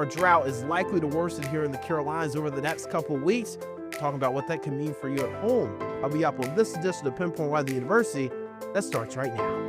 summer drought is likely to worsen here in the Carolinas over the next couple of weeks. Talking about what that can mean for you at home. I'll be up on this edition of Pinpoint Weather University that starts right now.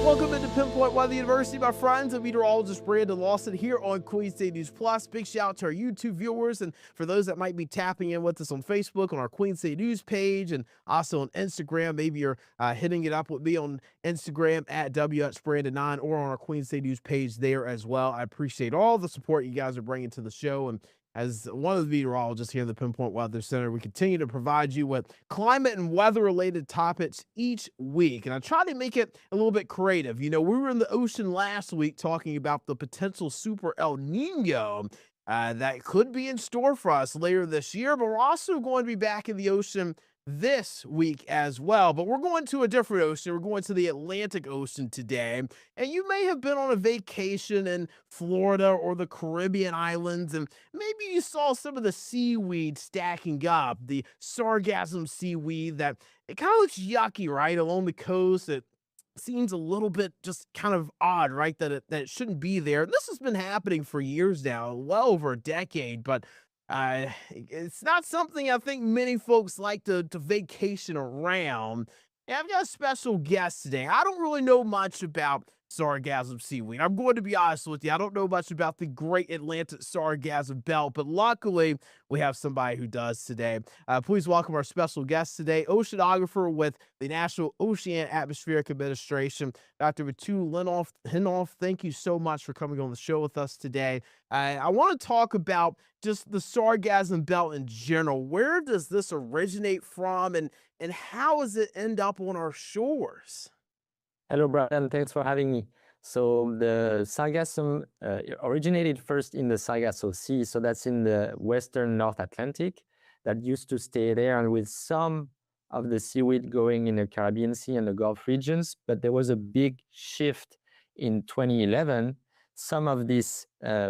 Welcome into Pinpoint Weather University, my friends. I'm meteorologist Brandon Lawson here on Queen State News Plus. Big shout out to our YouTube viewers, and for those that might be tapping in with us on Facebook on our Queen State News page, and also on Instagram. Maybe you're hitting it up with me on Instagram at WHBrandon9 or on our Queen State News page there as well. I appreciate all the support you guys are bringing to the show, and as one of the meteorologists here at the Pinpoint Weather Center, we continue to provide you with climate and weather-related topics each week. And I try to make it a little bit creative. You know, we were in the ocean last week talking about the potential super El Nino that could be in store for us later this year, but we're also going to be back in the ocean this week as well. But we're going to a different ocean. We're going to the Atlantic Ocean today. And you may have been on a vacation in Florida or the Caribbean islands, and maybe you saw some of the seaweed stacking up, the sargassum seaweed that it kind of looks yucky, right? Along the coast. It seems a little bit just kind of odd, right? That it shouldn't be there. This has been happening for years now, well over a decade, but it's not something I think many folks like to vacation around. And I've got a special guest today. I don't really know much about sargassum seaweed. I'm going to be honest with you. I don't know much about the Great Atlantic Sargassum Belt, but luckily we have somebody who does today. Please welcome our special guest today, oceanographer with the National Oceanic Atmospheric Administration, Dr. Matu Hinoff. Thank you so much for coming on the show with us today. I want to talk about just the sargassum belt in general. Where does this originate from, and how does it end up on our shores? Hello, Brandon. Thanks for having me. So the sargassum originated first in the Sargasso Sea. So that's in the western North Atlantic that used to stay there, and with some of the seaweed going in the Caribbean Sea and the Gulf regions. But there was a big shift in 2011. Some of this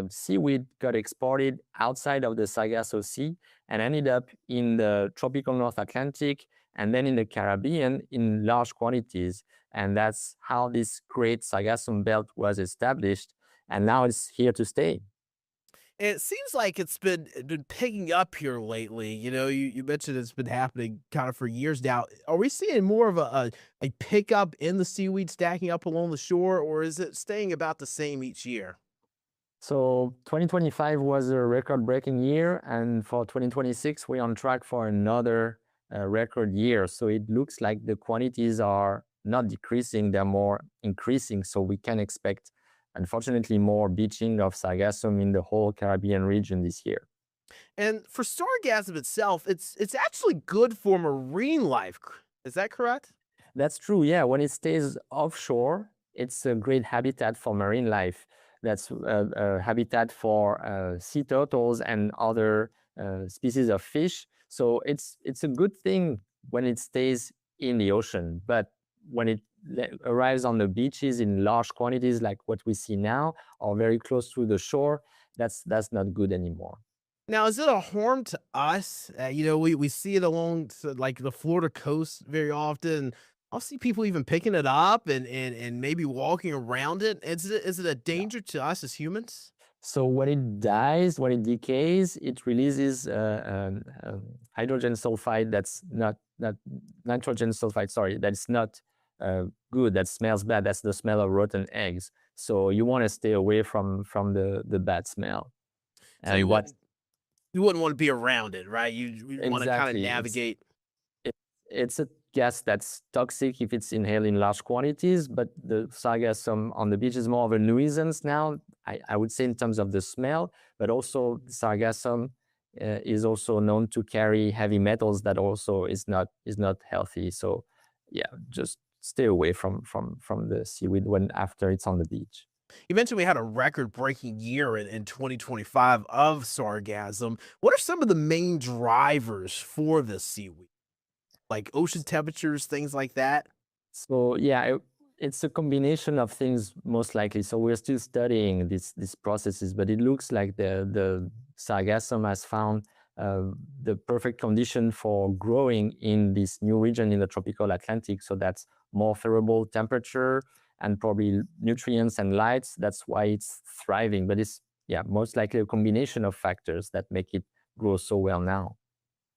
seaweed got exported outside of the Sargasso Sea and ended up in the tropical North Atlantic and then in the Caribbean in large quantities. And that's how this great sargassum belt was established. And now it's here to stay. It seems like it's been picking up here lately. You know, you mentioned it's been happening kind of for years now. Are we seeing more of a pickup in the seaweed stacking up along the shore, or is it staying about the same each year? So 2025 was a record-breaking year. And for 2026, we're on track for another record year. So it looks like the quantities are not decreasing, they're more increasing. So we can expect, unfortunately, more beaching of sargassum in the whole Caribbean region this year. And for sargassum itself, it's actually good for marine life. Is that correct? That's true, yeah. When it stays offshore, it's a great habitat for marine life. That's a habitat for sea turtles and other species of fish. So it's a good thing when it stays in the ocean. But when it arrives on the beaches in large quantities like what we see now, or very close to the shore, that's not good anymore. Now, is it a harm to us? You know, we see it along like the Florida coast very often. I'll see people even picking it up and maybe walking around it. Is it a danger to us as humans? So when it dies, when it decays, it releases hydrogen sulfide that's not nitrogen sulfide, sorry, that's not good, that smells bad. That's the smell of rotten eggs. So you want to stay away from the bad smell. So you wouldn't want to be around it, right? You want to kind of Exactly. navigate. It's a gas that's toxic if it's inhaled in large quantities, but the sargassum on the beach is more of a nuisance now, I would say, in terms of the smell, but also sargassum is also known to carry heavy metals that also is not healthy. So yeah, just stay away from the seaweed when after it's on the beach. You mentioned we had a record-breaking year in 2025 of sargassum. What are some of the main drivers for this seaweed? Like ocean temperatures, things like that? So yeah, it's a combination of things most likely. So we're still studying these processes, but it looks like the sargassum has found the perfect condition for growing in this new region in the tropical Atlantic. So that's more favorable temperature and probably nutrients and lights. That's why it's thriving. But it's most likely a combination of factors that make it grow so well now.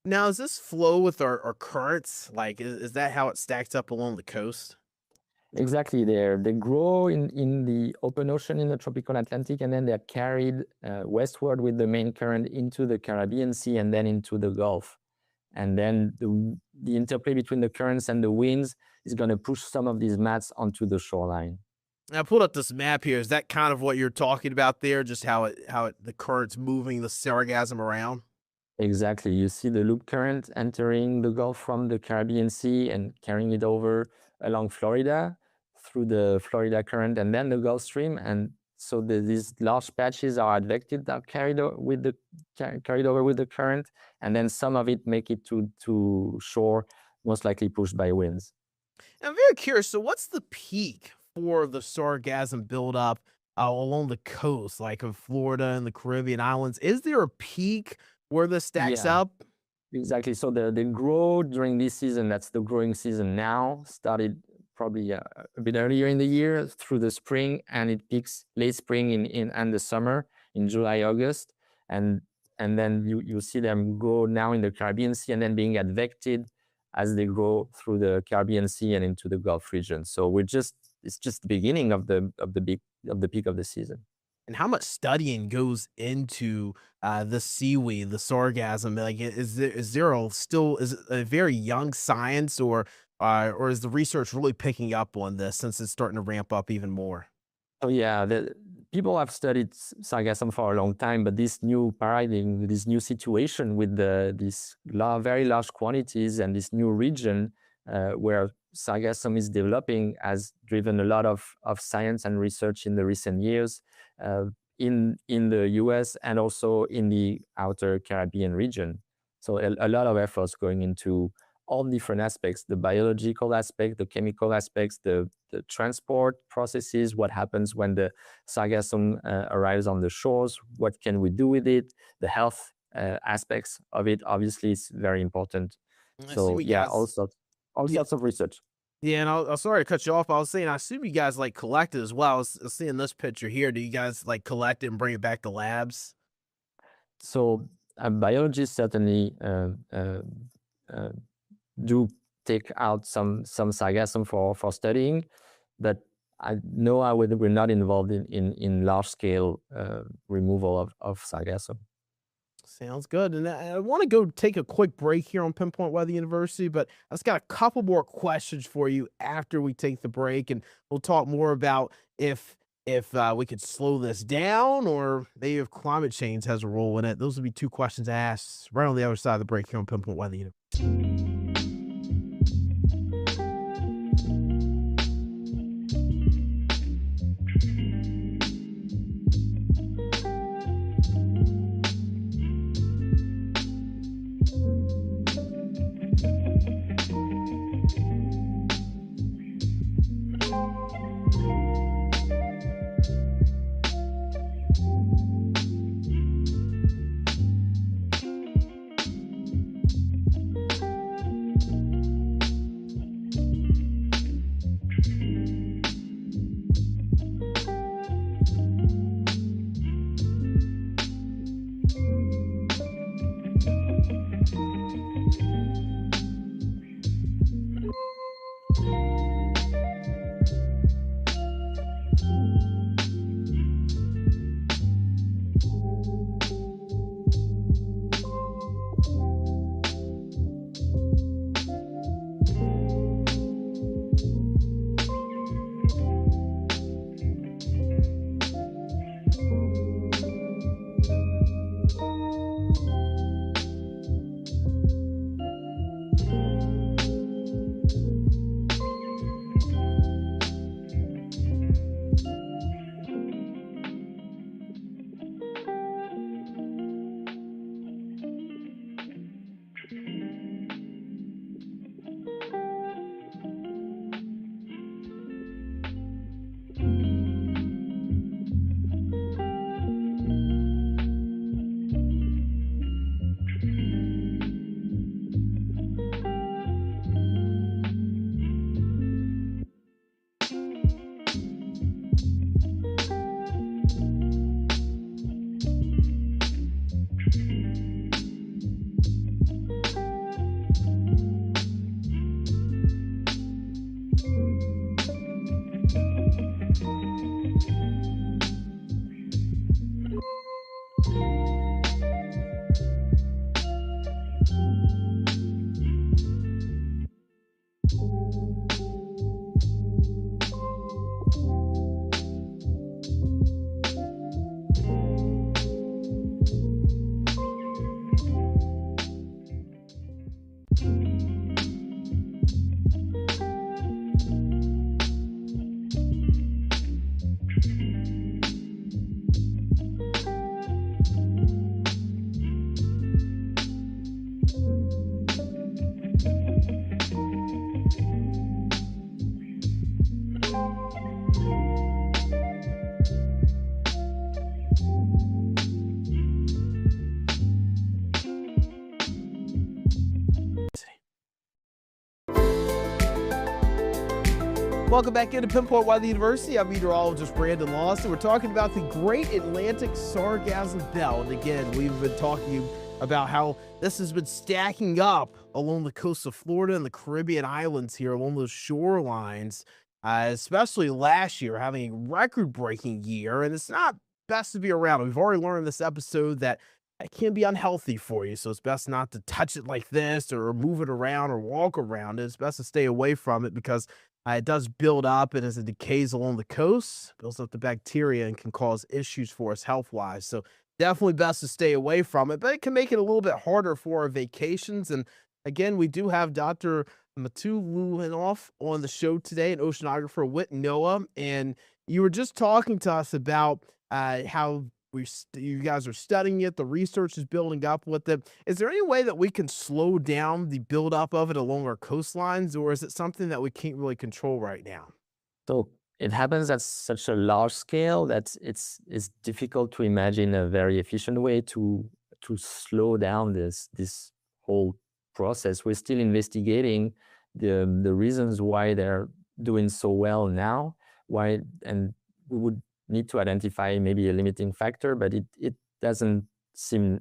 Now, does this flow with our currents? Like, is that how it stacks up along the coast? Exactly, they grow in the open ocean in the tropical Atlantic, and then they're carried westward with the main current into the Caribbean Sea and then into the Gulf. And then the interplay between the currents and the winds is going to push some of these mats onto the shoreline. Now, I pulled up this map here. Is that kind of what you're talking about there? Just the current's moving the sargassum around? Exactly. You see the loop current entering the Gulf from the Caribbean Sea and carrying it over along Florida through the Florida current and then the Gulf Stream. And so these large patches are advected, are carried over with the current, and then some of it make it to shore, most likely pushed by winds. I'm very curious. So, what's the peak for the sargassum buildup along the coast, like of Florida and the Caribbean islands? Is there a peak where this stacks Yeah. up? Exactly. So the grow during this season, that's the growing season now, started probably a bit earlier in the year through the spring, and it peaks late spring in and the summer in July, August. And then you see them grow now in the Caribbean Sea and then being advected as they grow through the Caribbean Sea and into the Gulf region. So it's just the beginning of the peak of the season. And how much studying goes into the seaweed, the sargassum? Like, is it a very young science, or is the research really picking up on this since it's starting to ramp up even more? Oh yeah, the people have studied sargassum for a long time, but this new paradigm, this new situation with these very large quantities and this new region where sargassum is developing has driven a lot of science and research in the recent years uh, in the US and also in the outer Caribbean region. So a lot of efforts going into all different aspects, the biological aspect, the chemical aspects, the transport processes, what happens when the sargassum arrives on the shores, what can we do with it, the health aspects of it, obviously is very important. I see So we yeah, guys. all Yeah, sorts of research. yeah, and I'm sorry to cut you off. I was saying, I assume you guys like collect it as well. I was seeing this picture here. Do you guys like collect it and bring it back to labs? So biologists certainly uh, do take out some sargassum for studying, but we're not involved in large scale removal of sargassum. Sounds good. And I want to go take a quick break here on Pinpoint Weather University, but I just got a couple more questions for you after we take the break, and we'll talk more about if we could slow this down, or maybe if climate change has a role in it. Those would be two questions asked right on the other side of the break here on Pinpoint Weather University. Welcome back into Pinpoint Weather University. I'm meteorologist Brandon Lawson. We're talking about the Great Atlantic Sargassum Belt. And again, we've been talking about how this has been stacking up along the coast of Florida and the Caribbean islands here along those shorelines, especially last year, having a record-breaking year. And it's not best to be around. We've already learned in this episode that it can be unhealthy for you, so it's best not to touch it like this or move it around or walk around it. It's best to stay away from it because it does build up, and as it decays along the coast, builds up the bacteria and can cause issues for us health-wise. So definitely best to stay away from it, but it can make it a little bit harder for our vacations. And again, we do have Dr. Matu Luhanoff on the show today, an oceanographer with NOAA, and you were just talking to us about how you guys are studying it, the research is building up with it. Is there any way that we can slow down the buildup of it along our coastlines, or is it something that we can't really control right now? So it happens at such a large scale that it's difficult to imagine a very efficient way to slow down this whole process. We're still investigating the reasons why they're doing so well now, and we would need to identify maybe a limiting factor, but it doesn't seem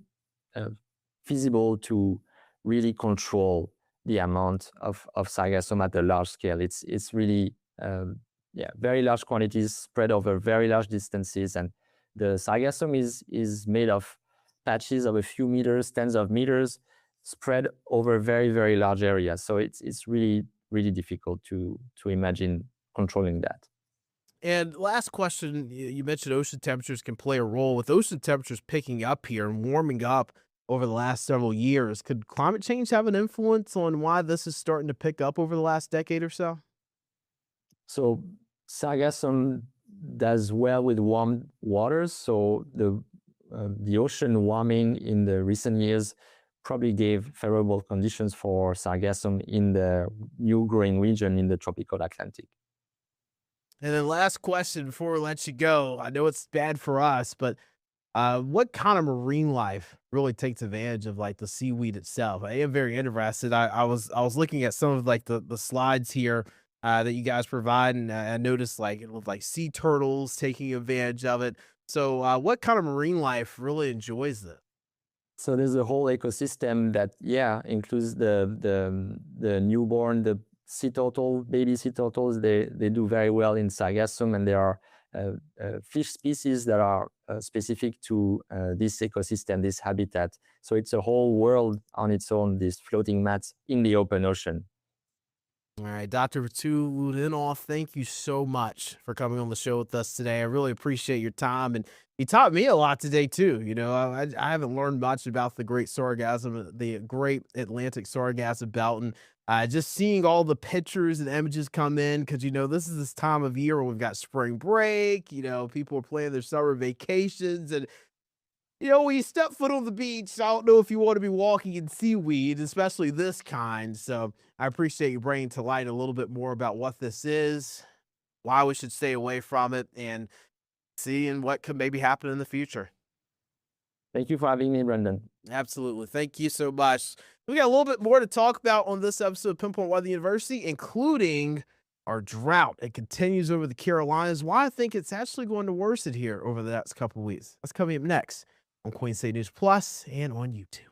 feasible to really control the amount of sargassum at a large scale. It's really very large quantities spread over very large distances, and the sargassum is made of patches of a few meters, tens of meters, spread over very, very large areas. So it's really, really difficult to imagine controlling that. And last question, you mentioned ocean temperatures can play a role. With ocean temperatures picking up here and warming up over the last several years, could climate change have an influence on why this is starting to pick up over the last decade or so? So sargassum does well with warm waters. So the ocean warming in the recent years probably gave favorable conditions for sargassum in the new growing region in the tropical Atlantic. And then last question before we let you go. I know it's bad for us, but what kind of marine life really takes advantage of like the seaweed itself? I am very interested. I was looking at some of like the slides here that you guys provide, and I noticed like it looked like sea turtles taking advantage of it. So what kind of marine life really enjoys this? So there's a whole ecosystem that includes the newborn, the sea turtle, baby sea turtles. They do very well in sargassum, and there are fish species that are specific to this ecosystem, this habitat. So it's a whole world on its own, these floating mats in the open ocean. All right, Dr. Matu Luhanoff, thank you so much for coming on the show with us today. I really appreciate your time, and you taught me a lot today too. You know, I haven't learned much about the Great Sargassum, the Great Atlantic Sargassum Belt, and just seeing all the pictures and images come in, because you know this is this time of year where we've got spring break. You know, people are planning their summer vacations, and you know, when you step foot on the beach, I don't know if you want to be walking in seaweed, especially this kind. So I appreciate you bringing to light a little bit more about what this is, why we should stay away from it, and seeing what could maybe happen in the future. Thank you for having me, Brendan. Absolutely. Thank you so much. We got a little bit more to talk about on this episode of Pinpoint Weather University, including our drought. It continues over the Carolinas. Why I think it's actually going to worsen here over the next couple of weeks. That's coming up next on Queen City News Plus and on YouTube.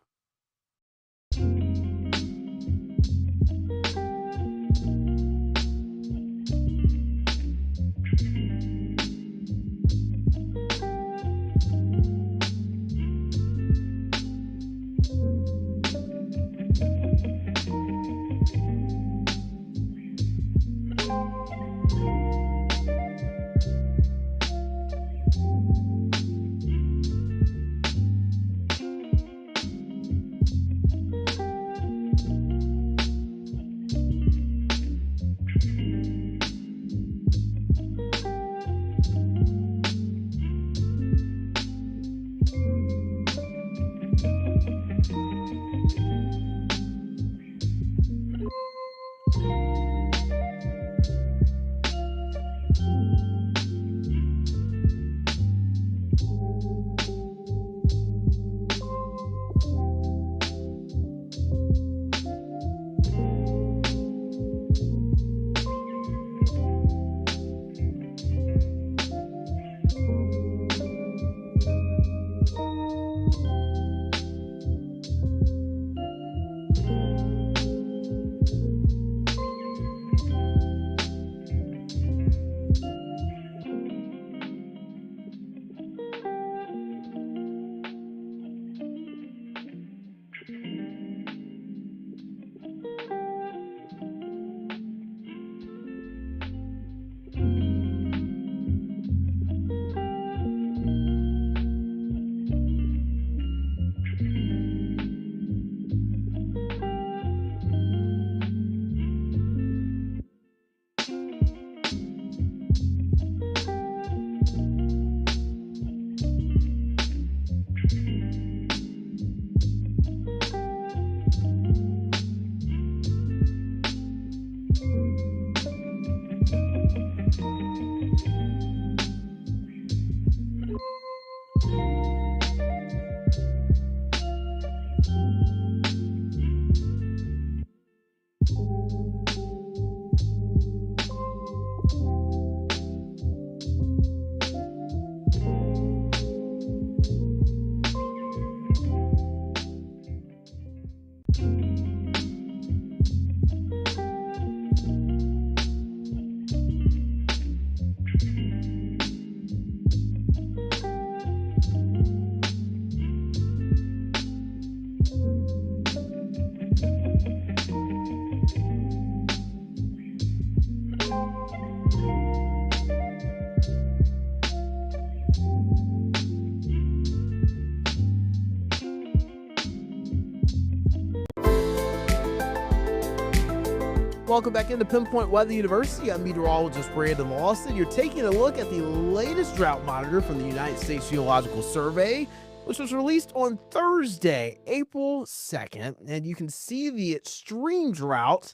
Welcome back into Pinpoint Weather University. I'm meteorologist Brandon Lawson. You're taking a look at the latest drought monitor from the United States Geological Survey, which was released on Thursday, April 2nd. And you can see the extreme drought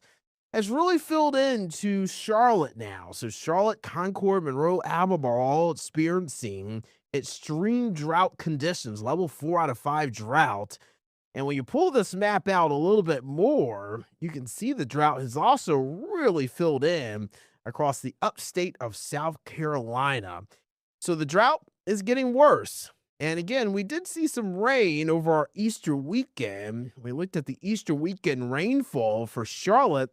has really filled into Charlotte now. So Charlotte, Concord, Monroe, Albemarle are all experiencing extreme drought conditions, level 4 out of 5 drought. And when you pull this map out a little bit more, you can see the drought has also really filled in across the upstate of South Carolina. So the drought is getting worse. And again, we did see some rain over our Easter weekend. We looked at the Easter weekend rainfall for Charlotte.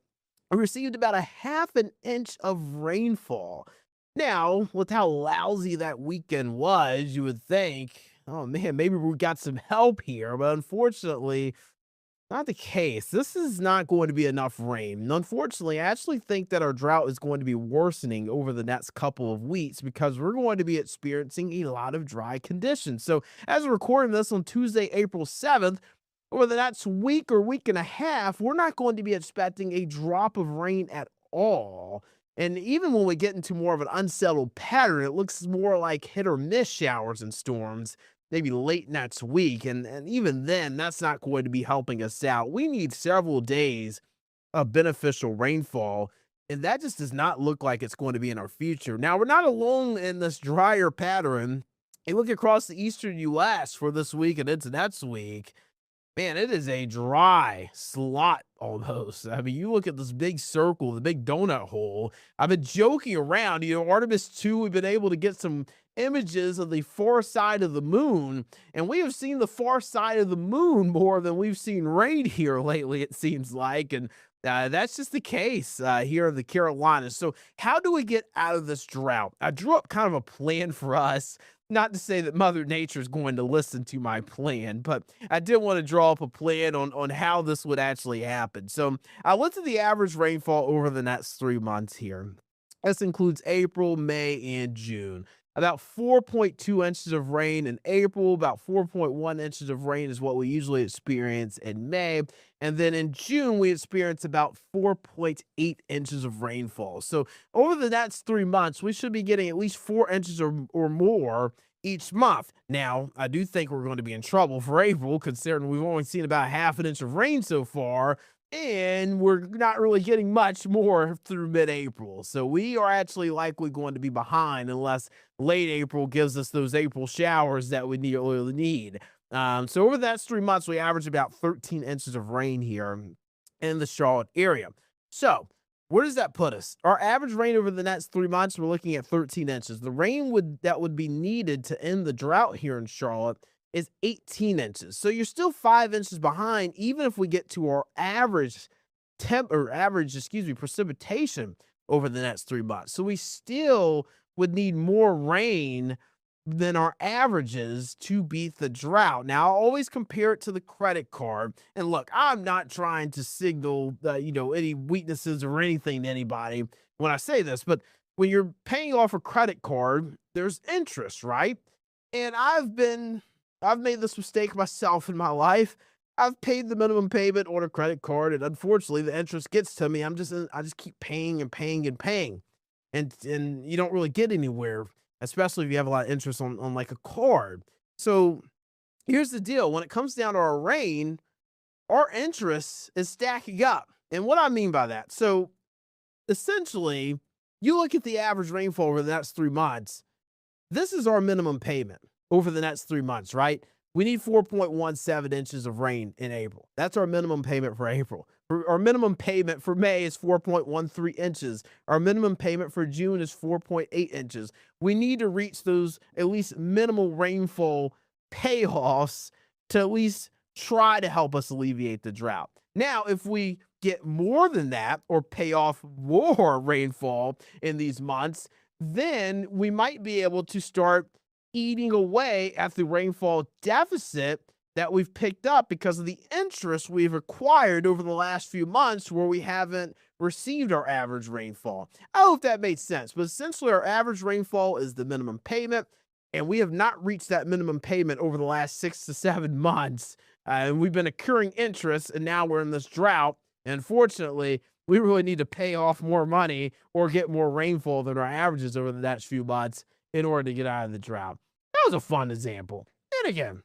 We received about a half an inch of rainfall. Now, with how lousy that weekend was, you would think, oh man, maybe we got some help here, but unfortunately, not the case. This is not going to be enough rain. And unfortunately, I actually think that our drought is going to be worsening over the next couple of weeks because we're going to be experiencing a lot of dry conditions. So, as we're recording this on Tuesday, April 7th, over the next week or week and a half, we're not going to be expecting a drop of rain at all. And even when we get into more of an unsettled pattern, it looks more like hit or miss showers and storms, maybe late next week. And even then, that's not going to be helping us out. We need several days of beneficial rainfall, and that just does not look like it's going to be in our future. Now, we're not alone in this drier pattern. You look across the eastern U.S. for this week and into next week, man, it is a dry slot almost. I mean, you look at this big circle, the big donut hole. I've been joking around. Artemis 2, we've been able to get some images of the far side of the moon, and we have seen the far side of the moon more than we've seen rain here lately, it seems like. And that's just the case here in the Carolinas. So how do we get out of this drought? I drew up kind of a plan for us. Not to say that Mother Nature is going to listen to my plan, but I did want to draw up a plan on how this would actually happen. So I looked at the average rainfall over the next 3 months here. This includes April, May, and June. About 4.2 inches of rain in April, about 4.1 inches of rain is what we usually experience in May. And then in June, we experience about 4.8 inches of rainfall. So over the next 3 months, we should be getting at least 4 inches or more each month. Now, I do think we're going to be in trouble for April, considering we've only seen about half an inch of rain so far, and we're not really getting much more through mid-April. So we are actually likely going to be behind unless late April gives us those April showers that we really need. So over the next 3 months, we average about 13 inches of rain here in the Charlotte area. So where does that put us? Our average rain over the next 3 months, we're looking at 13 inches. The rain that would be needed to end the drought here in Charlotte is 18 inches. So you're still 5 inches behind, even if we get to our average precipitation over the next 3 months. So we still would need more rain than our averages to beat the drought. Now, I always compare it to the credit card. And look, I'm not trying to signal, any weaknesses or anything to anybody when I say this, but when you're paying off a credit card, there's interest, right? And I've made this mistake myself in my life. I've paid the minimum payment on a credit card, and unfortunately, the interest gets to me. I just keep paying and paying and paying, and you don't really get anywhere, especially if you have a lot of interest on like a card. So here's the deal: when it comes down to our rain, our interest is stacking up. And what I mean by that, so essentially, you look at the average rainfall over the next 3 months. This is our minimum payment over the next 3 months, right? We need 4.17 inches of rain in April. That's our minimum payment for April. Our minimum payment for May is 4.13 inches. Our minimum payment for June is 4.8 inches. We need to reach those at least minimal rainfall payoffs to at least try to help us alleviate the drought. Now, if we get more than that or pay off more rainfall in these months, then we might be able to start eating away at the rainfall deficit that we've picked up because of the interest we've acquired over the last few months where we haven't received our average rainfall. I hope that made sense, but essentially our average rainfall is the minimum payment, and we have not reached that minimum payment over the last 6 to 7 months. And we've been accruing interest, and now we're in this drought. And unfortunately, we really need to pay off more money or get more rainfall than our averages over the next few months in order to get out of the drought. That was a fun example. And again,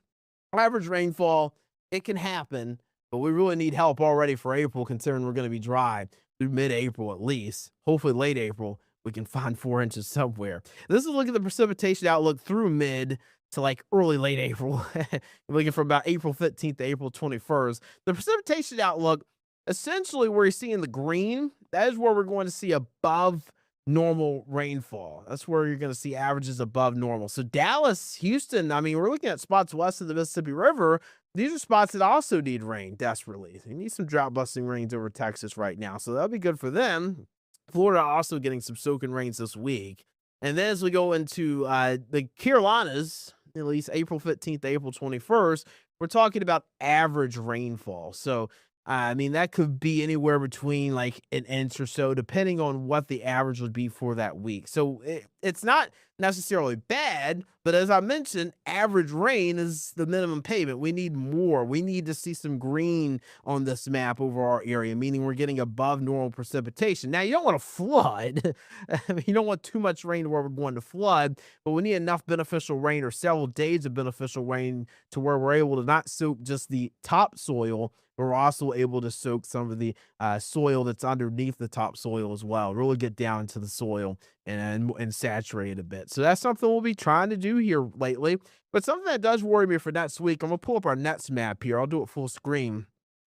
average rainfall, it can happen, but we really need help already for April, considering we're going to be dry through mid-April at least. Hopefully late April, we can find 4 inches somewhere. This is a look at the precipitation outlook through mid to like early late April. We're looking from about April 15th to April 21st. The precipitation outlook, essentially where you're seeing the green, that is where we're going to see above normal rainfall. That's where you're going to see averages above normal. So Dallas, Houston, I mean, we're looking at spots west of the Mississippi River. These are spots that also need rain desperately. They need some drought busting rains over Texas right now. So that'll be good for them. Florida also getting some soaking rains this week. And then as we go into the Carolinas, at least April 15th to April 21st, we're talking about average rainfall. So I mean, that could be anywhere between like an inch or so, depending on what the average would be for that week. So it's not necessarily bad, but as I mentioned, average rain is the minimum payment. We need more. We need to see some green on this map over our area, meaning we're getting above normal precipitation. Now, you don't want to flood. I mean, you don't want too much rain to where we're going to flood, but we need enough beneficial rain or several days of beneficial rain to where we're able to not soak just the topsoil, but we're also able to soak some of the soil that's underneath the topsoil as well. Really get down into the soil and saturate it a bit. So that's something we'll be trying to do here lately. But something that does worry me for next week, I'm gonna pull up our Nets map here. I'll do it full screen.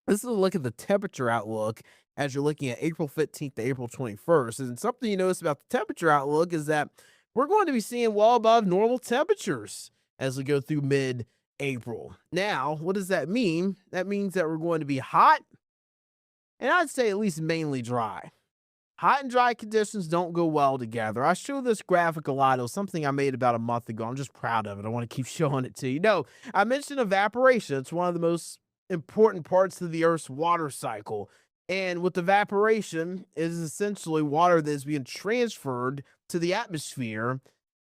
This is a look at the temperature outlook as you're looking at April 15th to April 21st. And something you notice about the temperature outlook is that we're going to be seeing well above normal temperatures as we go through mid-April. Now, what does that mean? That means that we're going to be hot, and I'd say at least mainly dry. Hot and dry conditions don't go well together. I show this graphic a lot. It was something I made about a month ago. I'm just proud of it. I want to keep showing it to you. No, I mentioned evaporation. It's one of the most important parts of the Earth's water cycle. And with evaporation, it is essentially water that is being transferred to the atmosphere.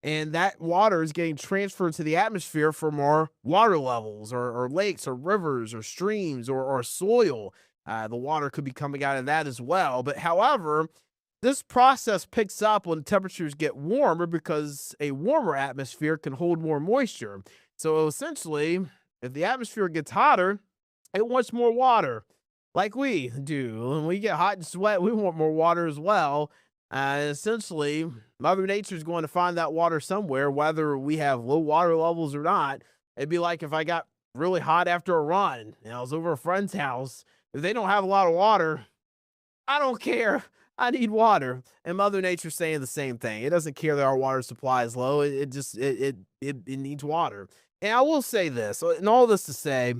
And that water is getting transferred to the atmosphere from our water levels or lakes or rivers or streams or soil. The water could be coming out of that as well. But however, this process picks up when temperatures get warmer because a warmer atmosphere can hold more moisture. So essentially, if the atmosphere gets hotter, it wants more water, like we do. When we get hot and sweat, we want more water as well. Essentially, Mother Nature is going to find that water somewhere, whether we have low water levels or not. It'd be like if I got really hot after a run and I was over a friend's house. If they don't have a lot of water, I don't care. I need water. And Mother Nature's saying the same thing. It doesn't care that our water supply is low. It needs water. And I will say this, and all this to say,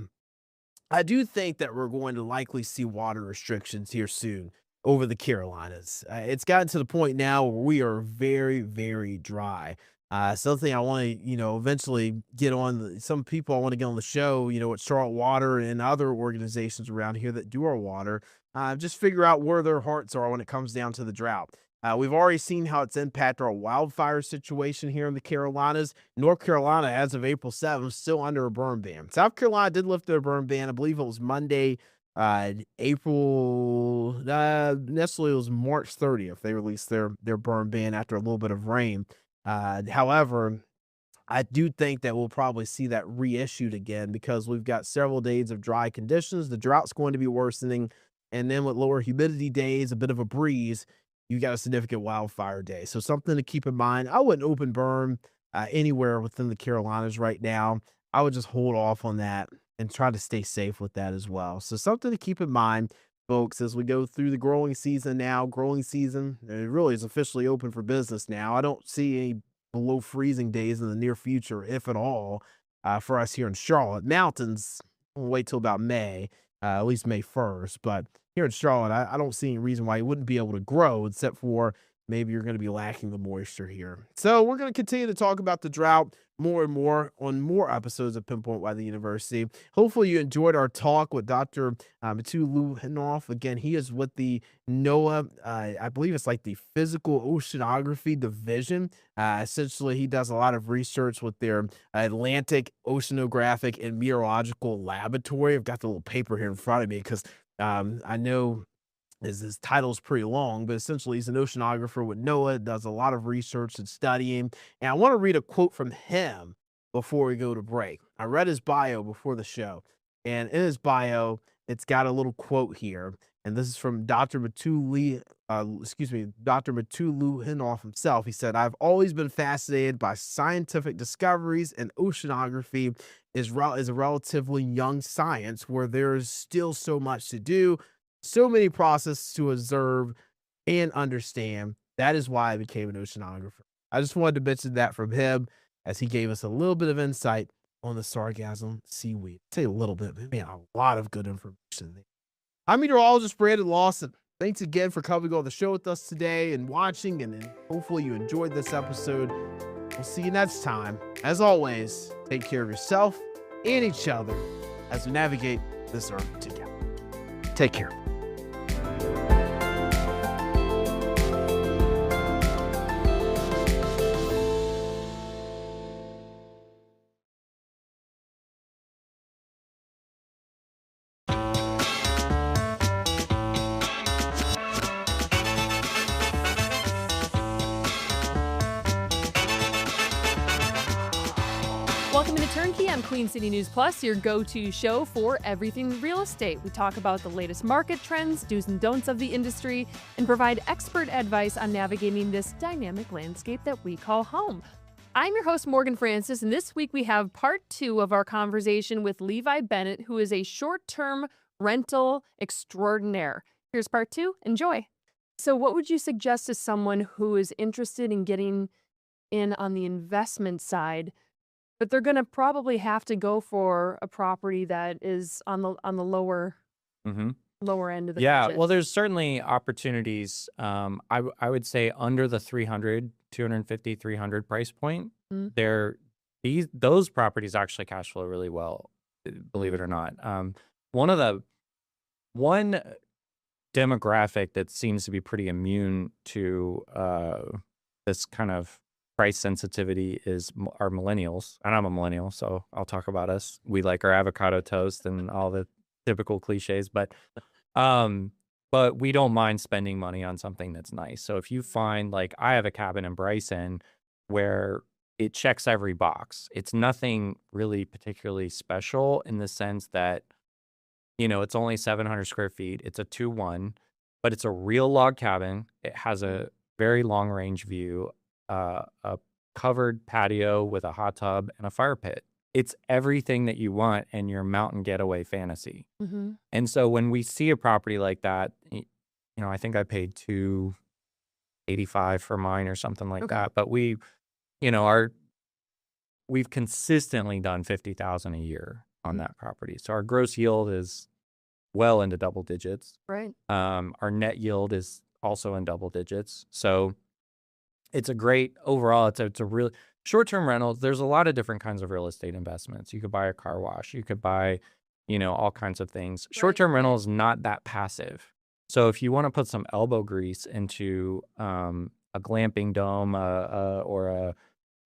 I do think that we're going to likely see water restrictions here soon over the Carolinas. It's gotten to the point now where we are very, very dry. Something I want to, eventually get on. Some people I want to get on the show, at Charlotte Water and other organizations around here that do our water. Just figure out where their hearts are when it comes down to the drought. We've already seen how it's impacted our wildfire situation here in the Carolinas. North Carolina, as of April 7th, still under a burn ban. South Carolina did lift their burn ban. I believe it was Monday, April, necessarily it was March 30th. They released their burn ban after a little bit of rain. However, I do think that we'll probably see that reissued again because we've got several days of dry conditions. The drought's going to be worsening. And then with lower humidity days, a bit of a breeze, you got a significant wildfire day. So something to keep in mind. I wouldn't open burn anywhere within the Carolinas right now. I would just hold off on that and try to stay safe with that as well. So something to keep in mind, folks, as we go through the growing season now. Growing season, it really is officially open for business now. I don't see any below freezing days in the near future, if at all, for us here in Charlotte. Mountains, we'll wait till about May, at least May 1st. But here in Charlotte, I don't see any reason why you wouldn't be able to grow, except for maybe you're going to be lacking the moisture here. So we're going to continue to talk about the drought more and more on more episodes of Pinpoint by the University. Hopefully you enjoyed our talk with Dr. Matu Luhanoff. Again, he is with the NOAA, I believe it's like the Physical Oceanography Division. Essentially, he does a lot of research with their Atlantic Oceanographic and Meteorological Laboratory. I've got the little paper here in front of me because I know his title's pretty long, but essentially he's an oceanographer with NOAA, does a lot of research and studying. And I want to read a quote from him before we go to break. I read his bio before the show, and in his bio, it's got a little quote here. And this is from Dr. Dr. Matulihinoff himself. He said, "I've always been fascinated by scientific discoveries, and oceanography is a relatively young science where there is still so much to do, so many processes to observe and understand. That is why I became an oceanographer." I just wanted to mention that from him as he gave us a little bit of insight on the sargassum seaweed. Say a little bit, but man, a lot of good information there. I'm meteorologist Brandon Lawson. Thanks again for coming on the show with us today and watching, and hopefully you enjoyed this episode. We'll see you next time. As always, take care of yourself and each other as we navigate this earth together. Take care. Welcome to Turnkey on Queen City News Plus, your go-to show for everything real estate. We talk about the latest market trends, do's and don'ts of the industry, and provide expert advice on navigating this dynamic landscape that we call home. I'm your host, Morgan Francis, and this week we have part 2 of our conversation with Levi Bennett, who is a short-term rental extraordinaire. Here's part 2. Enjoy. So what would you suggest to someone who is interested in getting in on the investment side, but they're going to probably have to go for a property that is on the lower lower end of the Yeah, budget? well, there's certainly opportunities. I would say under the 250, 300 price point, Mm. those properties actually cash flow really well, believe it or not. One demographic that seems to be pretty immune to this kind of price sensitivity is our millennials. And I'm a millennial, so I'll talk about us. We like our avocado toast and all the typical cliches, but we don't mind spending money on something that's nice. So if you find, like, I have a cabin in Bryson where it checks every box. It's nothing really particularly special in the sense that, it's only 700 square feet. It's a 2-1, but it's a real log cabin. It has a very long range view, a covered patio with a hot tub and a fire pit. It's everything that you want in your mountain getaway fantasy. Mm-hmm. And so when we see a property like that, I think I paid $285 for mine or something like Okay. that. But we've consistently done $50,000 a year on that property. So our gross yield is well into double digits. Right. Our net yield is also in double digits. So it's a great overall. It's a real short-term rentals. There's a lot of different kinds of real estate investments. You could buy a car wash. You could buy, all kinds of things. Short-term rental is not that passive. So if you want to put some elbow grease into a glamping dome or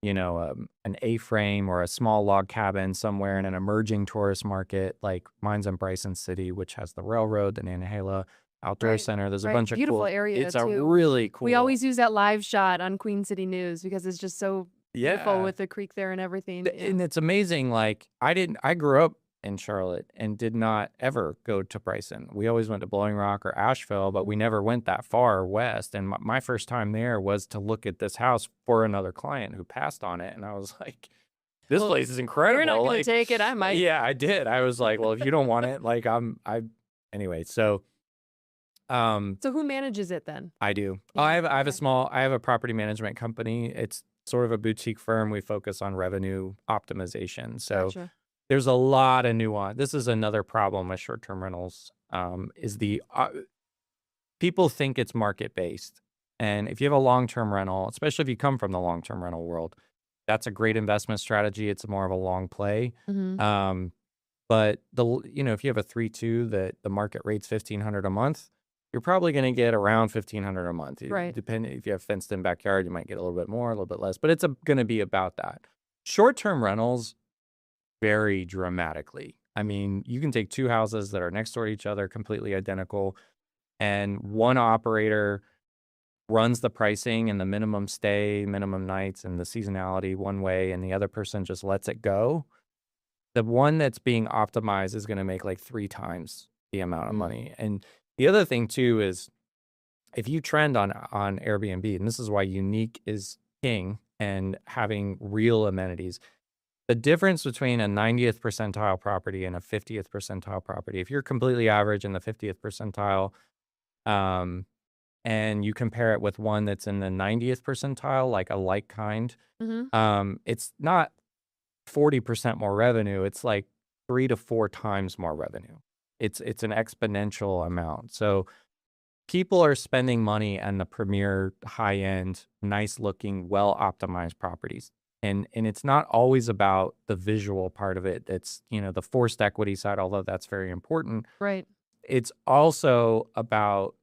an A-frame or a small log cabin somewhere in an emerging tourist market, like mine's in Bryson City, which has the railroad, the Nantahala Outdoor Right, Center. There's a right. bunch of Beautiful cool. area It's a too. really cool. We always use that live shot on Queen City News because it's just so beautiful Yeah. with the creek there and everything. And it's amazing. Like I grew up in Charlotte and did not ever go to Bryson. We always went to Blowing Rock or Asheville, but we never went that far west. And my first time there was to look at this house for another client who passed on it. And I was like, this place is incredible. You're not going to Like, take it. I might. yeah, I did. I was like, well, if you don't want it, like anyway, so So who manages it then? I do. Yeah, I have okay. I have a property management company. It's sort of a boutique firm. We focus on revenue optimization. So Gotcha. there's a lot of nuance. This is another problem with short-term rentals. Is people think it's market based, and if you have a long-term rental, especially if you come from the long-term rental world, that's a great investment strategy. It's more of a long play. Mm-hmm. But if you have a 3-2 that the market rate's $1,500 a month, you're probably going to get around $1,500 a month. Right. Depending if you have fenced in backyard, you might get a little bit more, a little bit less, but it's going to be about that. Short-term rentals vary dramatically. I mean, you can take two houses that are next door to each other, completely identical. and one operator runs the pricing and the minimum stay, minimum nights, and the seasonality one way, and the other person just lets it go, the one that's being optimized is going to make like 3 times the amount of money. And the other thing too is if you trend on Airbnb, and this is why unique is king and having real amenities, the difference between a 90th percentile property and a 50th percentile property, if you're completely average in the 50th percentile, and you compare it with one that's in the 90th percentile, like a like kind, it's not 40% more revenue. It's like 3 to 4 times more revenue. It's an exponential amount. So people are spending money on the premier, high-end, nice-looking, well-optimized properties. And it's not always about the visual part of it. It's, the forced equity side, although that's very important. Right. It's also about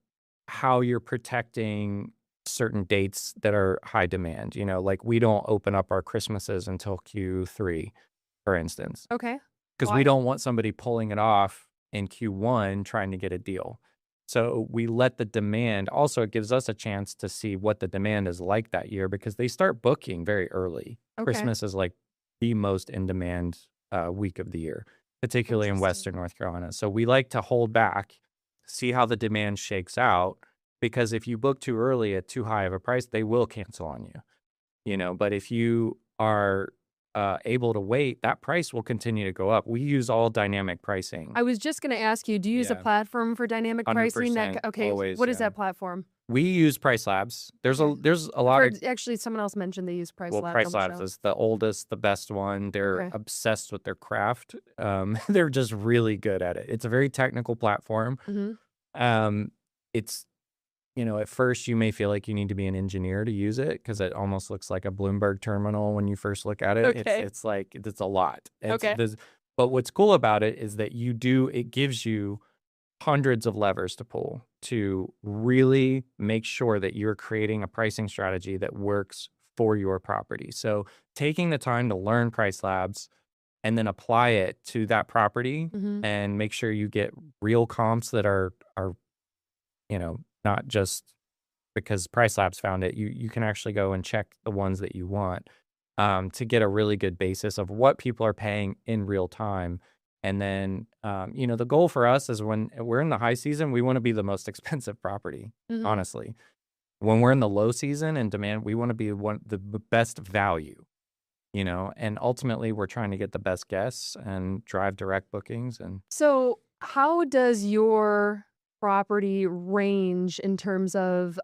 how you're protecting certain dates that are high demand. Like we don't open up our Christmases until Q3, for instance. Okay. Because we don't want somebody pulling it off in Q1 trying to get a deal. So we let the demand, also it gives us a chance to see what the demand is like that year because they start booking very early. Okay. Christmas is like the most in-demand week of the year, particularly in Western North Carolina. So we like to hold back, see how the demand shakes out, because if you book too early at too high of a price, they will cancel on you. But if you are able to wait, that price will continue to go up. We use all dynamic pricing. I was just going to ask you, do you use a platform for dynamic pricing? 100%, Okay, always, what is that platform? We use Price Labs. There's a lot of actually someone else mentioned they use Price Labs. Price Labs is the oldest, the best one. They're obsessed with their craft. They're just really good at it. It's a very technical platform. It's at first you may feel like you need to be an engineer to use it because it almost looks like a Bloomberg terminal when you first look at it. Okay. It's like it's a lot. Okay. But what's cool about it is that it gives you hundreds of levers to pull to really make sure that you're creating a pricing strategy that works for your property. So taking the time to learn Price Labs and then apply it to that property and make sure you get real comps that are not just because Price Labs found it. You can actually go and check the ones that you want to get a really good basis of what people are paying in real time. And then, the goal for us is when we're in the high season, we want to be the most expensive property, honestly. When we're in the low season and demand, we want to be the best value, and ultimately we're trying to get the best guests and drive direct bookings. And so how does your property range in terms of,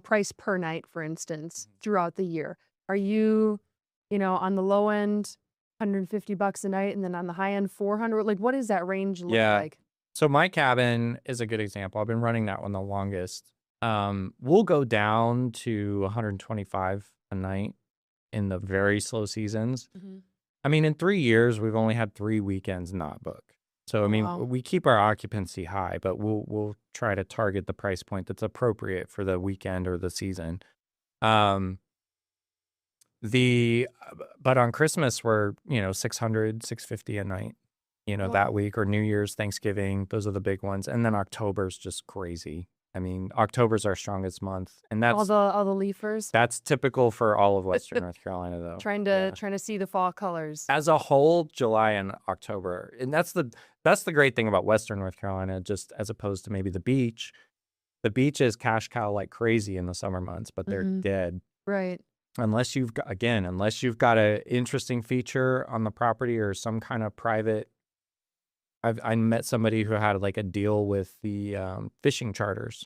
price per night, for instance, throughout the year? Are you, on the low end, $150 a night, and then on the high end, $400? Like, what does that range look like? So my cabin is a good example. I've been running that one the longest. We'll go down to $125 a night in the very slow seasons. I mean, in 3 years, we've only had 3 weekends not book. So, I mean, we keep our occupancy high, but we'll try to target the price point that's appropriate for the weekend or the season. But on Christmas, we're, $600, $650 a night, that week, or New Year's, Thanksgiving. Those are the big ones. And then October's just crazy. I mean, October's our strongest month, and that's all the leafers. That's typical for all of Western North Carolina, though. Trying to see the fall colors. As a whole, July and October, and that's the great thing about Western North Carolina, just as opposed to maybe the beach. The beach is cash cow like crazy in the summer months, but they're dead. Right. Unless you've got an interesting feature on the property or some kind of private. I met somebody who had like a deal with the fishing charters,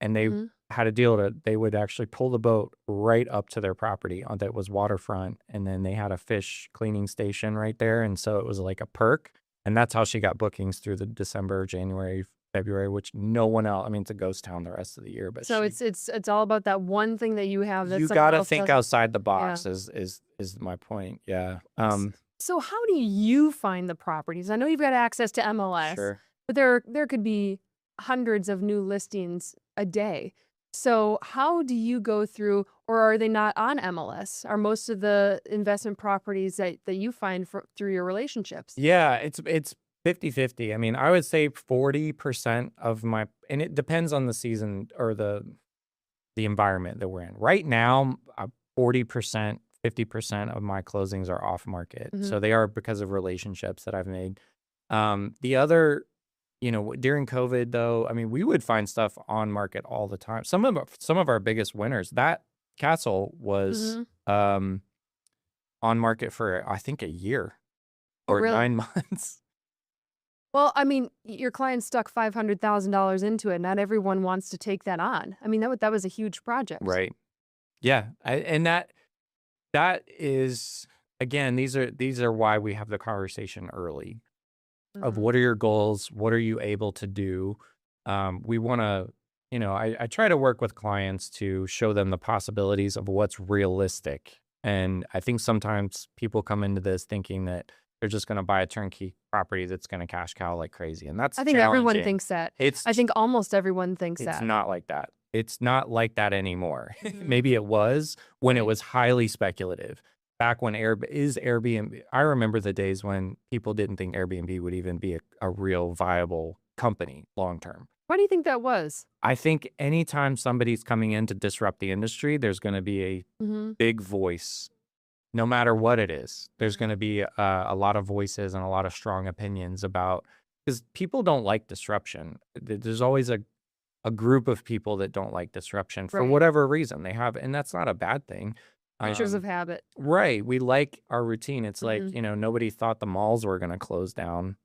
and they had a deal that they would actually pull the boat right up to their property that was waterfront, and then they had a fish cleaning station right there, and so it was like a perk, and that's how she got bookings through the December, January, February, which no one else. I mean, it's a ghost town the rest of the year, but so it's all about that one thing that you have. That's you got to think outside the box. Is my point? Yeah. So how do you find the properties? I know you've got access to MLS, but there could be hundreds of new listings a day. So how do you go through, or are they not on MLS? Are most of the investment properties that you find through your relationships? Yeah, it's 50-50. I mean, I would say 40% of my, and it depends on the season or the environment that we're in. Right now, 40%, 50% of my closings are off market. So they are because of relationships that I've made. The other, during COVID though, I mean, we would find stuff on market all the time. Some of our biggest winners, that castle was on market for I think a year or really? 9 months. Well, I mean, your client stuck $500,000 into it. Not everyone wants to take that on. I mean, that was a huge project. Right. Yeah. And that is, again, these are why we have the conversation early of what are your goals? What are you able to do? We want to, I try to work with clients to show them the possibilities of what's realistic. And I think sometimes people come into this thinking that they're just going to buy a turnkey property that's going to cash cow like crazy. And that's I think everyone challenging. thinks that. I think almost everyone thinks It's that. not like that. It's not like that anymore. Maybe it was when it was highly speculative. Back when Airbnb, I remember the days when people didn't think Airbnb would even be a real viable company long term. Why do you think that was? I think anytime somebody's coming in to disrupt the industry, there's going to be a big voice. No matter what it is, there's going to be a lot of voices and a lot of strong opinions about, because people don't like disruption. There's always a group of people that don't like disruption for whatever reason they have. And that's not a bad thing. Creatures of habit. Right. We like our routine. It's like, nobody thought the malls were going to close down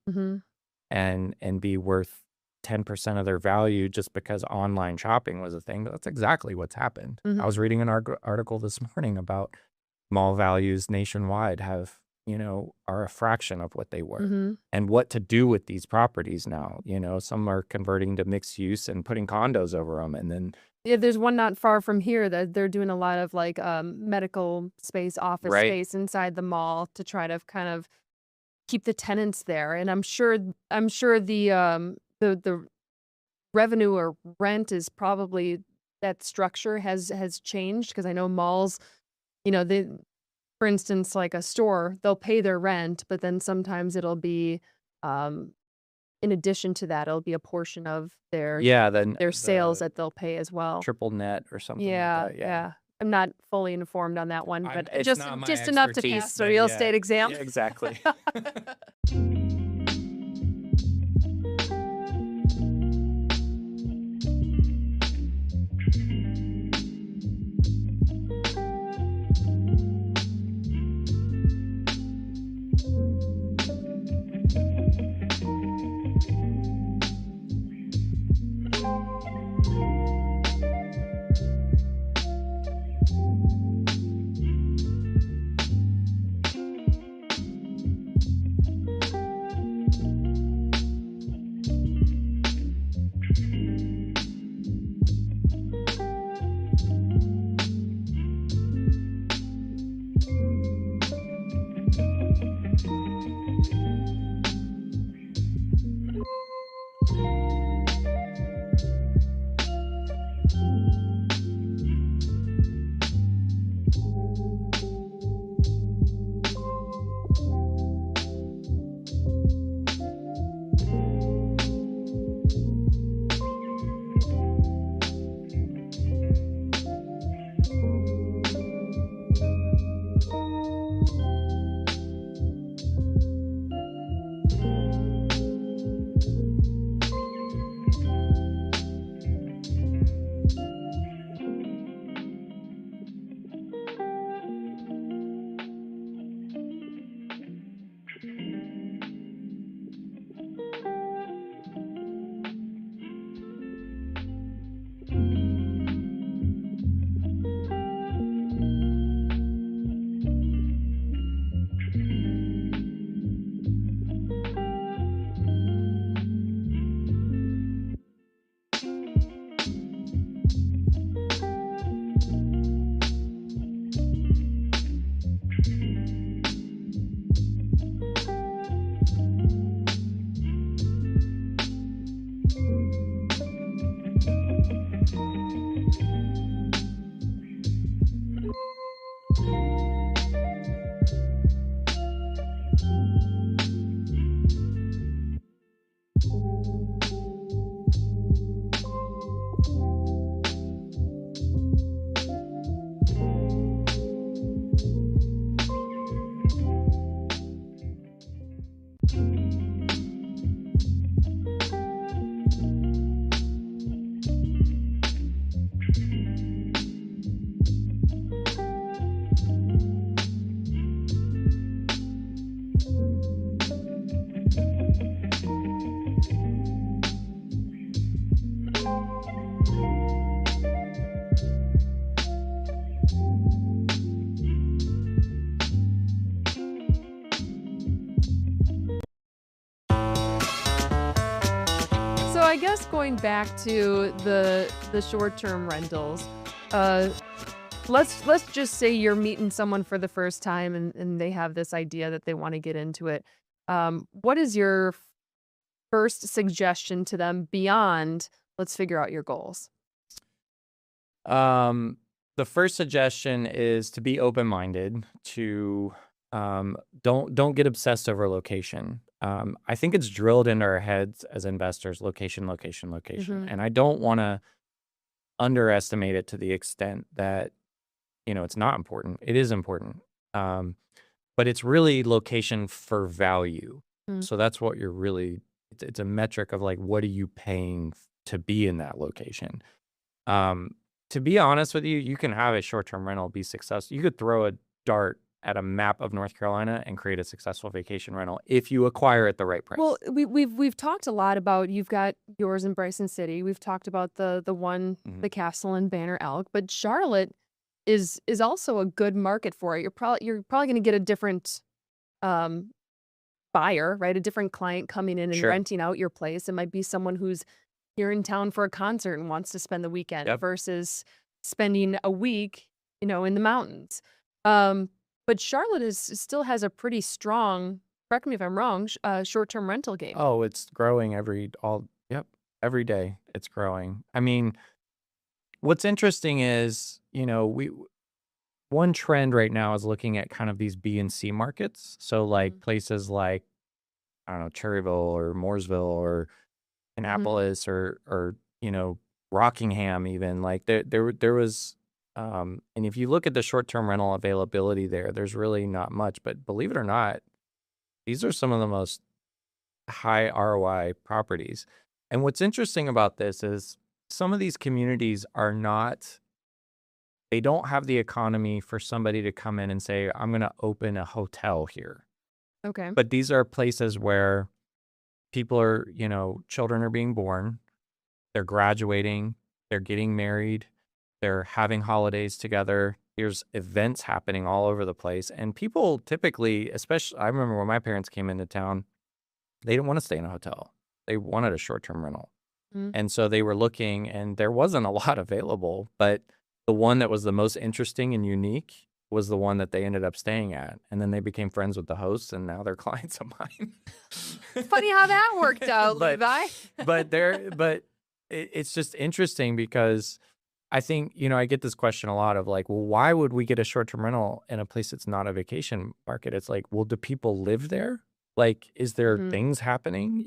and be worth 10% of their value just because online shopping was a thing. But that's exactly what's happened. I was reading an article this morning about mall values nationwide are a fraction of what they were and what to do with these properties now. Some are converting to mixed use and putting condos over them. And then there's one not far from here that they're doing a lot of like medical space, office space inside the mall to try to kind of keep the tenants there. And I'm sure the revenue or rent is probably, that structure has changed, because I know malls, for instance, like a store, they'll pay their rent, but then sometimes it'll be, in addition to that, it'll be a portion of their sales that they'll pay as well. Triple net or something like that. Yeah. I'm not fully informed on that one, but it's just not my enough to expertise, pass the but real estate exam. Yeah, exactly. guess going back to the short-term rentals, let's just say you're meeting someone for the first time and they have this idea that they want to get into it. What is your first suggestion to them beyond let's figure out your goals? The first suggestion is to be open-minded, to don't get obsessed over location. I think it's drilled into our heads as investors, location, location, location. Mhm. And I don't want to underestimate it to the extent that, it's not important. It is important. But it's really location for value. Mm. So that's what you're really, it's a metric of like, what are you paying to be in that location? To be honest with you, you can have a short-term rental be successful. You could throw a dart at a map of North Carolina and create a successful vacation rental if you acquire at the right price. Well, we've talked a lot about, you've got yours in Bryson City. We've talked about the one, Mhm. the Castle in Banner Elk, but Charlotte is also a good market for it. You're probably going to get a different buyer, right? A different client coming in and Sure. renting out your place. It might be someone who's here in town for a concert and wants to spend the weekend Yep. versus spending a week, in the mountains. But Charlotte still has a pretty strong, correct me if I'm wrong, short-term rental game. Oh, it's growing every day it's growing. I mean, what's interesting is, one trend right now is looking at kind of these B and C markets. So like Mhm. places like, I don't know, Cherryville or Mooresville or Annapolis or Rockingham even. Like there was and if you look at the short-term rental availability there's really not much, but believe it or not, these are some of the most high ROI properties. And what's interesting about this is some of these communities they don't have the economy for somebody to come in and say, I'm going to open a hotel here. Okay. But these are places where people are, children are being born, they're graduating, they're getting married, they're having holidays together. There's events happening all over the place. And people typically, especially, I remember when my parents came into town, they didn't want to stay in a hotel. They wanted a short-term rental. Mhm. And so they were looking, and there wasn't a lot available, but the one that was the most interesting and unique was the one that they ended up staying at. And then they became friends with the hosts, and now they're clients of mine. Funny how that worked out, But- Levi. but it's just interesting because I think, I get this question a lot of like, well, why would we get a short-term rental in a place that's not a vacation market? It's like, well, do people live there? Like, is there Mhm. things happening?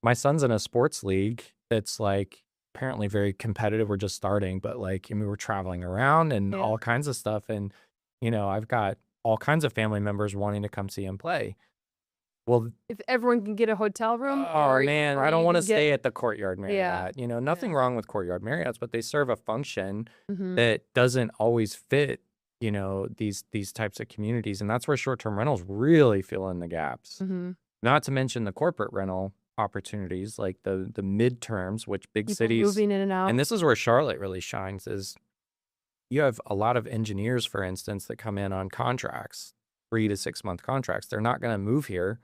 My son's in a sports league that's like apparently very competitive. We're just starting, but like, we're traveling around and Yeah. all kinds of stuff. And, I've got all kinds of family members wanting to come see him play. Well, If everyone can get a hotel room, oh man, I don't you want to can get- stay at the Courtyard Yeah. Marriott. Nothing wrong with Courtyard Marriotts, but they serve a function Mhm. that doesn't always fit, these types of communities. And that's where short-term rentals really fill in the gaps. Mhm. Not to mention the corporate rental opportunities, like the midterms, which big People cities, moving in and out. and this is where Charlotte really shines, is you have a lot of engineers, for instance, that come in on contracts, 3 to 6 month contracts. They're not going to move here,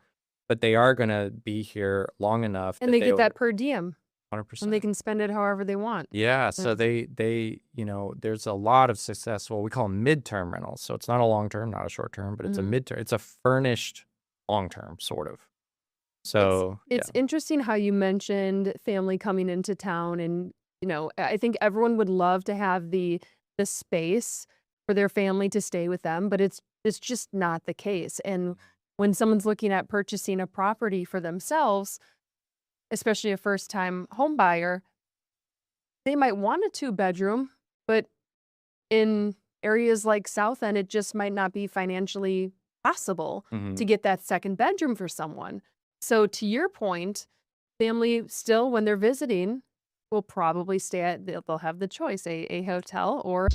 but they are going to be here long enough. And they get that per diem, 100%. and they can spend it however they want. Yeah, so they there's a lot of successful, we call them midterm rentals. So it's not a long-term, not a short-term, but it's a Mhm. midterm. It's a furnished long-term, sort of. So It's interesting how you mentioned family coming into town, and I think everyone would love to have the space for their family to stay with them, but it's just not the case. And when someone's looking at purchasing a property for themselves, especially a first-time home buyer, they might want a 2-bedroom, but in areas like South End, it just might not be financially possible Mhm. to get that second bedroom for someone. So to your point, family still, when they're visiting, will probably stay at, they'll have the choice, a hotel or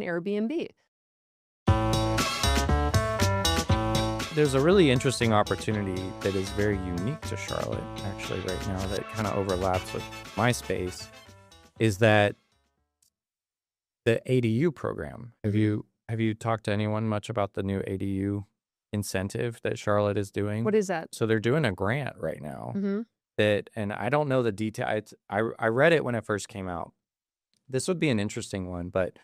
Airbnb. There's a really interesting opportunity that is very unique to Charlotte, actually, right now, that kind of overlaps with my space, is that the ADU program. Have you talked to anyone much about the new ADU incentive that Charlotte is doing? What is that? So they're doing a grant right now Mm-hmm. that, and I don't know the detail. I read it when it first came out. This would be an interesting one, but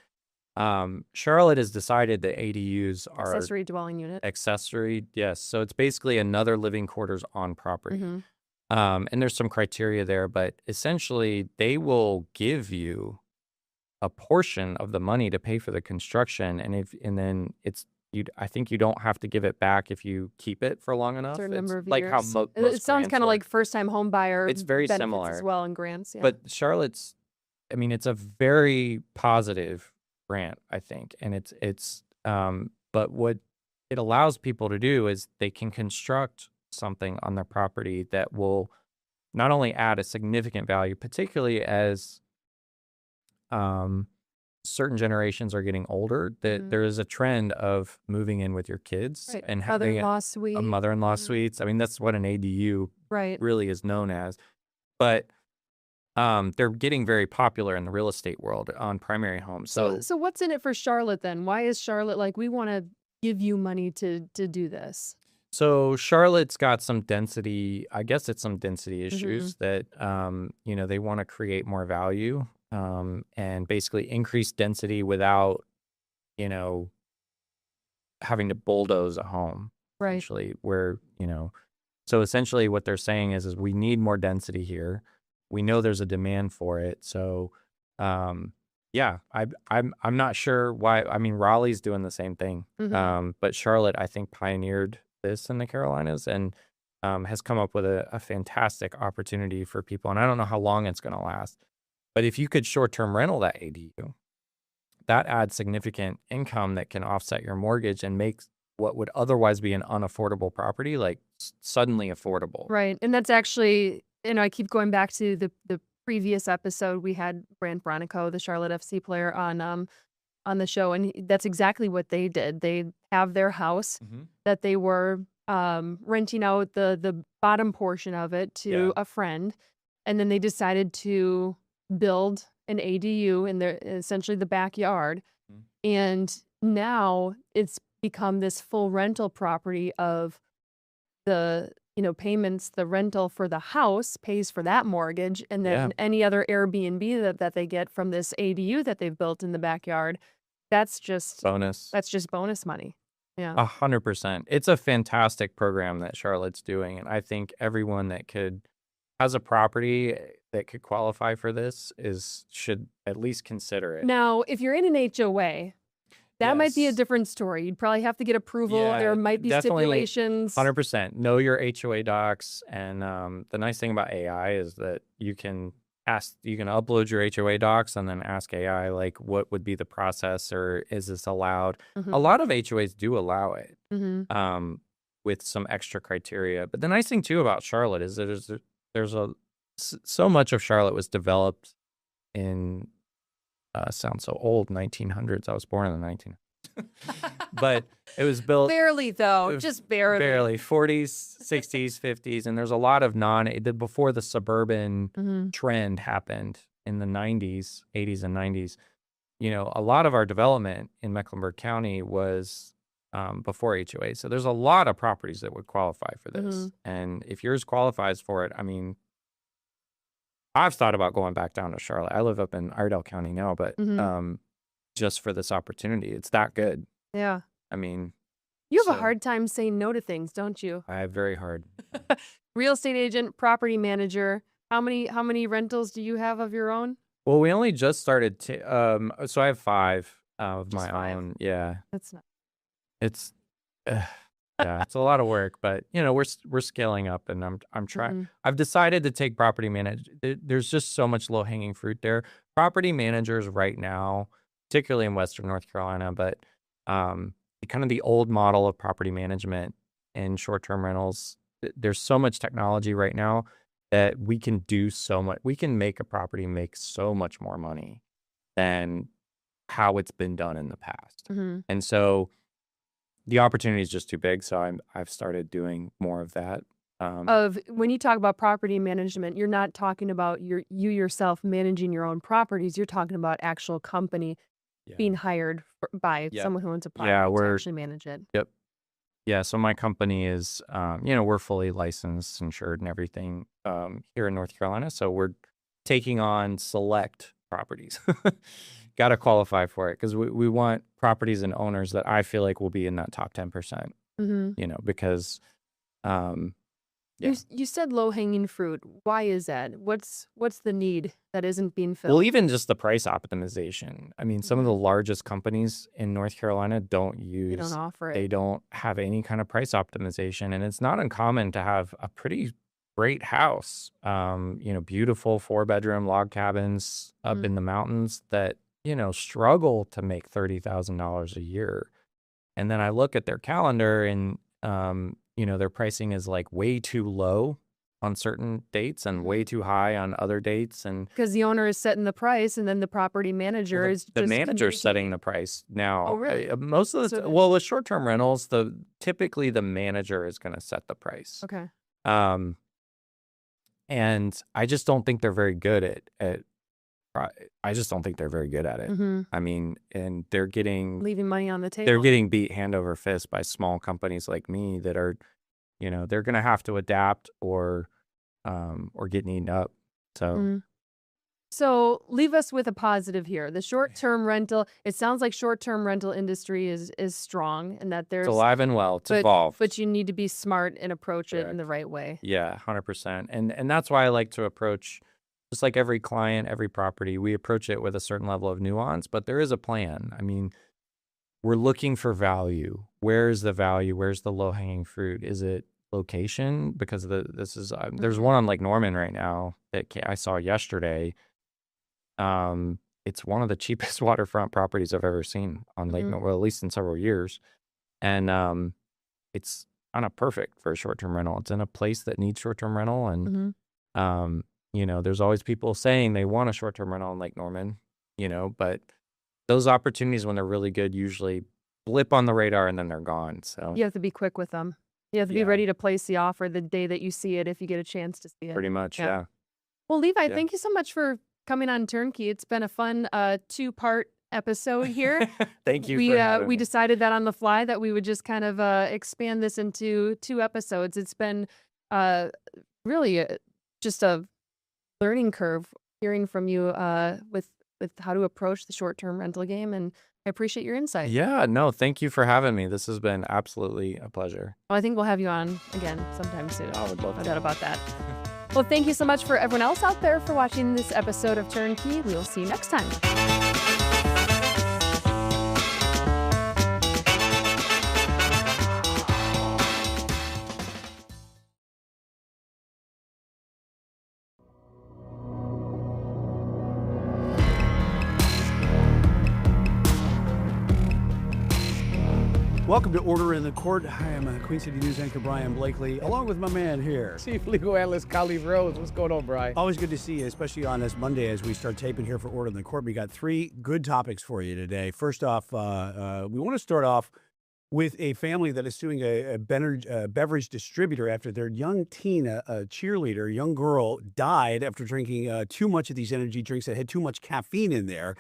Charlotte has decided that ADUs are Accessory dwelling unit. accessory. Yes. So it's basically another living quarters on property. Mm-hmm. And there's some criteria there, but essentially they will give you a portion of the money to pay for the construction. And then I think you don't have to give it back if you keep it for long enough. Certain number of like years. how It most sounds grants kind of work. like first-time home buyer. It's very benefits similar. as well in grants. Yeah. But Charlotte's, I mean, it's a very positive grant, I think. And but what it allows people to do is they can construct something on their property that will not only add a significant value, particularly as certain generations are getting older, that there is a trend of moving in with your kids Right. and having Mother-in-law suite. a mother-in-law suites. I mean, that's what an ADU Right. really is known as. But they're getting very popular in the real estate world on primary homes. So what's in it for Charlotte then? Why is Charlotte like, we want to give you money to do this? So Charlotte's got some density, I guess it's some density issues that, they want to create more value and basically increase density without, having to bulldoze a home. Right. Essentially, so essentially what they're saying is we need more density here. We know there's a demand for it. So, I'm not sure why. I mean, Raleigh's doing the same thing. But Charlotte, I think, pioneered this in the Carolinas and has come up with a fantastic opportunity for people. And I don't know how long it's going to last. But if you could short-term rental that ADU, that adds significant income that can offset your mortgage and make what would otherwise be an unaffordable property like suddenly affordable. Right. And that's actually, I keep going back to the previous episode. We had Brand Bronico, the Charlotte FC player, on the show, and that's exactly what they did. They have their house that they were renting out the bottom portion of it to a friend, and then they decided to build an ADU in essentially the backyard, and now it's become this full rental property of the payments. The rental for the house pays for that mortgage, and then any other Airbnb that they get from this ADU that they've built in the backyard, that's just bonus. That's just bonus money. Yeah, 100%. It's a fantastic program that Charlotte's doing, and I think everyone that has a property that could qualify for this should at least consider it. Now, if you're in an HOA, that might be a different story. You'd probably have to get approval. There might be stipulations. 100%. Know your HOA docs. And the nice thing about AI is that you can upload your HOA docs and then ask AI, like, what would be the process, or is this allowed? A lot of HOAs do allow it with some extra criteria. But the nice thing, too, about Charlotte is that there's so much of Charlotte was developed in sounds so old, 1900s. I was born in the 1900s. But it was built barely, though, just barely 40s, 60s, 50s, and there's a lot of before the suburban trend happened in the 90s, 80s and 90s. A lot of our development in Mecklenburg County was before HOA. So there's a lot of properties that would qualify for this. And if yours qualifies for it, I mean, I've thought about going back down to Charlotte. I live up in Iredell County now, but just for this opportunity, it's that good. Yeah. I mean, you have a hard time saying no to things, don't you? I have very hard. Real estate agent, property manager. How many rentals do you have of your own? Well, we only just started. So I have 5 of Just my 5. own. Yeah, That's not. it's it's a lot of work, but we're scaling up, and I'm trying. I've decided to take property There's just so much low hanging fruit there. Property managers right now, particularly in Western North Carolina, but kind of the old model of property management and short term rentals. There's so much technology right now that we can do so much. We can make a property make so much more money than how it's been done in the past. Mhm. And so the opportunity is just too big. So I've started doing more of that. Of when you talk about property management, you're not talking about you yourself managing your own properties. You're talking about actual company Yeah. being hired by Yep. someone who owns a Yeah, property to we're actually manage it. yep. Yeah, so my company is, we're fully licensed, insured, and everything here in North Carolina. So we're taking on select properties. Got to qualify for it because we want properties and owners that I feel like will be in that top 10%, Hmm. because um, You Yeah. you said low hanging fruit. Why is that? What's the need that isn't being well, filled? even just the price optimization. I mean, some of the largest companies in North Carolina don't They don't use, offer they it. don't have any kind of price optimization. And it's not uncommon to have a pretty great house, beautiful 4-bedroom log cabins up Mhm. in the mountains that, struggle to make $30,000 a year. And then I look at their calendar and, their pricing is like way too low on certain dates and way too high on other dates. And Because the owner is setting the price, and then the property manager well, is the just manager's setting communicating. the price Oh, now. really? Most of the So well, with short-term rentals, typically the manager is going to set the price. okay, Um, and I just don't think they're very good at I just don't think they're very good at it. hmm I mean, and they're getting leaving money on the table. beat hand over fist by small companies like me that are, they're going to have to adapt or get eaten up. So Mhm. So leave us with a positive here. The short-term rental. It sounds like short-term rental industry is strong, and that it's there's alive and well. It's but evolved. you need to be smart and approach it in the Correct. right way. Yeah, 100%. And that's why I like to approach, just like every client, every property, we approach it with a certain level of nuance, but there is a plan. I mean, we're looking for value. Where is the value? Where's the low-hanging fruit? Is it location? Because there's one on Lake Norman right now that I saw yesterday. It's one of the cheapest waterfront properties I've ever seen on Lake Mhm. Norman, well, at least in several years. And it's kind of perfect for a short-term rental. It's in a place that needs short-term rental. And, Mhm. there's always people saying they want a short-term rental in Lake Norman, but those opportunities when they're really good usually blip on the radar and then they're gone. So You have to be quick with them. You have to be yeah, ready to place the offer the day that you see it, if you get a chance to see it. pretty much. Yeah. Yeah. Well, Levi, Yeah. thank you so much for coming on Turnkey. It's been a fun 2-part episode here. Thank you We for having me. decided that on the fly that we would just kind of expand this into 2 episodes. It's been really just a learning curve hearing from you with how to approach the short-term rental game, and I appreciate your insight. Yeah, no, thank you for having me. This has been absolutely a pleasure. Well, I think we'll have you on again sometime soon. I would love No to. doubt about that. Well, thank you so much for everyone else out there for watching this episode of Turnkey. We will see you next time. Welcome to Order in the Court. Hi, I'm Queen City News anchor Brian Blakely, along with my man here. Chief Legal Analyst Khalif Rose. What's going on, Brian? Always good to see you, especially on this Monday as we start taping here for Order in the Court. We got 3 good topics for you today. First off, we want to start off with a family that is suing a beverage distributor after their young teen, a cheerleader, a young girl, died after drinking too much of these energy drinks that had too much caffeine in there.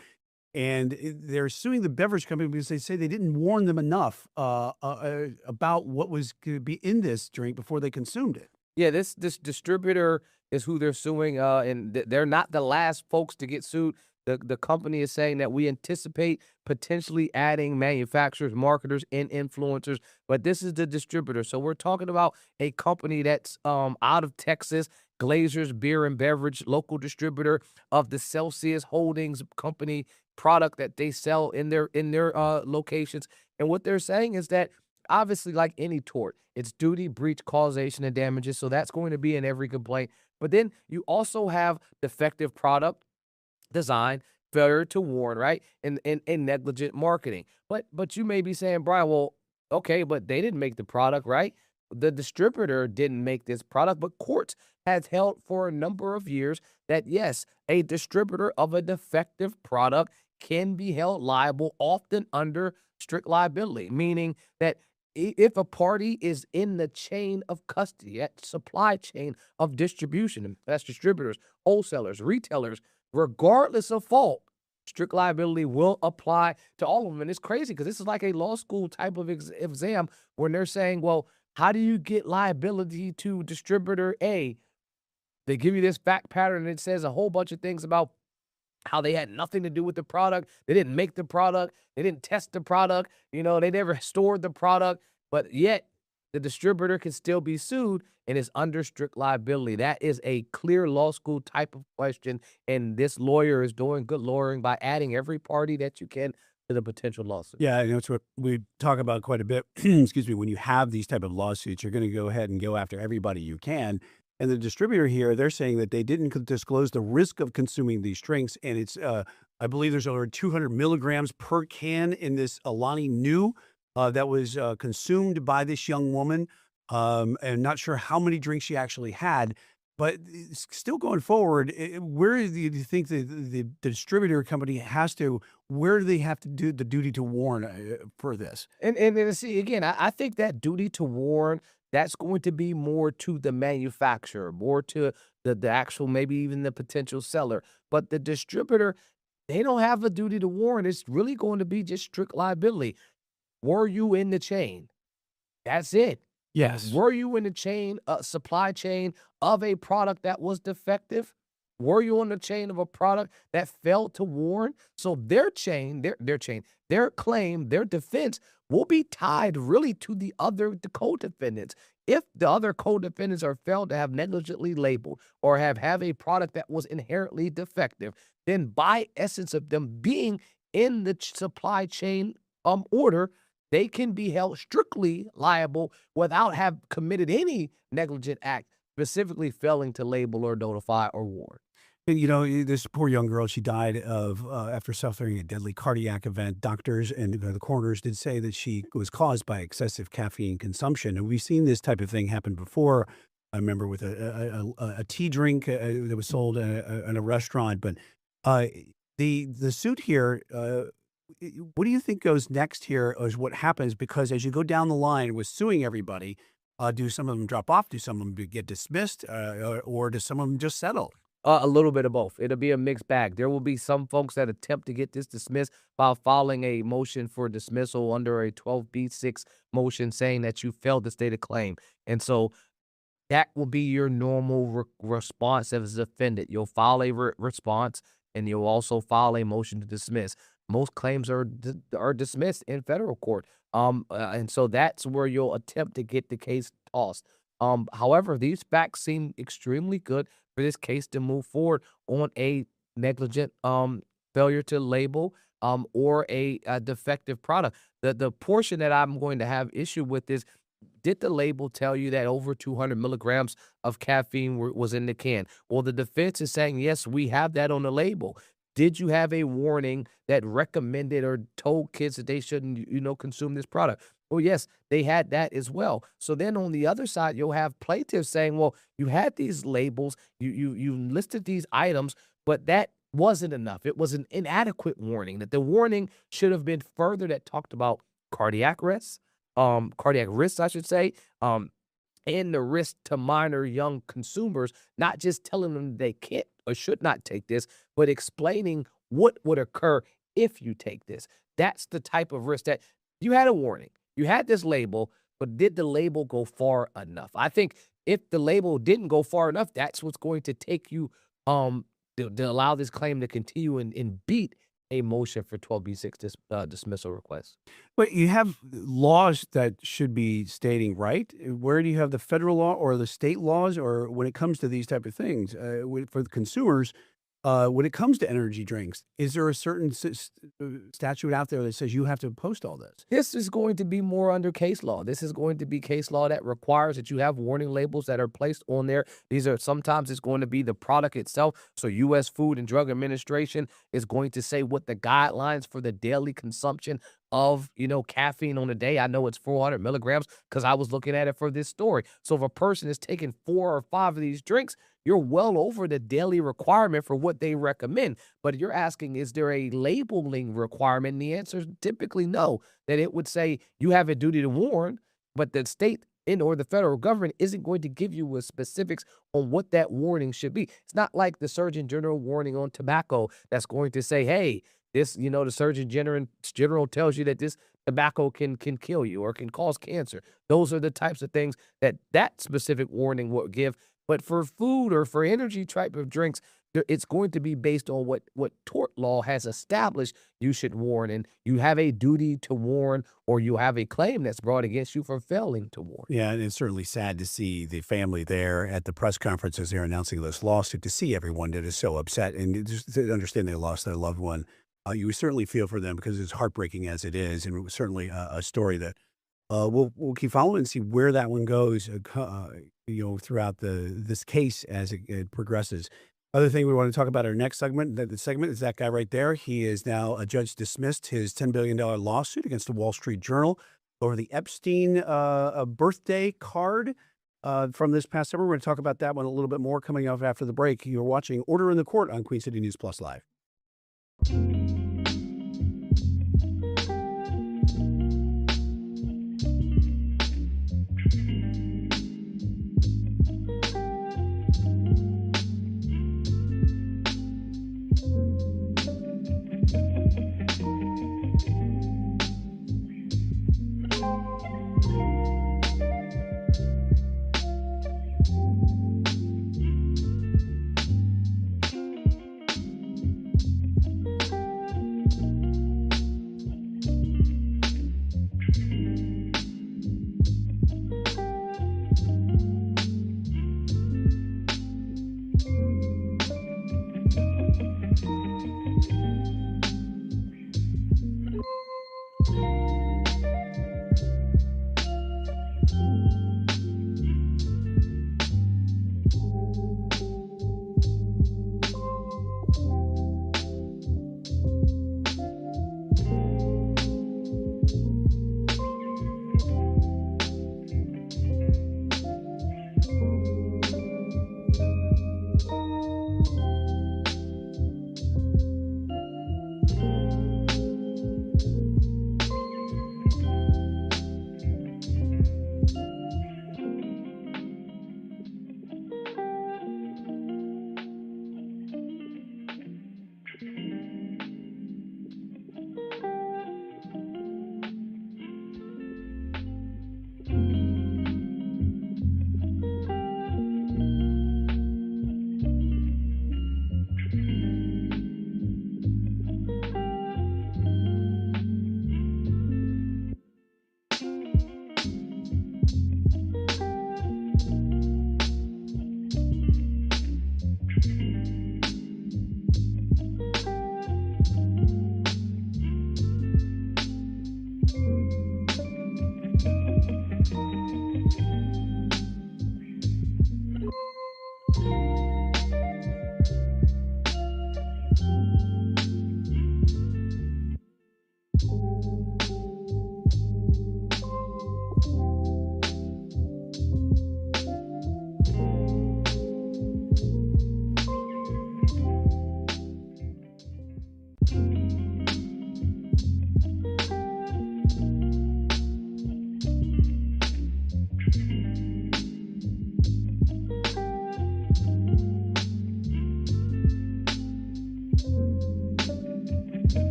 And they're suing the beverage company because they say they didn't warn them enough about what was going to be in this drink before they consumed it. Yeah, this distributor is who they're suing, and they're not the last folks to get sued. The company is saying that we anticipate potentially adding manufacturers, marketers, and influencers, but this is the distributor. So we're talking about a company that's out of Texas, Glazer's Beer and Beverage, local distributor of the Celsius Holdings company product that they sell in their locations. And what they're saying is that obviously, like any tort, it's duty, breach, causation, and damages. So that's going to be in every complaint. But then you also have defective product design, failure to warn, right? And negligent marketing. But you may be saying, Brian, well, okay, but they didn't make the product, right? The distributor didn't make this product, but courts has held for a number of years that yes, a distributor of a defective product can be held liable, often under strict liability, meaning that if a party is in the chain of custody, that supply chain of distribution, and that's distributors, wholesalers, retailers, regardless of fault, strict liability will apply to all of them. And it's crazy because this is like a law school type of exam when they're saying, well, how do you get liability to distributor A? They give you this fact pattern and it says a whole bunch of things about how they had nothing to do with the product. They didn't make the product. They didn't test the product. You know, they never stored the product, but yet the distributor can still be sued and is under strict liability. That is a clear law school type of question. And this lawyer is doing good lawyering by adding every party that you can to the potential lawsuit. Yeah, and that's what we talk about quite a bit. Excuse me. When you have these type of lawsuits, you're going to go ahead and go after everybody you can. And the distributor here, they're saying that they didn't disclose the risk of consuming these drinks. And it's, I believe there's over 200 milligrams per can in this Alani Nu that was consumed by this young woman. And not sure how many drinks she actually had. But still going forward, where do you think the distributor company has to, where do they have to do the duty to warn for this? And see, again, I think that duty to warn, that's going to be more to the manufacturer, more to the actual, maybe even the potential seller. But the distributor, they don't have a duty to warn. It's really going to be just strict liability. Were you in the chain? That's it. Yes. Were you in the chain, supply chain of a product that was defective? Were you on the chain of a product that failed to warn? So their chain, their claim, their defense will be tied really to the co-defendants. If the other co-defendants are found to have negligently labeled or have a product that was inherently defective, then by essence of them being in the supply chain order, they can be held strictly liable without have committed any negligent act, specifically failing to label or notify or warn. And, you know, this poor young girl, she died of after suffering a deadly cardiac event. Doctors and the coroners did say that she was caused by excessive caffeine consumption. And we've seen this type of thing happen before. I remember with a tea drink that was sold in a restaurant. But the suit here, what do you think goes next here is what happens? Because as you go down the line with suing everybody, do some of them drop off? Do some of them get dismissed? Or do some of them just settle? A little bit of both. It'll be a mixed bag. There will be some folks that attempt to get this dismissed by filing a motion for dismissal under a 12B6 motion saying that you failed to state a claim. And so that will be your normal response as a defendant. You'll file a response and you'll also file a motion to dismiss. Most claims are dismissed in federal court. And so that's where you'll attempt to get the case tossed. However, these facts seem extremely good for this case to move forward on a negligent failure to label or a defective product. The portion that I'm going to have issue with is, did the label tell you that over 200 milligrams of caffeine was in the can? Well, the defense is saying, yes, we have that on the label. Did you have a warning that recommended or told kids that they shouldn't, consume this product? Well, yes, they had that as well. So then on the other side, you'll have plaintiffs saying, well, you had these labels, you listed these items, but that wasn't enough. It was an inadequate warning, that the warning should have been further, that talked about cardiac risks, I should say, and the risk to minor young consumers, not just telling them they can't or should not take this, but explaining what would occur if you take this. That's the type of risk that you had a warning. You had this label, but did the label go far enough? I think if the label didn't go far enough, that's what's going to take you to allow this claim to continue and beat a motion for 12B6 dismissal request. But you have laws that should be stating, right? Where do you have the federal law or the state laws, or when it comes to these type of things for the consumers? When it comes to energy drinks, is there a certain statute out there that says you have to post all this? This is going to be more under case law. This is going to be case law that requires that you have warning labels that are placed on there. Sometimes it's going to be the product itself. So U.S. Food and Drug Administration is going to say what the guidelines for the daily consumption of, caffeine on a day. I know it's 400 milligrams because I was looking at it for this story. So if a person is taking 4 or 5 of these drinks, you're well over the daily requirement for what they recommend. But you're asking, is there a labeling requirement? And the answer is typically no, that it would say you have a duty to warn, but the state or the federal government isn't going to give you a specifics on what that warning should be. It's not like the Surgeon General warning on tobacco that's going to say, hey, this, the Surgeon General tells you that this tobacco can kill you or can cause cancer. Those are the types of things that specific warning will give. But for food or for energy type of drinks, it's going to be based on what tort law has established you should warn, and you have a duty to warn, or you have a claim that's brought against you for failing to warn. Yeah, and it's certainly sad to see the family there at the press conference as they're announcing this lawsuit, to see everyone that is so upset and just to understand they lost their loved one. You certainly feel for them because it's heartbreaking as it is, and it was certainly a story that we'll keep following and see where that one goes, throughout this case as it progresses. Other thing we want to talk about our next segment, the segment is that guy right there. He is now, a judge dismissed his $10 billion lawsuit against the Wall Street Journal over the Epstein birthday card from this past summer. We're going to talk about that one a little bit more coming up after the break. You're watching Order in the Court on Queen City News Plus Live.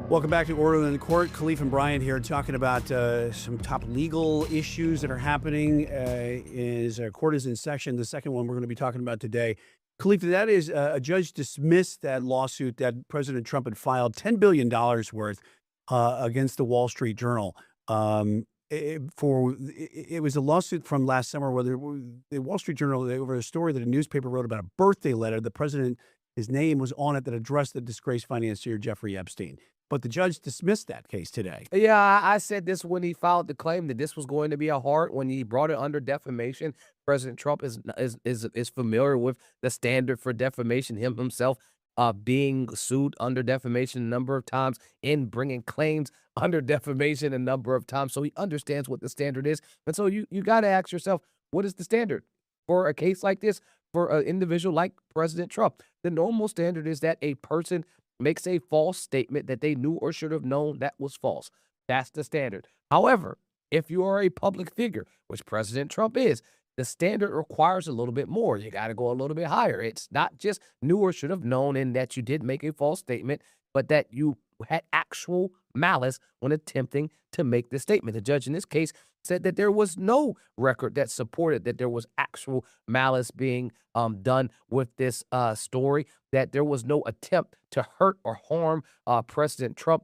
Welcome back to Order in the Court. Khalif and Brian here talking about some top legal issues that are happening as our court is in session. The second one we're going to be talking about today, Khalif, that is a judge dismissed that lawsuit that President Trump had filed $10 billion worth against the Wall Street Journal. It was a lawsuit from last summer where the Wall Street Journal, over a story that a newspaper wrote about a birthday letter. The president, his name was on it, that addressed the disgraced financier Jeffrey Epstein. but the judge dismissed that case today. Yeah, I said this when he filed the claim that this was going to be a hard when he brought it under defamation. President Trump is familiar with the standard for defamation. Himself being sued under defamation a number of times and bringing claims under defamation a number of times, so he understands what the standard is. And so you got to ask yourself, what is the standard for a case like this for an individual like President Trump? The normal standard is that a person makes a false statement that they knew or should have known that was false. That's the standard. However, if you are a public figure, which President Trump is, the standard requires a little bit more. You got to go a little bit higher. It's not just knew or should have known in that you did make a false statement, but that you had actual malice when attempting to make the statement. The judge in this case said that there was no record that supported that there was actual malice being done with this story, that there was no attempt to hurt or harm President Trump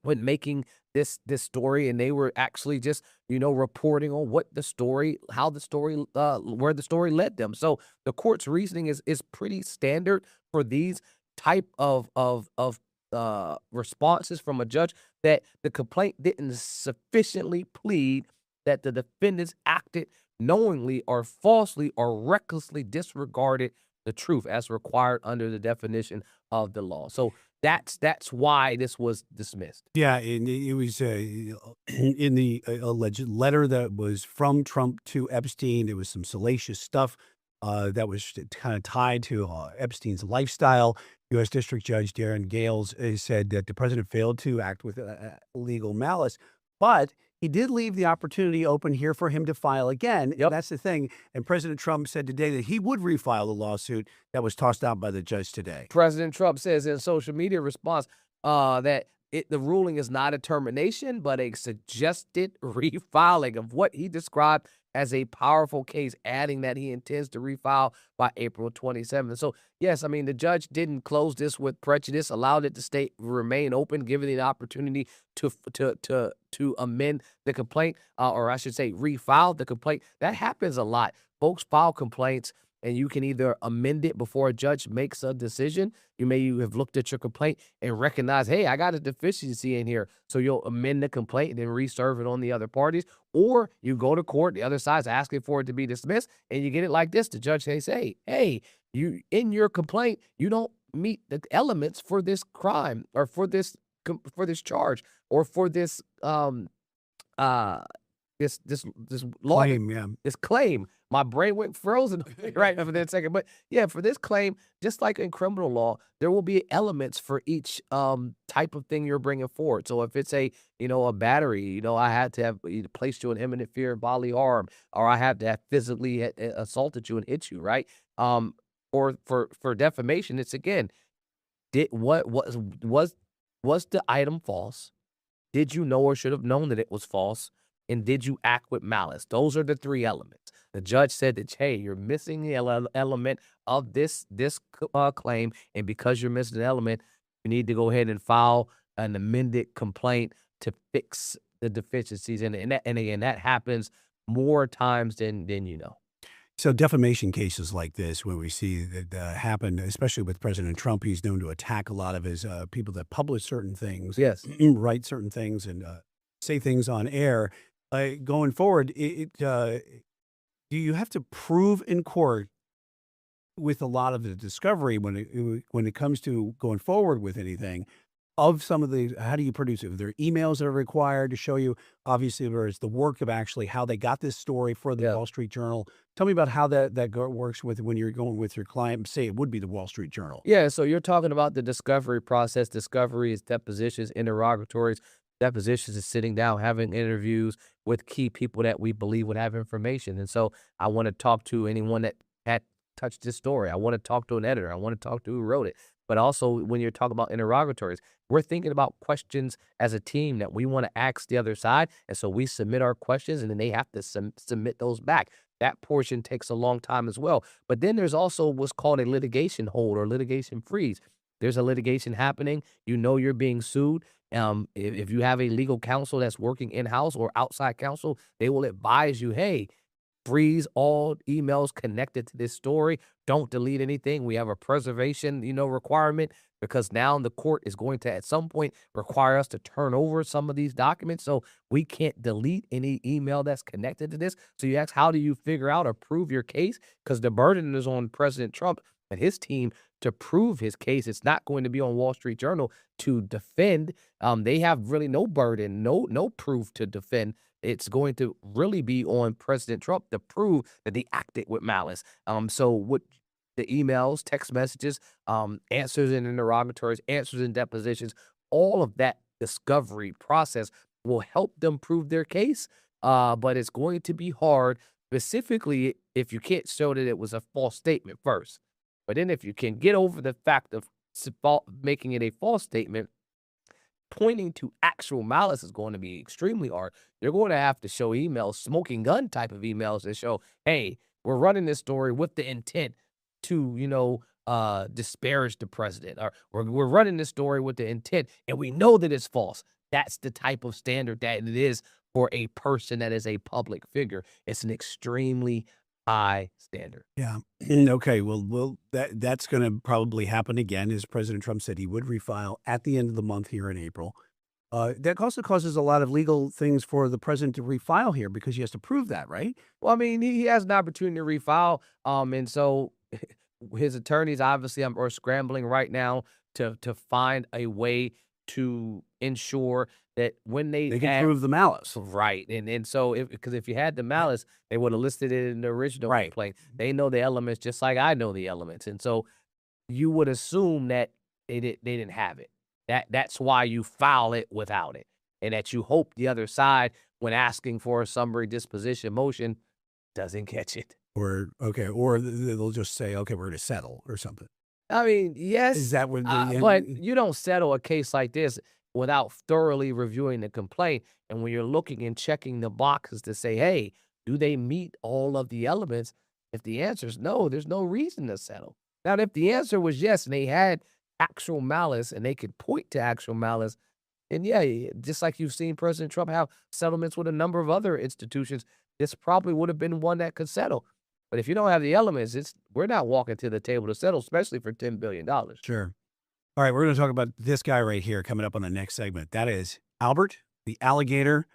when making this story, and they were actually just reporting on what the story, how the story, where the story led them. So the court's reasoning is pretty standard for these type of responses from a judge, that the complaint didn't sufficiently plead that the defendants acted knowingly or falsely or recklessly disregarded the truth as required under the definition of the law. So that's why this was dismissed. Yeah, and it was in the alleged letter that was from Trump to Epstein. There was some salacious stuff that was kind of tied to Epstein's lifestyle. U.S. District Judge Darren Gales said that the president failed to act with legal malice, but he did leave the opportunity open here for him to file again. Yep. That's the thing. And President Trump said today that he would refile the lawsuit that was tossed out by the judge today. President Trump says in social media response that the ruling is not a termination, but a suggested refiling of what he described as a powerful case, adding that he intends to refile by April 27th. So, yes, I mean, the judge didn't close this with prejudice, allowed it to remain open, giving the opportunity to amend the complaint, or I should say refile the complaint. That happens a lot. Folks file complaints, and you can either amend it before a judge makes a decision. You may have looked at your complaint and recognize, hey, I got a deficiency in here. So you'll amend the complaint and then reserve it on the other parties. Or you go to court, the other side's asking for it to be dismissed, and you get it like this. The judge says, hey, you in your complaint, you don't meet the elements for this crime or for this charge or for this this law Claim, yeah. this claim. My brain went frozen right for that second. But yeah, for this claim, just like in criminal law, there will be elements for each type of thing you're bringing forward. So if it's a battery, I had to have placed you in imminent fear of bodily harm, or I have to have physically assaulted you and hit you, right? Or for defamation, it's again, was the item false? Did you know or should have known that it was false? And did you act with malice? Those are the three elements. The judge said that, hey, you're missing the element of this claim, and because you're missing the element, you need to go ahead and file an amended complaint to fix the deficiencies. And again, that happens more times than you know. So defamation cases like this, when we see that happen, especially with President Trump, he's known to attack a lot of his people that publish certain things, Yes. write certain things, and say things on air. Going forward, do you have to prove in court with a lot of the discovery when it comes to going forward with anything of some of the, how do you produce it? Are there emails that are required to show you? Obviously, there is the work of actually how they got this story for the Wall Street Journal. Tell me about how that works with when you're going with your client. Say it would be the Wall Street Journal. Yeah, so you're talking about the discovery process. Discovery is depositions, interrogatories. Depositions is sitting down, having interviews with key people that we believe would have information. And so I want to talk to anyone that had touched this story. I want to talk to an editor. I want to talk to who wrote it. But also, when you're talking about interrogatories, we're thinking about questions as a team that we want to ask the other side. And so we submit our questions, and then they have to submit those back. That portion takes a long time as well. But then there's also what's called a litigation hold or litigation freeze. There's a litigation happening. You're being sued. If you have a legal counsel that's working in-house or outside counsel, they will advise you, hey, freeze all emails connected to this story. Don't delete anything. We have a preservation, requirement. because now the court is going to at some point require us to turn over some of these documents. So we can't delete any email that's connected to this. So you ask, how do you figure out or prove your case? Because the burden is on President Trump and his team to prove his case. It's not going to be on Wall Street Journal to defend. They have really no burden, no proof to defend. It's going to really be on President Trump to prove that they acted with malice. So what the emails, text messages, answers in interrogatories, answers in depositions, all of that discovery process will help them prove their case. But it's going to be hard, specifically if you can't show that it was a false statement first. But then if you can get over the fact of making it a false statement, pointing to actual malice is going to be extremely hard. You're going to have to show emails, smoking gun type of emails that show, hey, we're running this story with the intent to, disparage the president, or we're running this story with the intent, and we know that it's false. That's the type of standard that it is for a person that is a public figure. It's an extremely high standard. Yeah. Okay. Well, that's going to probably happen again, as President Trump said he would refile at the end of the month here in April. That also causes a lot of legal things for the president to refile here because he has to prove that, right? Well, I mean, he has an opportunity to refile, and so his attorneys obviously are scrambling right now to find a way to ensure that when they can prove the malice. Right. And so because if you had the malice, they would have listed it in the original complaint. They know the elements just like I know the elements. And so you would assume that they didn't have it. That's why you file it without it. And that you hope the other side, when asking for a summary disposition motion, doesn't catch it. Or they'll just say, okay, we're going to settle or something. I mean, yes. Is that what? But you don't settle a case like this without thoroughly reviewing the complaint. And when you're looking and checking the boxes to say, hey, do they meet all of the elements? If the answer is no, there's no reason to settle. Now, if the answer was yes, and they had actual malice and they could point to actual malice, and yeah, just like you've seen President Trump have settlements with a number of other institutions, this probably would have been one that could settle. But if you don't have the elements, we're not walking to the table to settle, especially for $10 billion. Sure. All right, we're going to talk about this guy right here coming up on the next segment. That is Albert, the alligator,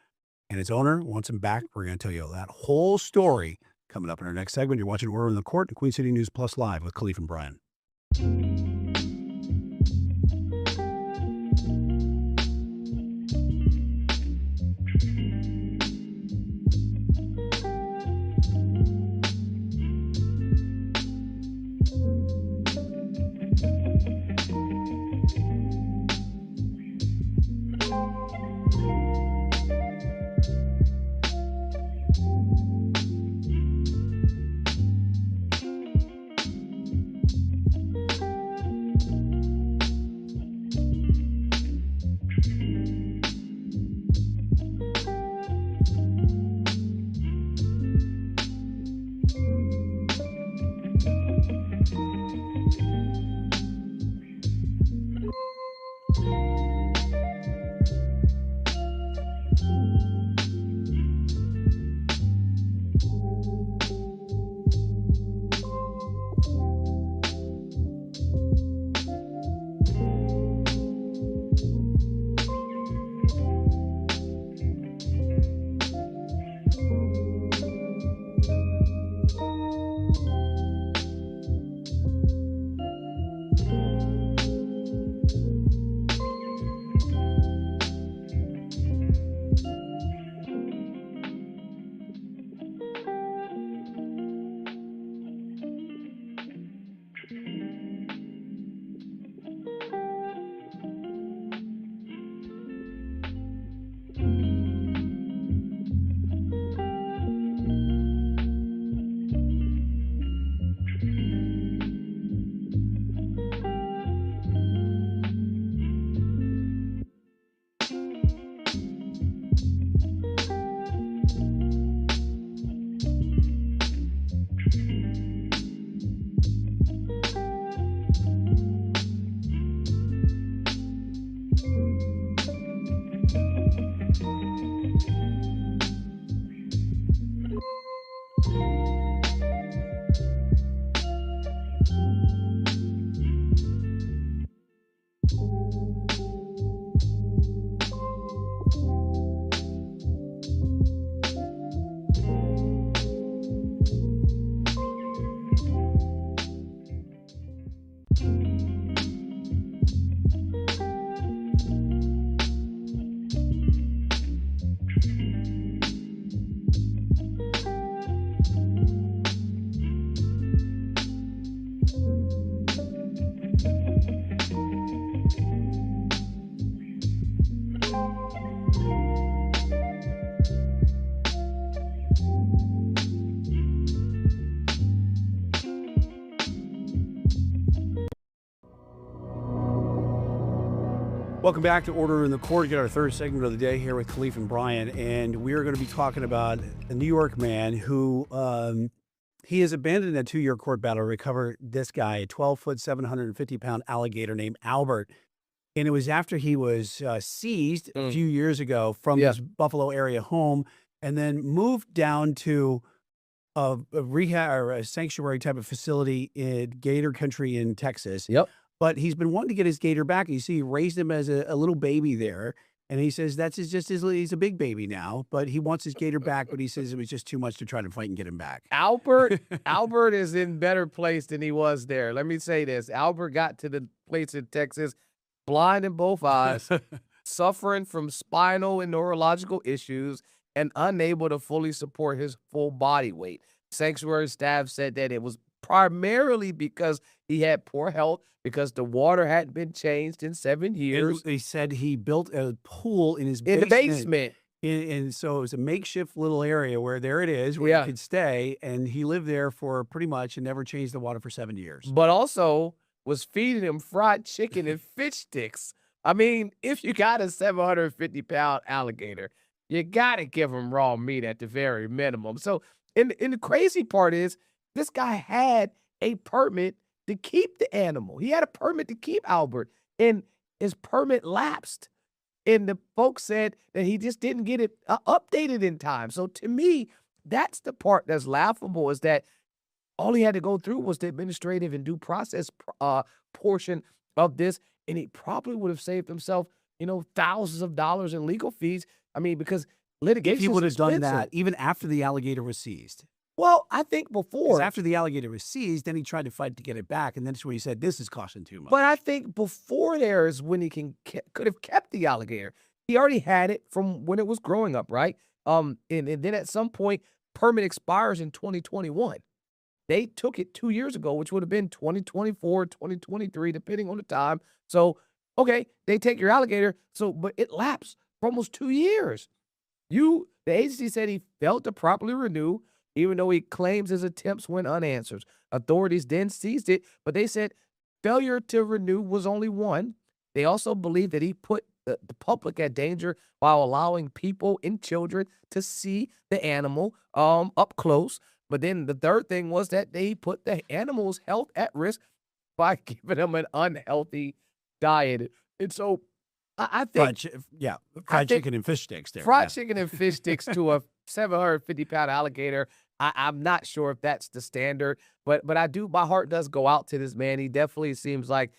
and its owner wants him back. We're going to tell you that whole story coming up in our next segment. You're watching Order in the Court and Queen City News Plus Live with Khalif and Brian. Welcome back to Order in the Court. Get our third segment of the day here with Khalif and Brian, and we are going to be talking about a New York man who he has abandoned a 2-year court battle to recover this guy, a 12-foot, 750-pound alligator named Albert. And it was after he was seized a few years ago from his Buffalo area home, and then moved down to a rehab or a sanctuary type of facility in Gator Country in Texas. Yep. But he's been wanting to get his gator back. You see, he raised him as a little baby there. And he says he's a big baby now, but he wants his gator back. But he says it was just too much to try to fight and get him back. Albert is in better place than he was there. Let me say this. Albert got to the place in Texas blind in both eyes, suffering from spinal and neurological issues, and unable to fully support his full body weight. Sanctuary staff said that it was primarily because he had poor health, because the water hadn't been changed in 7 years. They said he built a pool in his In the basement. And so it was a makeshift little area where there it is, where he could stay. And he lived there for pretty much and never changed the water for 7 years. But also was feeding him fried chicken and fish sticks. I mean, if you got a 750-pound alligator, you got to give him raw meat at the very minimum. So, and the crazy part is, this guy had a permit to keep the animal. He had a permit to keep Albert, and his permit lapsed. And the folks said that he just didn't get it updated in time. So to me, that's the part that's laughable, is that all he had to go through was the administrative and due process portion of this, and he probably would have saved himself, thousands of dollars in legal fees. I mean, because litigation, if he would have done that, even after the alligator was seized. Well, I think before. After the alligator was seized, then he tried to fight to get it back, and that's where he said, this is costing too much. But I think before there is when he could have kept the alligator. He already had it from when it was growing up, right? And then at some point, permit expires in 2021. They took it 2 years ago, which would have been 2024, 2023, depending on the time. So, okay, they take your alligator, but it lapsed for almost 2 years. The agency said he failed to properly renew, even though he claims his attempts went unanswered. Authorities then seized it, but they said failure to renew was only one. They also believe that he put the public at danger while allowing people and children to see the animal up close. But then the third thing was that they put the animal's health at risk by giving him an unhealthy diet. And so I think fried chicken and fish sticks there. Fried chicken and fish sticks to a 750-pound alligator. I'm not sure if that's the standard, but my heart does go out to this man. He definitely seems like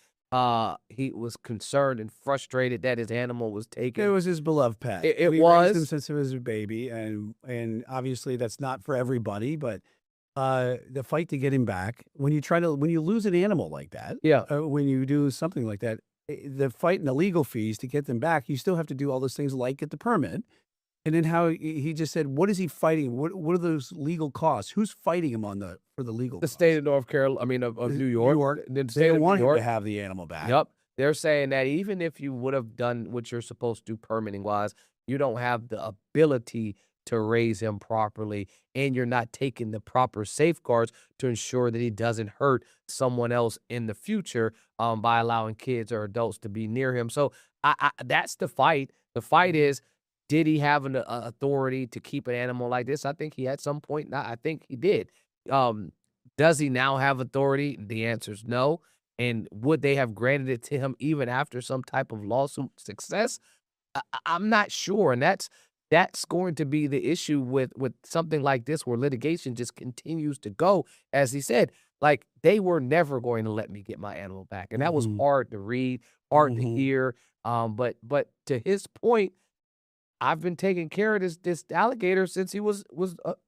he was concerned and frustrated that his animal was taken. It was his beloved pet. We raised him since he was a baby, and obviously that's not for everybody, but the fight to get him back, when you lose an animal like that, when you do something like that, the fight and the legal fees to get them back, you still have to do all those things like get the permit. And then how he just said, what is he fighting? What are those legal costs? Who's fighting him for the legal costs? The state of North Carolina, of New York. The state they of want New York him to have the animal back. Yep. They're saying that even if you would have done what you're supposed to do permitting-wise, you don't have the ability to raise him properly, and you're not taking the proper safeguards to ensure that he doesn't hurt someone else in the future by allowing kids or adults to be near him. So that's the fight. The fight is, did he have an authority to keep an animal like this? I think he at some point, I think he did. Does he now have authority? The answer is no. And would they have granted it to him even after some type of lawsuit success? I'm not sure. And that's going to be the issue with something like this, where litigation just continues to go. As he said, like, they were never going to let me get my animal back. And that was hard to read, hard to hear. But to his point, I've been taking care of this alligator since he was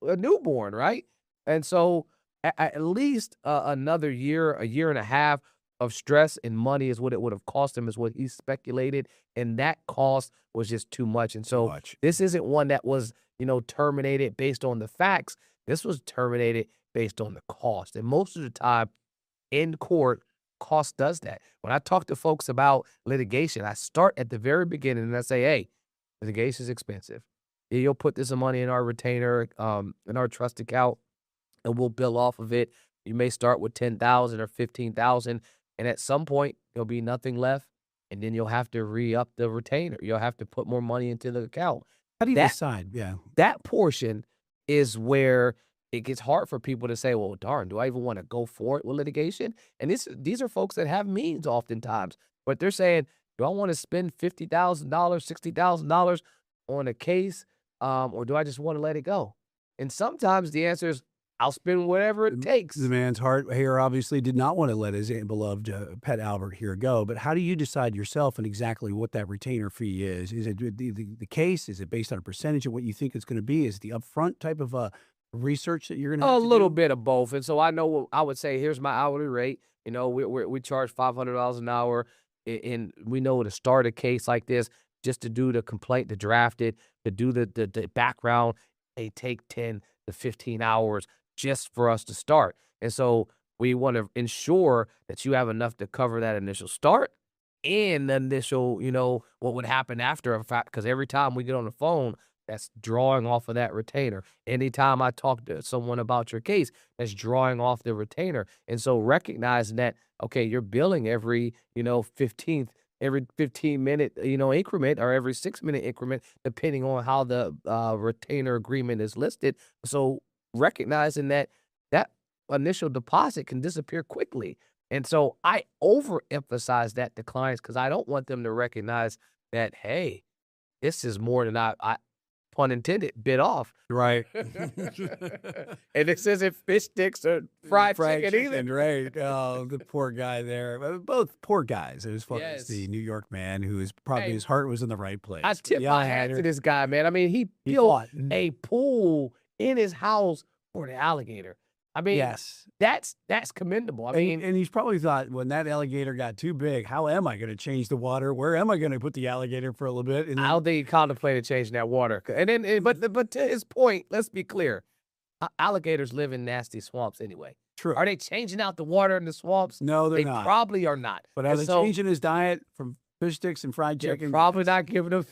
a newborn, right? And so at least another year, a year and a half of stress and money is what it would have cost him, is what he speculated. And that cost was just too much. And so this isn't one that was, terminated based on the facts. This was terminated based on the cost. And most of the time in court, cost does that. When I talk to folks about litigation, I start at the very beginning and I say, hey, litigation is expensive. You'll put this money in our retainer, in our trust account, and we'll bill off of it. You may start with $10,000 or $15,000, and at some point there'll be nothing left, and then you'll have to re-up the retainer. You'll have to put more money into the account. How do you That decide? Yeah. that portion is where it gets hard for people to say, well, darn, do I even want to go for it with litigation? And these are folks that have means oftentimes, but they're saying, do I want to spend $50,000, $60,000 on a case, or do I just want to let it go? And sometimes the answer is, I'll spend whatever it takes. The man's heart here obviously did not want to let his beloved pet Albert here go. But how do you decide yourself and exactly what that retainer fee is? Is it the case? Is it based on a percentage of what you think it's going to be? Is it the upfront type of research that you're going to have A to little do? bit of both. And so I know what I would say, here's my hourly rate. You know, we charge $500 an hour. And we know to start a case like this, just to do the complaint, to draft it, to do the background, they take 10 to 15 hours just for us to start. And so we want to ensure that you have enough to cover that initial start and the initial, you know, what would happen after a fact. Because every time we get on the phone, that's drawing off of that retainer. Anytime I talk to someone about your case, that's drawing off the retainer. And so recognizing that, okay, you're billing every, you know, every 15-minute, you know, increment, or every 6-minute increment, depending on how the retainer agreement is listed. So recognizing that that initial deposit can disappear quickly. And so I overemphasize that to clients because I don't want them to recognize that, hey, this is more than I pun intended, bit off. Right. And this isn't fish sticks or fried chicken either. Right. Oh, the poor guy there. Both poor guys as far as Yes. the New York man who is probably Hey, his heart was in the right place. I tip The my hat to alligator, this guy, man. I mean, he he built fought. a pool in his house for the alligator. I mean, Yes. that's commendable. I mean, And he's probably thought, when that alligator got too big, how am I going to change the water? Where am I going to put the alligator for a little bit? And I don't think he contemplated changing that water. And then, but to his point, let's be clear: alligators live in nasty swamps anyway. true. Are they changing out the water in the swamps? No, they're They not. probably are not. But are And they so changing his diet from fish sticks and fried they're chicken? probably not giving him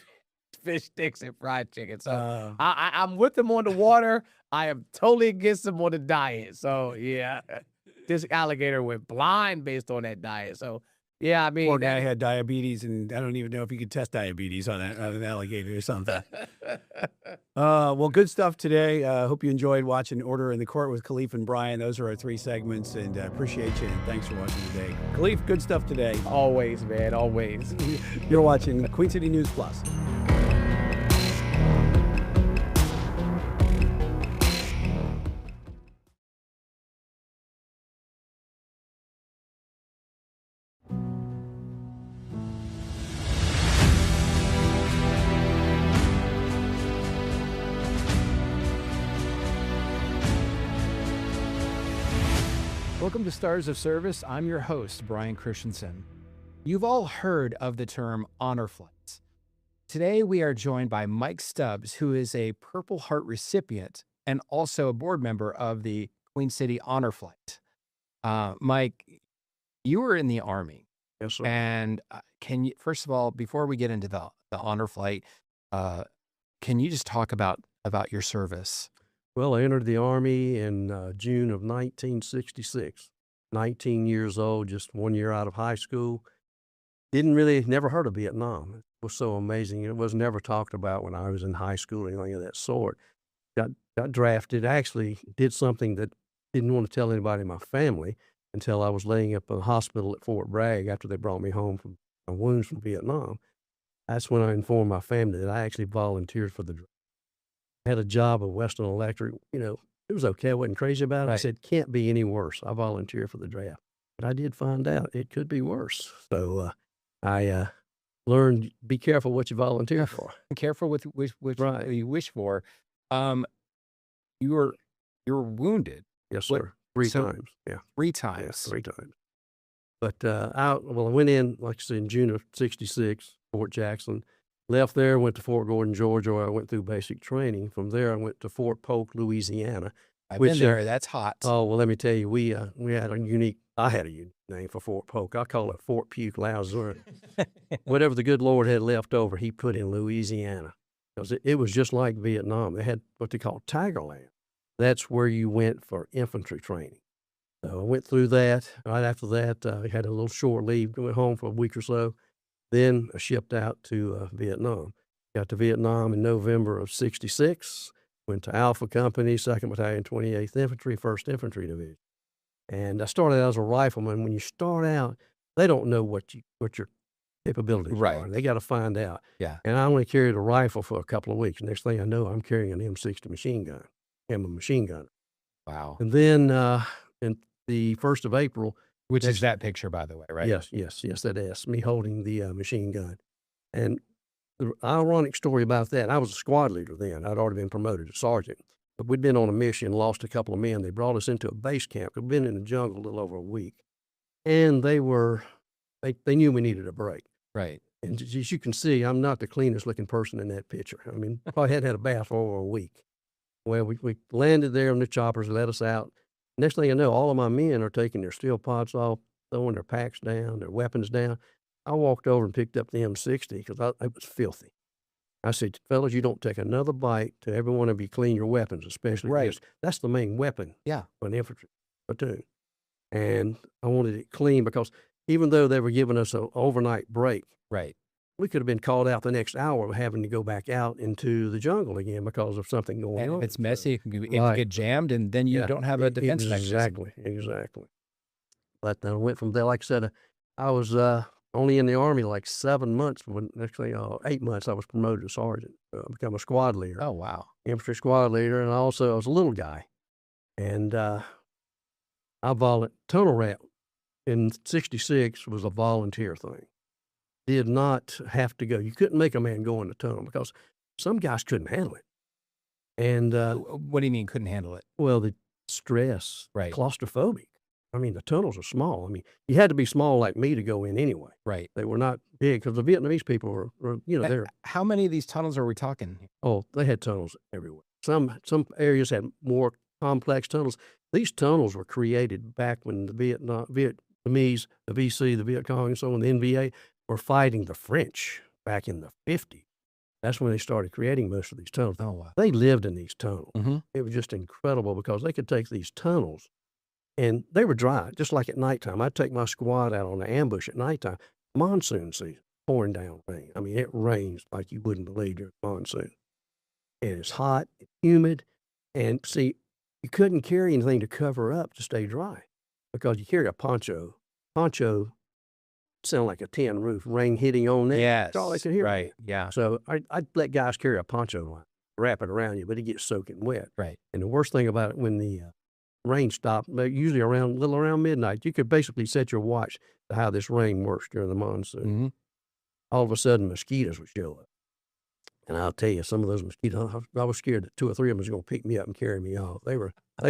fish sticks and fried chicken. So Uh, I'm with them on the water. I am totally against them on the diet. So yeah, this alligator went blind based on that diet. So yeah, I mean, poor guy had diabetes, and I don't even know if you could test diabetes on an alligator or something. Well, good stuff today. Hope you enjoyed watching Order in the Court with Khalif and Brian. Those are our 3 segments, and appreciate you, and thanks for watching today. Khalif, good stuff today. always, man, always. You're watching Queen City News Plus. Welcome to Stars of Service. I'm your host, Brian Christensen. You've all heard of the term honor flights. Today, we are joined by Mike Stubbs, who is a Purple Heart recipient and also a board member of the Queen City Honor Flight. Mike, you were in the Army. Yes, sir. And can you, first of all, before we get into the honor flight, can you just talk about your service? Well, I entered the Army in June of 1966. 19 years old, just 1 year out of high school. Never heard of Vietnam. It was so amazing. It was never talked about when I was in high school or anything of that sort. Got drafted. I actually did something that didn't want to tell anybody in my family until I was laying up in a hospital at Fort Bragg after they brought me home from my wounds from Vietnam. That's when I informed my family that I actually volunteered for the draft. I had a job at Western Electric. You know, it was okay. I wasn't crazy about it. I Right. said, can't be any worse. I volunteered for the draft. But I did find out it could be worse. So I learned, be careful what you volunteer for. Careful with which Right. you wish for. You were wounded Yes, What- sir. Three so- times. Yeah. 3 Yeah, times. 3 times. But I went in, like I said, in June of 66, Fort Jackson. Left there, went to Fort Gordon, Georgia, where I went through basic training. From there, I went to Fort Polk, Louisiana. I've Which, been there. That's hot. Oh, well, let me tell you, I had a unique name for Fort Polk. I call it Fort Puke Louzard. Whatever the good Lord had left over, he put in Louisiana. Because it was just like Vietnam. They had what they call Tigerland. That's where you went for infantry training. So I went through that. Right after that, I had a little short leave, went home for a week or so. Then shipped out to Vietnam. Got to Vietnam in November of 66. Went to Alpha Company, 2nd Battalion, 28th Infantry, 1st Infantry Division. And I started out as a rifleman. When you start out, they don't know what your capabilities Right. are. They got to find out. Yeah. And I only carried a rifle for a couple of weeks. Next thing I know, I'm carrying an M60 machine gun. I'm a machine gunner. Wow. And then in the 1st of April, Which is that picture, by the way, right? yes, that is me holding the machine gun. And the ironic story about that, I was a squad leader then. I'd already been promoted to sergeant. But we'd been on a mission, lost a couple of men. They brought us into a base camp. We'd been in the jungle a little over a week. And they knew we needed a break. Right. And as you can see, I'm not the cleanest looking person in that picture. I mean, probably hadn't had a bath for over a week. Well, we landed there and the choppers let us out. Next thing I know, all of my men are taking their steel pods off, throwing their packs down, their weapons down. I walked over and picked up the M60 because it was filthy. I said, fellas, you don't take another bite till every one of you clean your weapons, especially Right. this. That's the main weapon Yeah. for an infantry platoon. And I wanted it clean because even though they were giving us an overnight break, Right. we could have been called out the next hour having to go back out into the jungle again because of something going And on. if it's messy, it can Right. get jammed, and then you Yeah, don't have a defense mechanism. Exactly. But I went from there, like I said, I was only in the Army like 7 months. When actually 8 months, I was promoted to sergeant, become a squad leader, Oh, wow. infantry squad leader, and I was a little guy. And tunnel rat in 66 was a volunteer thing. Did not have to go. You couldn't make a man go in the tunnel because some guys couldn't handle it. And What do you mean couldn't handle it? well, the stress, Right. claustrophobic. I mean, the tunnels are small. I mean, you had to be small like me to go in anyway. Right. They were not big because the Vietnamese people were they're How many of these tunnels are we talking? they had tunnels everywhere. Some areas had more complex tunnels. These tunnels were created back when the Vietnamese, the VC, the Viet Cong, and so on, the NVA were fighting the French back in the 50s. That's when they started creating most of these tunnels. Oh, wow. They lived in these tunnels. Mhm. It was just incredible because they could take these tunnels and they were dry, just like at nighttime. I'd take my squad out on the ambush at nighttime. Monsoon season, pouring down rain. I mean, it rains like you wouldn't believe during monsoon. And it's hot, it's humid. And see, you couldn't carry anything to cover up to stay dry because you carry a poncho. Poncho sound like a tin roof, rain hitting on that. Yes. That's all they could hear. Right. Yeah. So I'd let guys carry a poncho line, wrap it around you, but it gets soaking wet. Right. And the worst thing about it, when the rain stopped, usually around midnight, you could basically set your watch to how this rain works during the monsoon. Mhm. All of a sudden, mosquitoes would show up. And I'll tell you, some of those mosquitoes, I was scared that 2 or 3 of them was going to pick me up and carry me off. They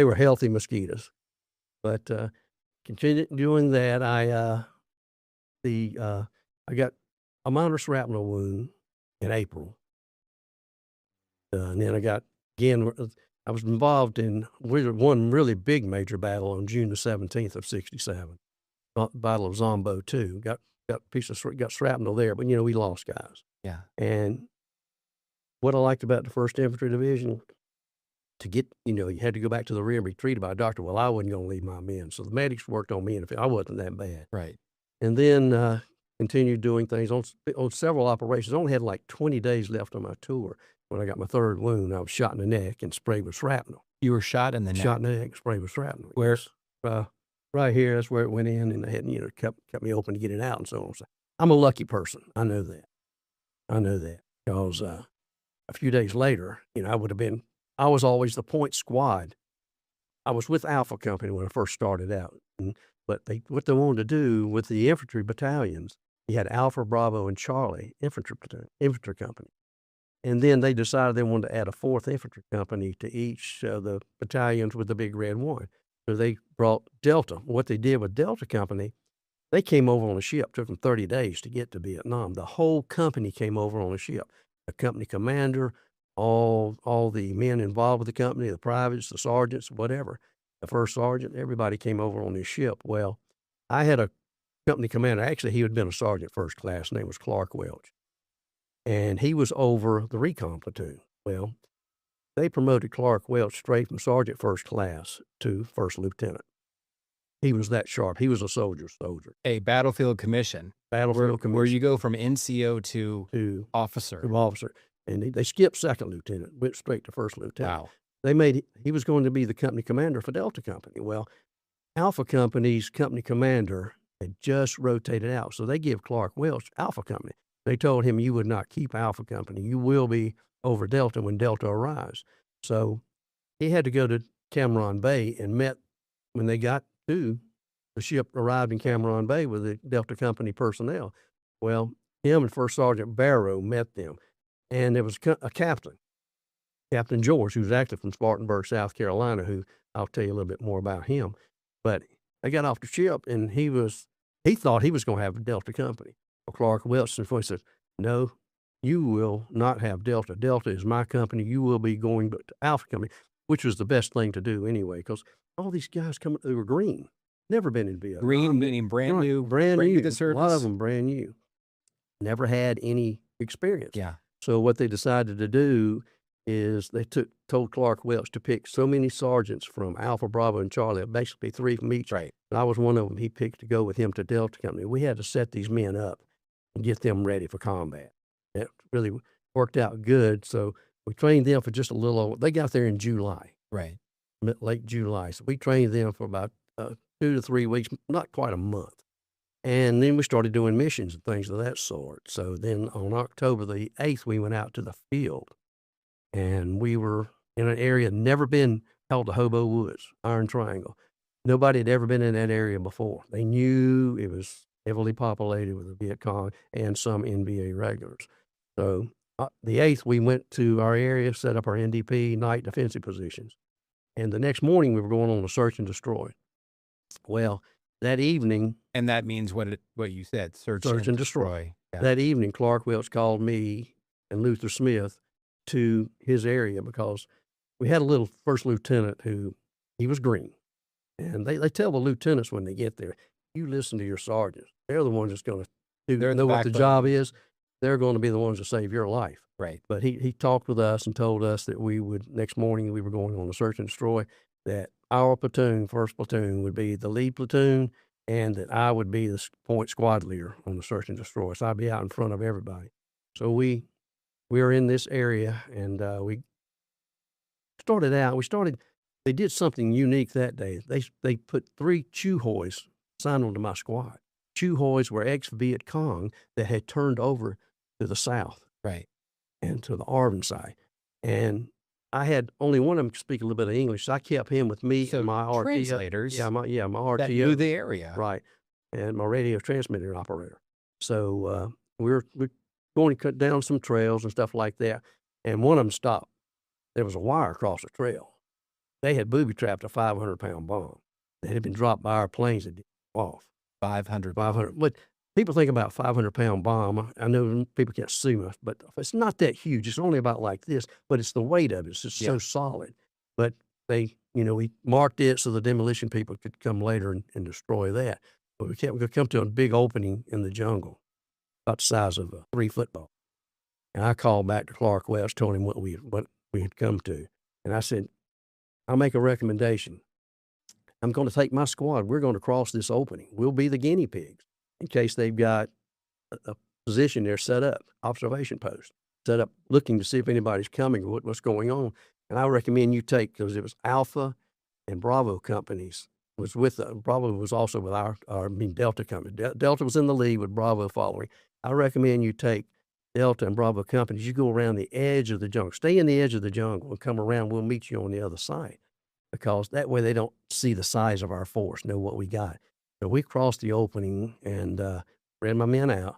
were healthy mosquitoes. But continued doing that, I got a minor shrapnel wound in April. And then I was involved in one really big major battle on June the 17th of 67, Battle of Zombo 2. Got shrapnel there, but we lost guys. Yeah. And what I liked about the 1st Infantry Division, to get, you had to go back to the rear and be treated by a doctor. Well, I wasn't going to leave my men. So the medics worked on me, and I wasn't that bad. Right. And then continued doing things on several operations. I only had like 20 days left on my tour when I got my 3rd wound. I was shot in the neck and sprayed with shrapnel. You were shot in the neck. Shot in the neck, sprayed with shrapnel. Where? Right here. That's where it went in, and they had, cut me open to get it out and so on. So I'm a lucky person. I know that because a few days later, I was always the point squad. I was with Alpha Company when I first started out. But what they wanted to do with the infantry battalions, you had Alpha, Bravo, and Charlie infantry company. And then they decided they wanted to add a 4th infantry company to each of the battalions with the big red one. So they brought Delta. What they did with Delta Company, they came over on a ship. Took them 30 days to get to Vietnam. The whole company came over on a ship. The company commander, all the men involved with the company, the privates, the sergeants, whatever. The 1st sergeant, everybody came over on this ship. Well, I had a company commander. Actually, he had been a sergeant 1st class. His name was Clark Welch. And he was over the recon platoon. Well, they promoted Clark Welch straight from sergeant 1st class to 1st lieutenant. He was that sharp. He was a soldier. A battlefield commission. Battlefield commission. Where you go from NCO to officer. To officer. And they skipped second lieutenant, went straight to first lieutenant. Wow. He was going to be the company commander for Delta Company. Well, Alpha Company's company commander had just rotated out. So they give Clark Welch Alpha Company. They told him, you would not keep Alpha Company. You will be over Delta when Delta arrives. So he had to go to Cameron Bay and met when they got to the ship arrived in Cameron Bay with the Delta Company personnel. Well, him and First Sergeant Barrow met them. And there was a captain, Captain George, who's actually from Spartanburg, South Carolina, who I'll tell you a little bit more about him. But they got off the ship, and he thought he was going to have a Delta Company. Well, Clark Welch said, no, you will not have Delta. Delta is my company. You will be going to Alpha Company, which was the best thing to do anyway, because all these guys they were green, never been in Vietnam. Green meaning brand new. Brand new. To service. A lot of them brand new. Never had any experience. Yeah. So what they decided to do is they told Clark Welch to pick so many sergeants from Alpha, Bravo, and Charlie, basically 3 from each. Right. And I was one of them. He picked to go with him to Delta Company. We had to set these men up and get them ready for combat. It really worked out good. So we trained them for just a little over. They got there in July. Right. Late July. So we trained them for about 2 to 3 weeks, not quite a month. And then we started doing missions and things of that sort. So then on October the 8th, we went out to the field. And we were in an area never been called the Hobo Woods, Iron Triangle. Nobody had ever been in that area before. They knew it was heavily populated with the Viet Cong and some NVA regulars. So the 8th, we went to our area, set up our NDP night defensive positions. And the next morning, we were going on a search and destroy. Well, that evening... And that means what you said, search and destroy. Yeah. That evening, Clark Welch called me and Luther Smith to his area because we had a little first lieutenant who, he was green. And they tell the lieutenants when they get there, you listen to your sergeants. They're the ones that's going to know what the job is. They're going to be the ones to save your life. Right. But he talked with us and told us that we would, next morning we were going on a search and destroy, that our platoon, first platoon, would be the lead platoon, and that I would be the point squad leader on the search and destroy. So I'd be out in front of everybody. So we were in this area, and we started out, they did something unique that day. They put 3 Chew Hoys signed onto my squad. Chew Hoys were ex-Viet Cong that had turned over to the south. Right. And to the Arvin side. And I had only one of them speak a little bit of English, so I kept him with me and my RTO. Translators. My RTO. That knew the area. Right. And my radio transmitter operator. So we're going to cut down some trails and stuff like that. And one of them stopped. There was a wire across the trail. They had booby-trapped a 500-pound bomb that had been dropped by our planes that didn't go off. 500. But people think about 500-pound bomb. I know people can't see much, but it's not that huge. It's only about like this, but it's the weight of it. It's just so solid. But we marked it so the demolition people could come later and destroy that. But we could come to a big opening in the jungle, about the size of a 3 football. And I called back to Clark Welch, told him what we had come to. And I said, I'll make a recommendation. I'm going to take my squad. We're going to cross this opening. We'll be the guinea pigs in case they've got a position there set up, observation post, set up looking to see if anybody's coming or what's going on. And I recommend you take, because it was Alpha and Bravo companies, Bravo was also with our Delta company. Delta was in the lead with Bravo following. I recommend you take Delta and Bravo companies. You go around the edge of the jungle. Stay in the edge of the jungle and come around. We'll meet you on the other side. Because that way they don't see the size of our force, know what we got. So we crossed the opening and ran my men out.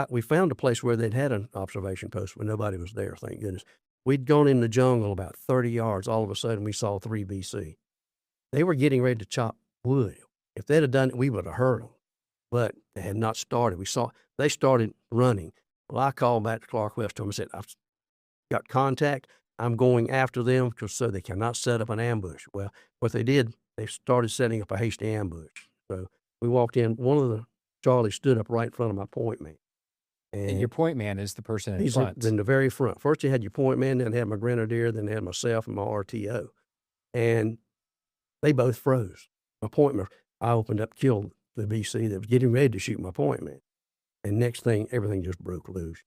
We found a place where they'd had an observation post where nobody was there, thank goodness. We'd gone in the jungle about 30 yards. All of a sudden, we saw 3 BC. They were getting ready to chop wood. If they'd have done it, we would have heard them. But they had not started. They started running. Well, I called back to Clark Welch to him and said, I've got contact. I'm going after them so they cannot set up an ambush. Well, what they did, they started setting up a hasty ambush. So we walked in. One of the Charlies stood up right in front of my point man. And your point man is the person in he's front. in the very front. First you had your point man, then had my grenadier, then they had myself and my RTO. And they both froze. My point man, I opened up, killed the VC that was getting ready to shoot my point man. And next thing, everything just broke loose.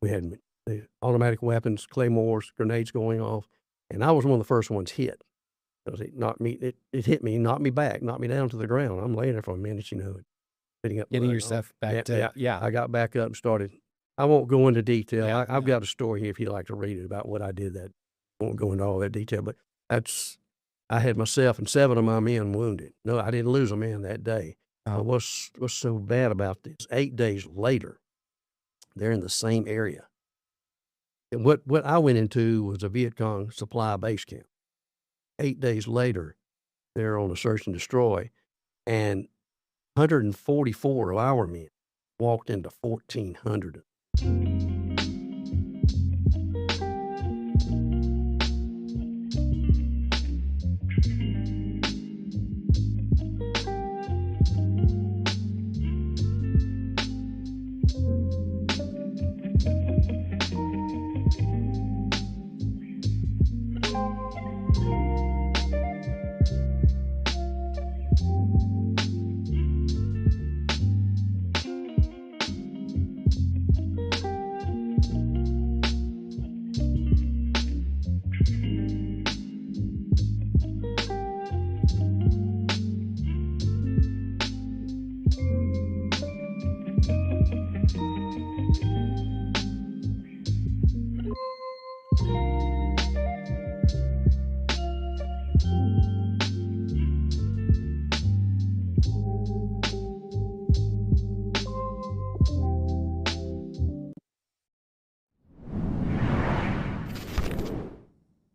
We had the automatic weapons, claymores, grenades going off, and I was one of the first ones hit. Because it knocked me, it hit me, knocked me back, knocked me down to the ground. I'm laying there for a minute, picking up Getting blood. yourself back to, yeah. I got back up and started. I won't go into detail. Yeah, I've got a story here if you'd like to read it about what I did. That won't go into all that detail, but I had myself and 7 of my men wounded. No, I didn't lose a man that day. Oh. What's so bad about this? 8 days later, they're in the same area. And what I went into was a Viet Cong supply base camp. 8 days later, they're on a search and destroy, and 144 of our men walked into 1,400.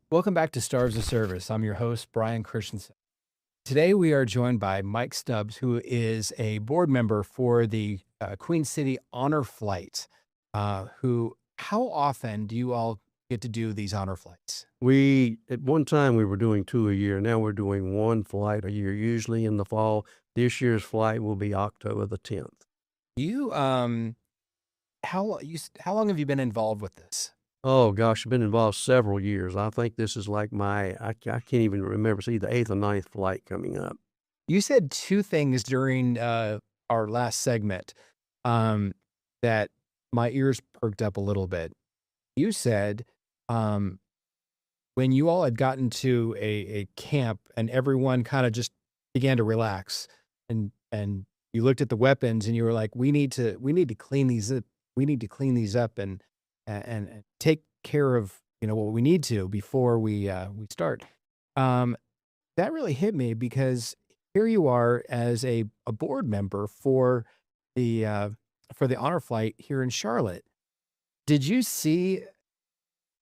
Welcome back to Stars of Service. I'm your host, Brian Christensen. Today we are joined by Mike Stubbs, who is a board member for the Queen City Honor Flight. How often do you all get to do these honor flights? At one time we were doing 2 a year. Now we're doing 1 flight a year, usually in the fall. This year's flight will be October the 10th. You, how long have you been involved with this? Oh gosh, I've been involved several years. I think this is like I can't even remember. See, the 8th or 9th flight coming up. You said 2 things during our last segment that my ears perked up a little bit. You said when you all had gotten to a camp and everyone kind of just began to relax and you looked at the weapons and you were like, we need to clean these up. We need to clean these up and take care of, what we need to before we start. That really hit me because here you are as a board member for the honor flight here in Charlotte. Did you see,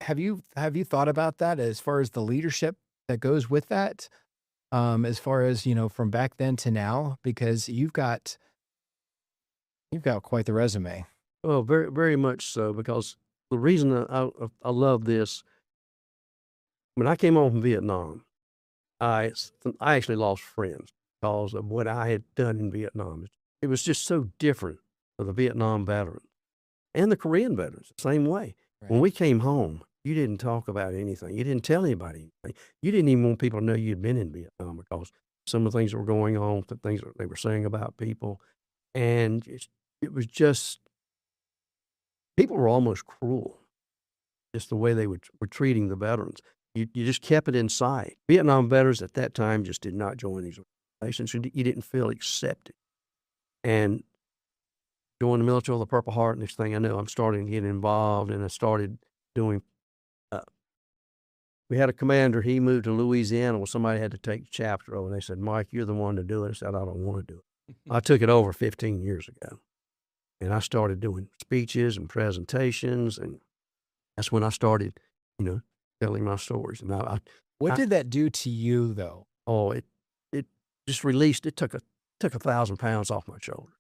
have you thought about that as far as the leadership that goes with that? As far as, from back then to now, because you've got quite the resume. Oh, very, very much so, because the reason I love this, when I came home from Vietnam, I actually lost friends because of what I had done in Vietnam. It was just so different for the Vietnam veterans and the Korean veterans, the same way. Right. When we came home, you didn't talk about anything. You didn't tell anybody anything. You didn't even want people to know you'd been in Vietnam because some of the things that were going on, the things that they were saying about people. And it was just, people were almost cruel, just the way they were treating the veterans. You just kept it in sight. Vietnam veterans at that time just did not join these organizations. You didn't feel accepted. And joined the military with the Purple Heart, next thing I know, I'm starting to get involved, and I started doing, we had a commander, he moved to Louisiana. Well, somebody had to take the chapter over, and they said, Mike, you're the one to do it. I said, I don't want to do it. I took it over 15 years ago. And I started doing speeches and presentations, and that's when I started, telling my stories. And What did that do to you, though? Oh, it just released. It took 1,000 pounds off my shoulder.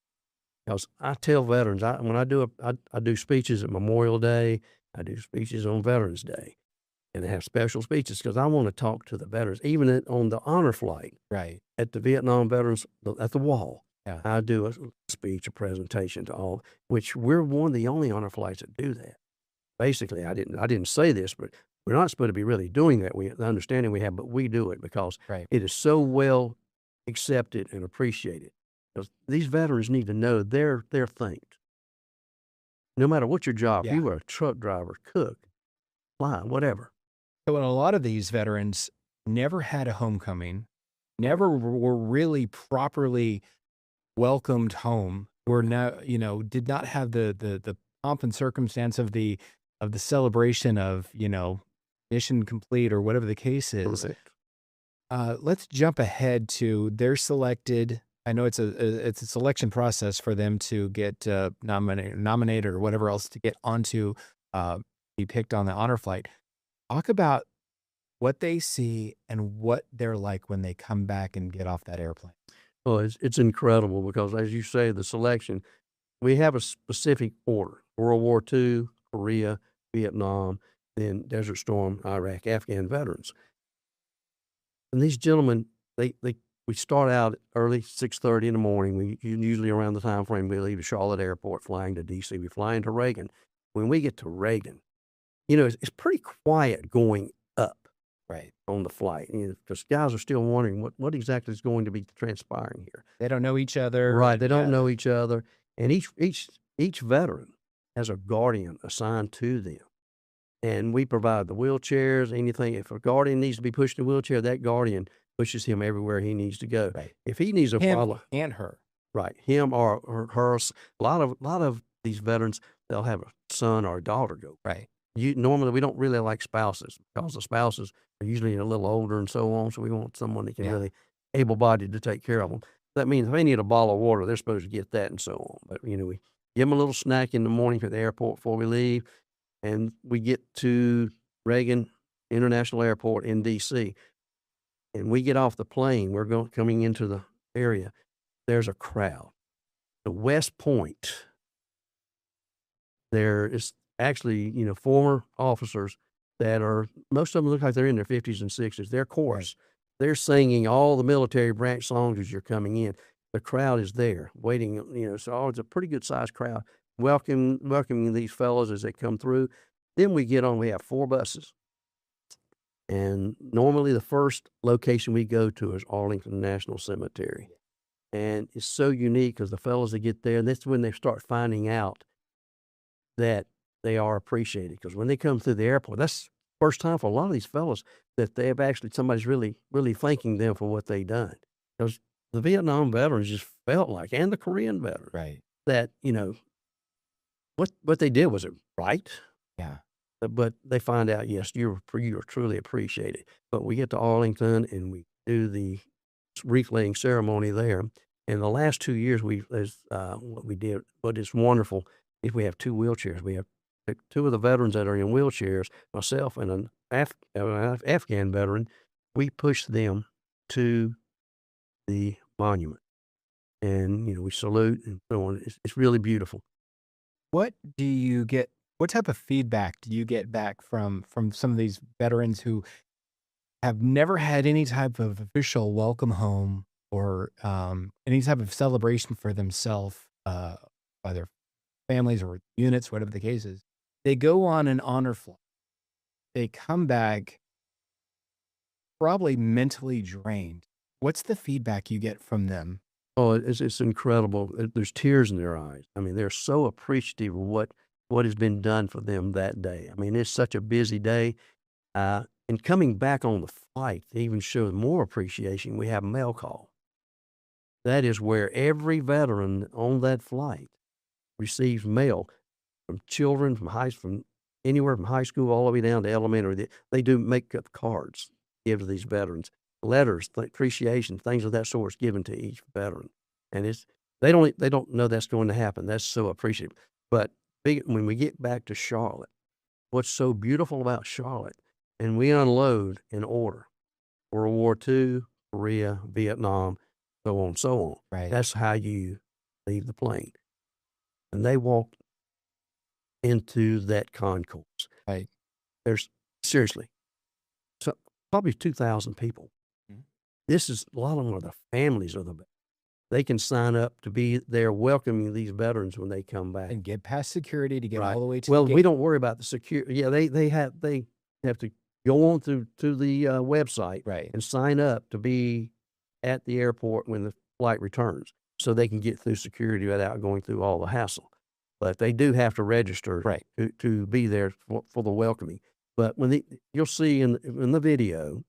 Because I tell veterans, when I do speeches at Memorial Day, I do speeches on Veterans Day, and I have special speeches because I want to talk to the veterans, even on the honor flight, Right. at the Vietnam veterans at the wall. Yeah. I do a speech, a presentation to all, which we're one of the only honor flights that do that. Basically, I didn't say this, but we're not supposed to be really doing that. The understanding we have, but we do it because Right. it is so well accepted and appreciated. Because these veterans need to know they're thanked. No matter what your job, Yeah. you were a truck driver, cook, fly, whatever. So, and a lot of these veterans never had a homecoming, never were really properly welcomed home, were now, did not have the pomp and circumstance of the celebration of, mission complete or whatever the case is. Correct. Let's jump ahead to they're selected. I know it's a selection process for them to get nominated or whatever else to get onto be picked on the honor flight. Talk about what they see and what they're like when they come back and get off that airplane. Well, it's incredible because, as you say, the selection, we have a specific order: World War II, Korea, Vietnam, then Desert Storm, Iraq, Afghan veterans. And these gentlemen, we start out early, 6:30 in the morning. We usually around the time frame we leave the Charlotte airport, flying to D.C. We fly into Reagan. When we get to Reagan, it's pretty quiet going up on the flight, because guys are still wondering what exactly is going to be transpiring here. They don't know each other. Right, they don't know each other, and each veteran has a guardian assigned to them, and we provide the wheelchairs. Anything, if a guardian needs to be pushed in a wheelchair, that guardian pushes him everywhere he needs to go. Right. If he needs a Him follow, and her. right, him or her. A lot of these veterans, they'll have a son or a daughter go. Right. Normally we don't really like spouses because the spouses are usually a little older and so on. So we want someone that can really able-bodied to take care of them. That means if they need a bottle of water, they're supposed to get that and so on. But we give them a little snack in the morning at the airport before we leave, and we get to Reagan International Airport in D.C. and we get off the plane. We're coming into the area. There's a crowd. The West Point. There is actually, former officers that are, most of them look like they're in their 50s and 60s. They're chorus. Right. They're singing all the military branch songs as you're coming in. The crowd is there waiting, so it's a pretty good sized crowd welcoming these fellows as they come through. Then we have 4 buses. And normally the first location we go to is Arlington National Cemetery. And it's so unique because the fellows that get there, and that's when they start finding out that they are appreciated, because when they come through the airport, that's the first time for a lot of these fellows that they have actually, somebody's really, really thanking them for what they've done. Because the Vietnam veterans just felt like, and the Korean veterans, that, what they did, was it right? Yeah. But they find out, yes, you are truly appreciated. But we get to Arlington and we do the wreath laying ceremony there. And the last 2 years, what we did, what is wonderful, is we have 2 wheelchairs. We have 2 of the veterans that are in wheelchairs, myself and an Afghan veteran. We push them to the monument, and we salute and so on. It's really beautiful. What type of feedback do you get back from some of these veterans who have never had any type of official welcome home or any type of celebration for themselves, by their families or units, whatever the case is? They go on an honor flight. They come back probably mentally drained. What's the feedback you get from them? Oh, it's incredible. There's tears in their eyes. I mean, they're so appreciative of what has been done for them that day. I mean, it's such a busy day. And coming back on the flight, to even show more appreciation, we have mail call. That is where every veteran on that flight receives mail from children, from anywhere from high school all the way down to elementary. They do make up cards, give to these veterans, letters, appreciation, things of that sort is given to each veteran. And they don't know that's going to happen. That's so appreciative. But when we get back to Charlotte, what's so beautiful about Charlotte, and we unload in order: World War II, Korea, Vietnam, so on, so on. Right. That's how you leave the plane. And they walk into that concourse. Right. There's seriously probably 2,000 people. Mhm. This is, a lot of them are the families of the veterans. They can sign up to be there welcoming these veterans when they come back. And get past security to get Right. all the way to Well, the we gate. don't worry about the security. Yeah, they have to go on to the website Right. and sign up to be at the airport when the flight returns, so they can get through security without going through all the hassle. But they do have to register Right. to be there for the welcoming. But when you'll see in the video,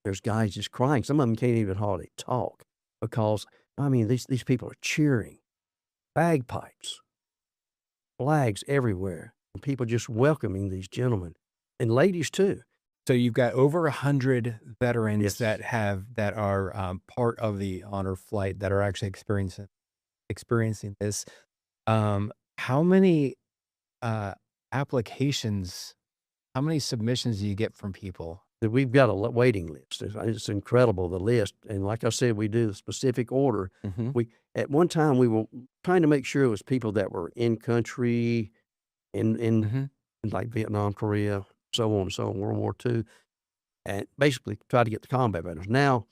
there's guys just crying. Some of them can't even hardly talk because, I mean, these people are cheering, bagpipes, flags everywhere, and people just welcoming these gentlemen and ladies too. So you've got over 100 veterans Yes. that are part of the honor flight that are actually experiencing this. How many applications, how many submissions do you get from people? That we've got a waiting list. It's incredible, the list. And like I said, we do the specific order. At one time we were trying to make sure it was people that were in country, in like Vietnam, Korea, so on and so on, World War II, and basically try to get the combat veterans. Now,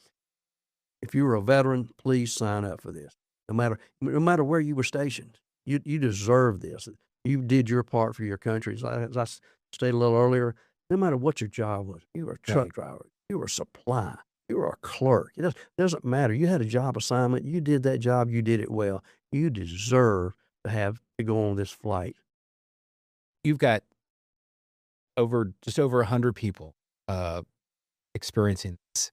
if you were a veteran, please sign up for this. No matter where you were stationed, you deserve this. You did your part for your country. As I stated a little earlier, no matter what your job was, you were a truck driver, you were a supply, you were a clerk. It doesn't matter. You had a job assignment. You did that job. You did it well. You deserve to go on this flight. You've got just over 100 people experiencing this.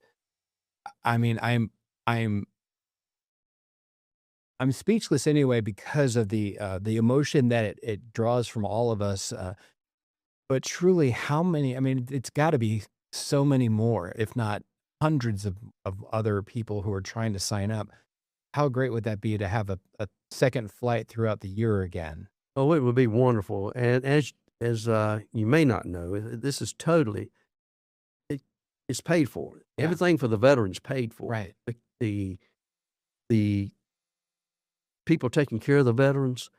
I mean, I'm speechless anyway because of the emotion that it draws from all of us. But truly, how many? I mean, it's got to be so many more, if not hundreds of other people who are trying to sign up. How great would that be to have a second flight throughout the year again? Oh, it would be wonderful. And as you may not know, this is totally, it's paid for. Yeah. Everything for the veterans paid for. Right. The people taking care of the veterans,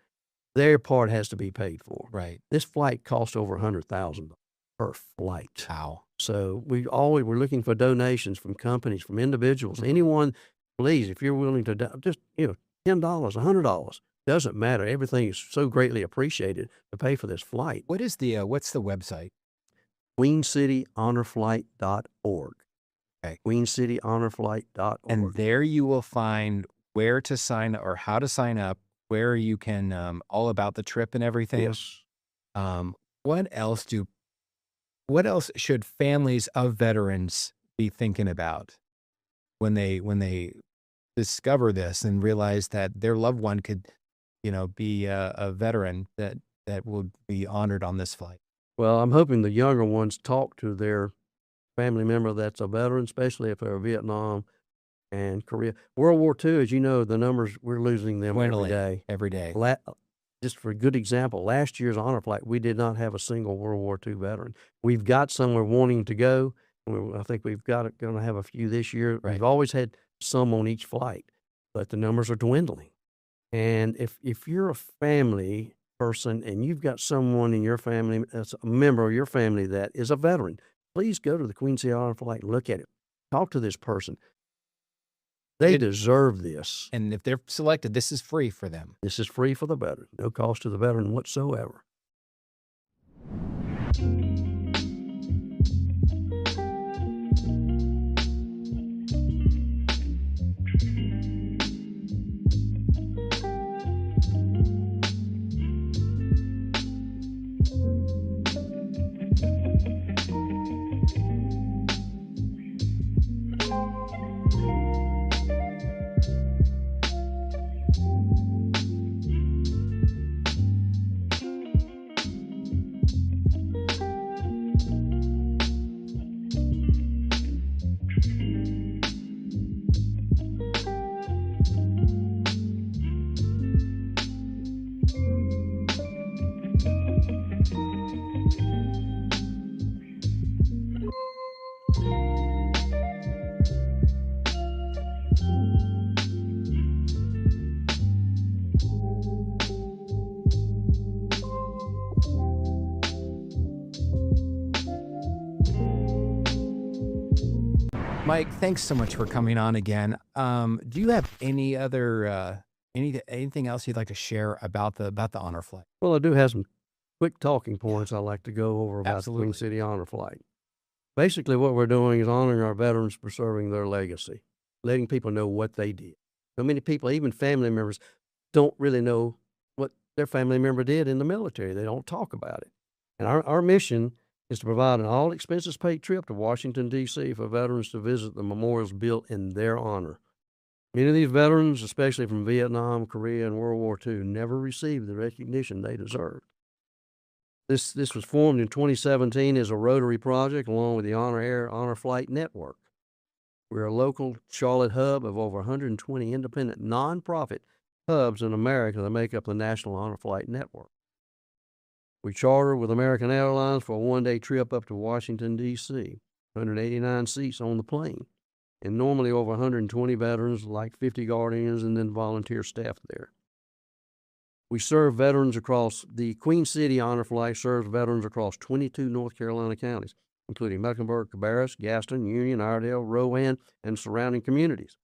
their part has to be paid for. Right. This flight cost over $100,000 per flight. Wow. So we're looking for donations from companies, from individuals, anyone. Please, if you're willing to just $10, $100, doesn't matter. Everything is so greatly appreciated to pay for this flight. What's the website? QueenCityHonorFlight.org. Okay. QueenCityHonorFlight.org. And there you will find where to sign or how to sign up, where you can all about the trip and everything. Yes. What else should families of veterans be thinking about when they discover this and realize that their loved one could, be a veteran that will be honored on this flight? Well, I'm hoping the younger ones talk to their family member that's a veteran, especially if they're Vietnam and Korea. World War II, as you know, the numbers, we're losing them every day. Every day. Just for a good example, last year's honor flight, we did not have a single World War II veteran. We've got some we're wanting to go. I think we've going to have a few this year. Right. We've always had some on each flight, but the numbers are dwindling. And if you're a family person and you've got someone in your family that's a member of your family that is a veteran, please go to the Queen City Honor Flight and look at it. Talk to this person. They deserve this. And if they're selected, this is free for them. This is free for the veteran. No cost to the veteran whatsoever. Mike, thanks so much for coming on again. Do you have any other anything else you'd like to share about the honor flight? Well, I do have some quick talking points I'd like to go over about the Queen Absolutely. City Honor Flight. Basically, what we're doing is honoring our veterans, preserving their legacy. letting people know what they did. So many people, even family members, don't really know what their family member did in the military. They don't talk about it. And our mission is to provide an all expenses paid trip to Washington, D.C. for veterans to visit the memorials built in their honor. Many of these veterans, especially from Vietnam, Korea, and World War II, never received the recognition they deserved. This was formed in 2017 as a Rotary project along with the Honor Air Honor Flight Network. We're a local Charlotte hub of over 120 independent nonprofit hubs in America that make up the National Honor Flight Network. We charter with American Airlines for a one-day trip up to Washington, D.C., 189 seats on the plane, and normally over 120 veterans, like 50 guardians, and then volunteer staff there. We serve veterans across the Queen City Honor Flight serves veterans across 22 North Carolina counties, including Mecklenburg, Cabarrus, Gaston, Union, Iredell, Rowan, and surrounding communities.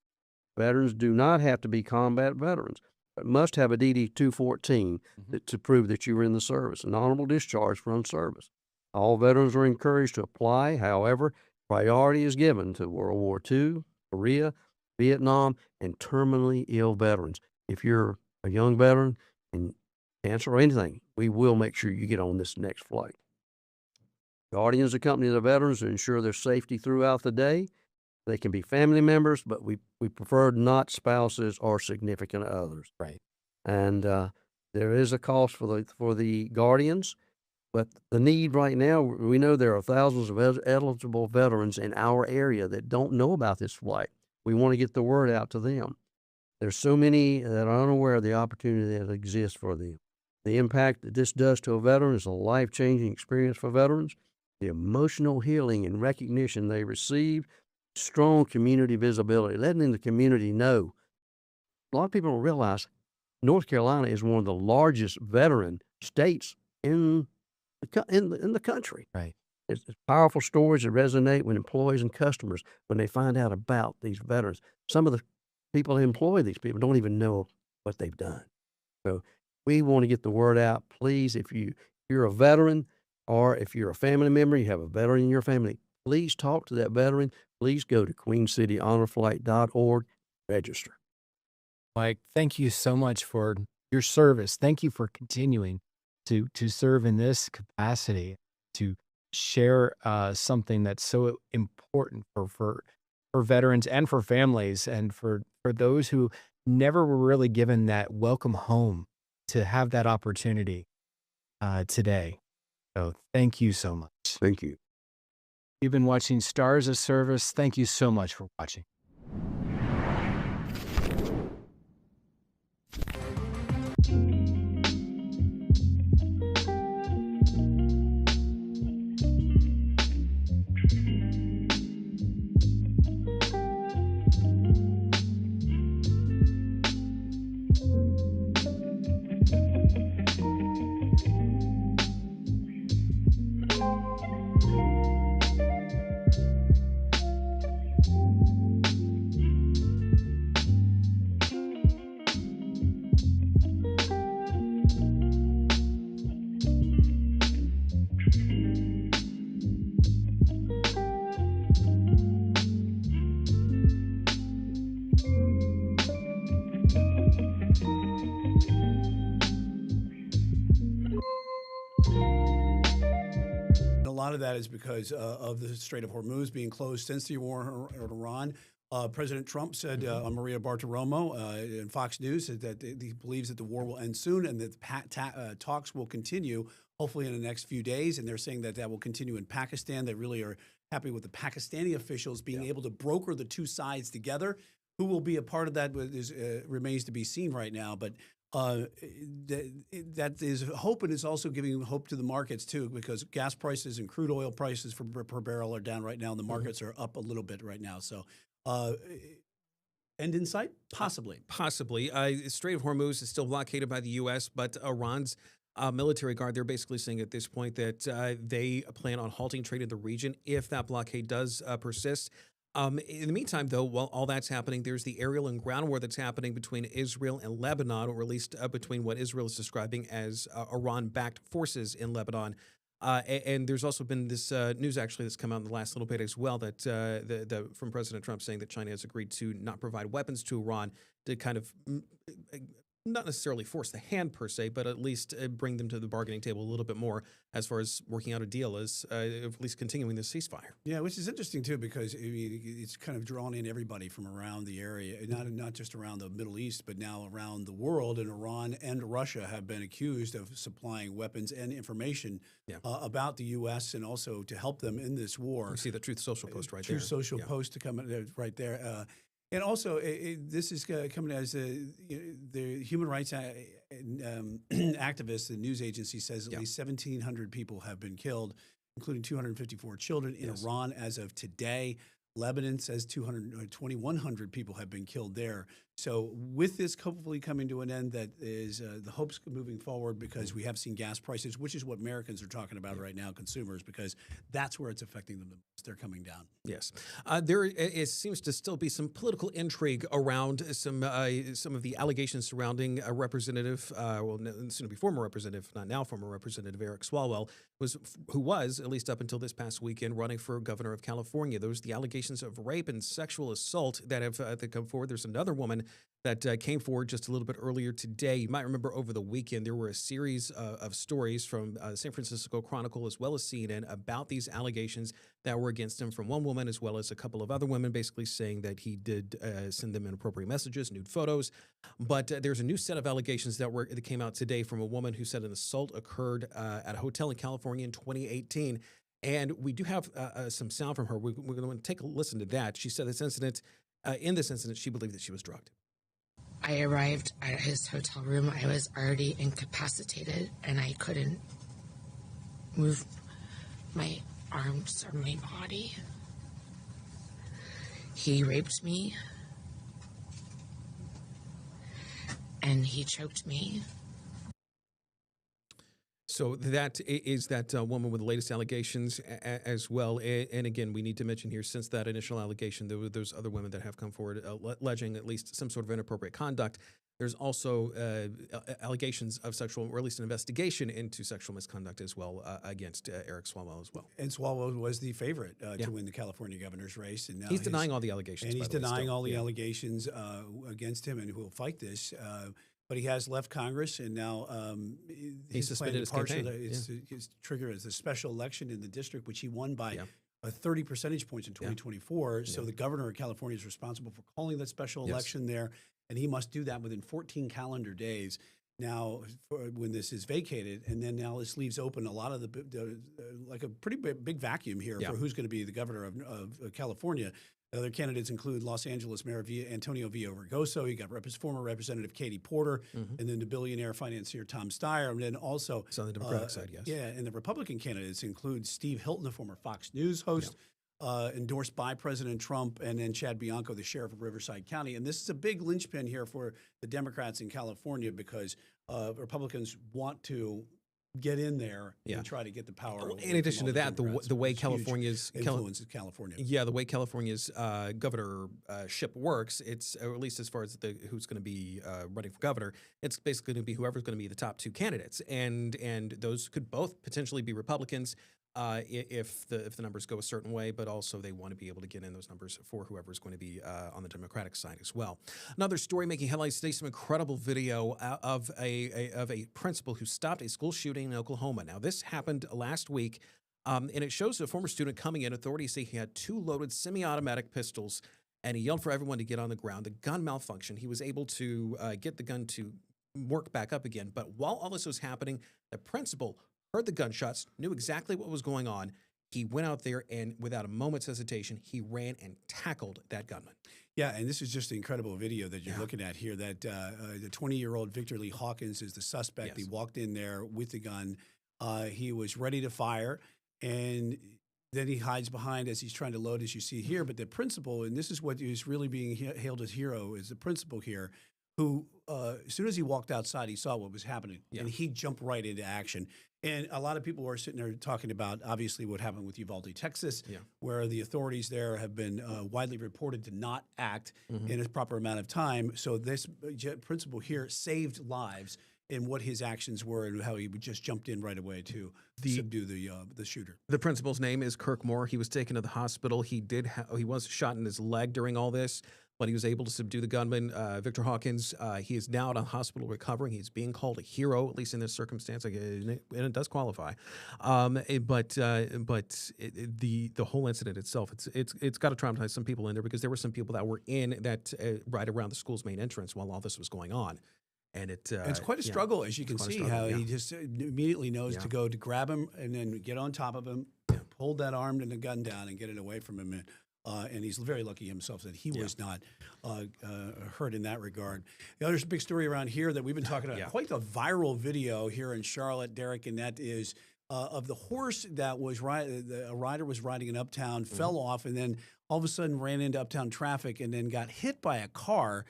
Veterans do not have to be combat veterans, but must have a DD-214 to prove that you were in the service, an honorable discharge from service. All veterans are encouraged to apply. However, priority is given to World War II, Korea, Vietnam, and terminally ill veterans. If you're a young veteran and cancer or anything, we will make sure you get on this next flight. Guardians accompany the veterans to ensure their safety throughout the day. They can be family members, but we prefer not spouses or significant others. Right. And there is a cost for the guardians, but the need right now, we know there are thousands of eligible veterans in our area that don't know about this flight. We want to get the word out to them. There's so many that are unaware of the opportunity that exists for them. The impact that this does to a veteran is a life-changing experience for veterans. The emotional healing and recognition they receive, strong community visibility, letting the community know. A lot of people don't realize North Carolina is one of the largest veteran states in the country. Right. It's powerful stories that resonate with employees and customers when they find out about these veterans. Some of the people who employ these people don't even know what they've done. So we want to get the word out. Please, if you're a veteran or if you're a family member, you have a veteran in your family, please talk to that veteran. Please go to queencityhonorflight.org, register. Mike, thank you so much for your service. Thank you for continuing to serve in this capacity, to share something that's so important for veterans and for families and for those who never were really given that welcome home to have that opportunity today. So thank you so much. Thank you. You've been watching Stars of Service. Thank you so much for watching. A lot of that is because of the Strait of Hormuz being closed since the war in Iran. President Trump said on Maria Bartiromo in Fox News that he believes that the war will end soon and that talks will continue, hopefully in the next few days. And they're saying that will continue in Pakistan. They really are happy with the Pakistani officials being able to broker the two sides together. Who will be a part of that remains to be seen right now. But that is hope, and it's also giving hope to the markets too, because gas prices and crude oil prices per barrel are down right now, and the markets are up a little bit right now. So, end in sight, possibly. Possibly. Strait of Hormuz is still blockaded by the U.S., but Iran's military guard, they're basically saying at this point that they plan on halting trade in the region if that blockade does persist. In the meantime, though, while all that's happening, there's the aerial and ground war that's happening between Israel and Lebanon, or at least between what Israel is describing as Iran-backed forces in Lebanon. And there's also been this news actually that's come out in the last little bit as well that from President Trump saying that China has agreed to not provide weapons to Iran to kind of not necessarily force the hand per se, but at least bring them to the bargaining table a little bit more as far as working out a deal, as at least continuing the ceasefire. Yeah, which is interesting too, because I mean, it's kind of drawn in everybody from around the area, not just around the Middle East, but now around the world. And Iran and Russia have been accused of supplying weapons and information about the U.S. and also to help them in this war. You see the Truth Social post right there. Truth Social post to come right there. And also, this is coming as the human rights activists, the news agency says at least 1,700 people have been killed, including 254 children in Iran as of today. Lebanon says 2,100 people have been killed there. So with this hopefully coming to an end, that is the hopes moving forward, because we have seen gas prices, which is what Americans are talking about right now, consumers, because that's where it's affecting them the most. They're coming down. Yes. There seems to still be some political intrigue around some of the allegations surrounding a representative, soon to be former representative, not now former representative Eric Swalwell, who was, at least up until this past weekend, running for governor of California. Those the allegations of rape and sexual assault that have come forward. There's another woman that came forward just a little bit earlier today. You might remember over the weekend, there were a series of stories from San Francisco Chronicle as well as CNN about these allegations that were against him from one woman as well as a couple of other women, basically saying that he did send them inappropriate messages, nude photos. But there's a new set of allegations that came out today from a woman who said an assault occurred at a hotel in California in 2018. And we do have some sound from her. We're going to take a listen to that. She said in this incident, she believed that she was drugged. I arrived at his hotel room. I was already incapacitated and I couldn't move my arms or my body. He raped me and he choked me. So that is that woman with the latest allegations as well. And again, we need to mention here, since that initial allegation, there were those other women that have come forward alleging at least some sort of inappropriate conduct. There's also allegations of sexual, or at least an investigation into sexual misconduct as well against Eric Swalwell as well. And Swalwell was the favorite to win the California governor's race. And now he's denying all the allegations. And he's denying all the allegations against him, and who will fight this. But he has left Congress, and now he suspended his campaign. His trigger is a special election in the district, which he won by 30 percentage points in 2024. So the governor of California is responsible for calling that special election there, and he must do that within 14 calendar days. Now, when this is vacated, and then now this leaves open a lot of like a pretty big vacuum here for who's going to be the governor of California. Other candidates include Los Angeles Mayor Antonio Villaraigosa. You got former Representative Katie Porter, and then the billionaire financier Tom Steyer, and then also on the Democratic side, yes. Yeah, and the Republican candidates include Steve Hilton, the former Fox News host, endorsed by President Trump, and then Chad Bianco, the sheriff of Riverside County. And this is a big linchpin here for the Democrats in California, because Republicans want to get in there and try to get the power. In addition to that, the way California's influences California. Yeah, the way California's governorship works, it's, or at least as far as who's going to be running for governor, it's basically going to be whoever's going to be the top two candidates, and those could both potentially be Republicans if the numbers go a certain way, but also they want to be able to get in those numbers for whoever's going to be on the Democratic side as well. Another story making headlines today: some incredible video of a principal who stopped a school shooting in Oklahoma. Now, this happened last week, and it shows a former student coming in. Authorities say he had 2 loaded semi-automatic pistols, and he yelled for everyone to get on the ground. The gun malfunctioned. He was able to get the gun to work back up again. But while all this was happening, the principal heard the gunshots, knew exactly what was going on. He went out there, and without a moment's hesitation, he ran and tackled that gunman. Yeah, and this is just an incredible video that you're looking at here. That the 20-year-old Victor Lee Hawkins is the suspect. He walked in there with the gun. He was ready to fire, and then he hides behind as he's trying to load, as you see here. But the principal, and this is what is really being hailed as hero, is the principal here, who as soon as he walked outside, he saw what was happening, and he jumped right into action. And a lot of people are sitting there talking about, obviously, what happened with Uvalde, Texas, where the authorities there have been widely reported to not act in a proper amount of time. So this principal here saved lives. and what his actions were and how he just jumped in right away to subdue the shooter. The principal's name is Kirk Moore. He was taken to the hospital. He was shot in his leg during all this, but he was able to subdue the gunman, Victor Hawkins. He is now out of hospital recovering. He's being called a hero, at least in this circumstance, and it does qualify. But the whole incident itself, it's got to traumatize some people in there, because there were some people that were in that right around the school's main entrance while all this was going on. And it's quite a struggle, as you can see, how he just immediately knows to go to grab him and then get on top of him, hold that arm and the gun down and get it away from him. And he's very lucky himself that he was not hurt in that regard. There's a big story around here that we've been talking about, quite a viral video here in Charlotte, Derek, and that is of the horse that was a rider was riding in Uptown, fell off, and then all of a sudden ran into Uptown traffic and then got hit by a car.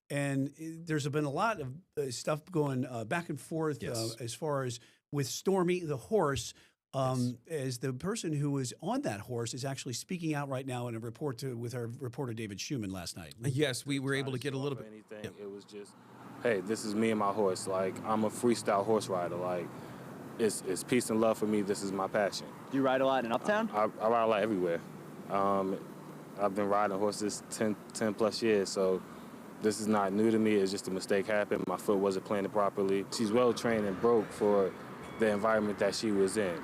And there's been a lot of stuff going back and forth as far as with Stormy, the horse, as the person who was on that horse is actually speaking out right now in a report with our reporter David Schumann last night. Yes, we were able to get a little bit. It was just, hey, this is me and my horse. Like, I'm a freestyle horse rider. Like, it's peace and love for me. This is my passion. Do you ride a lot in Uptown? I ride a lot everywhere. I've been riding horses 10 plus years, so this is not new to me. It's just a mistake happened. My foot wasn't planted properly. She's well trained and broke for the environment that she was in.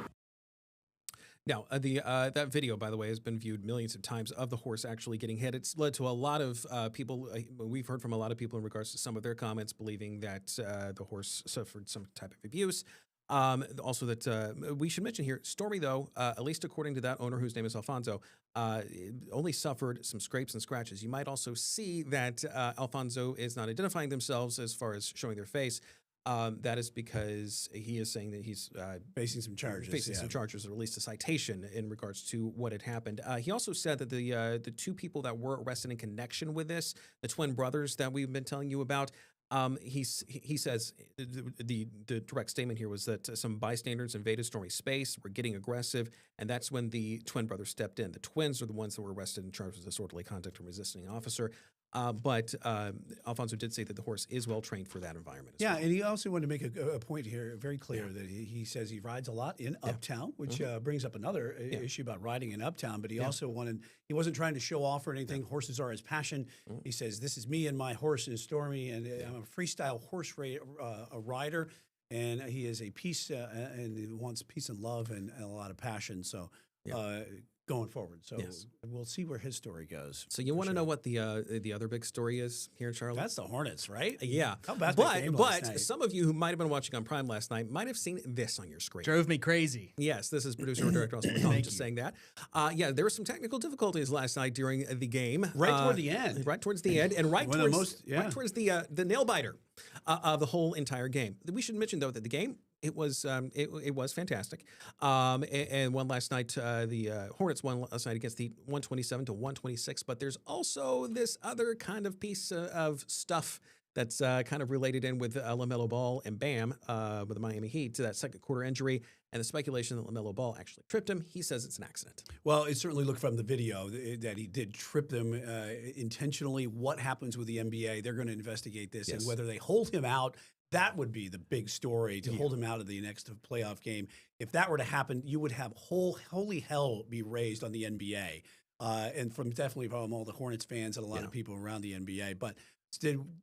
Now, that video, by the way, has been viewed millions of times of the horse actually getting hit. It's led to a lot of people. We've heard from a lot of people in regards to some of their comments believing that the horse suffered some type of abuse. Also, that we should mention here, Stormy, though, at least according to that owner, whose name is Alfonso, only suffered some scrapes and scratches. You might also see that Alfonso is not identifying themselves as far as showing their face. That is because he is saying that he's facing some charges. Or at least a citation in regards to what had happened. He also said that the two people that were arrested in connection with this, the twin brothers that we've been telling you about, he says the direct statement here was that some bystanders invaded Stormy's space, were getting aggressive, and that's when the twin brothers stepped in. The twins are the ones that were arrested and charged with disorderly conduct and resisting an officer. But Alfonso did say that the horse is well trained for that environment. Yeah, and he also wanted to make a point here very clear that he says he rides a lot in Uptown, which brings up another issue about riding in Uptown. But he also he wasn't trying to show off or anything. Horses are his passion. He says, this is me and my horse is Stormy, and I'm a freestyle horse rider. And he is a peace, and he wants peace and love and a lot of passion. So going forward. So we'll see where his story goes. So you want to know what the other big story is here in Charlotte? That's the Hornets, right? Yeah. How about that game last night? Some of you who might have been watching on Prime last night might have seen this on your screen. Drove me crazy. Yes, this is producer and director Austin McCollum just saying that. There were some technical difficulties last night during the game. Right toward the end. Right towards the end, and right towards the nail biter of the whole entire game. We should mention, though, that the game, it was fantastic. And won last night. The Hornets won last night against the 127-126. But there's also this other kind of piece of stuff that's kind of related in with LaMelo Ball and Bam with the Miami Heat to that second quarter injury and the speculation that LaMelo Ball actually tripped him. He says it's an accident. Well, it certainly looked from the video that he did trip them intentionally. What happens with the NBA? They're going to investigate this and whether they hold him out. That would be the big story, to hold him out of the next playoff game. If that were to happen, you would have holy hell be raised on the NBA, and definitely from all the Hornets fans and a lot of people around the NBA. But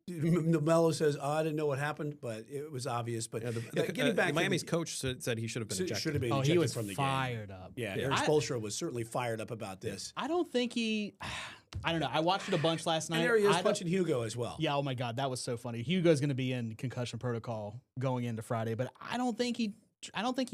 LaMelo says, I didn't know what happened, but it was obvious. But getting back, Miami's coach said he should have been ejected. Should have been ejected he was from the fired game. up. Yeah, Eric Spoelstra was certainly fired up about this. I don't think he. I don't know. I watched it a bunch last night. And there he is punching Hugo as well. Yeah. Oh my God, that was so funny. Hugo's going to be in concussion protocol going into Friday, but I don't think he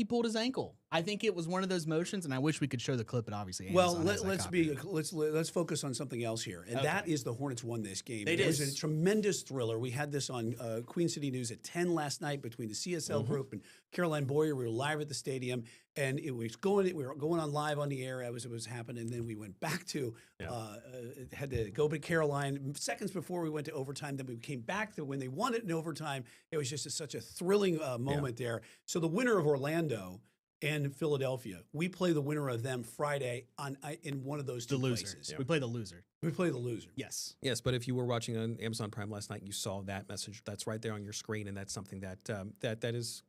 pulled his ankle. I think it was one of those motions, and I wish we could show the clip. And obviously, let's focus on something else here, and that is the Hornets won this game. It was a tremendous thriller. We had this on Queen City News at 10 last night between the CSL group and Caroline Boyer. We were live at the stadium, and we were going on live on the air as it was happening. And then we went back to had to go to Caroline seconds before we went to overtime. Then we came back to when they won it in overtime. It was just such a thrilling moment there. So the winner of Orlando and Philadelphia. We play the winner of them Friday in one of those The two loser. places. We play the loser. We play the loser. Yes. Yes, but if you were watching on Amazon Prime last night, you saw that message. That's right there on your screen, and that's something that that is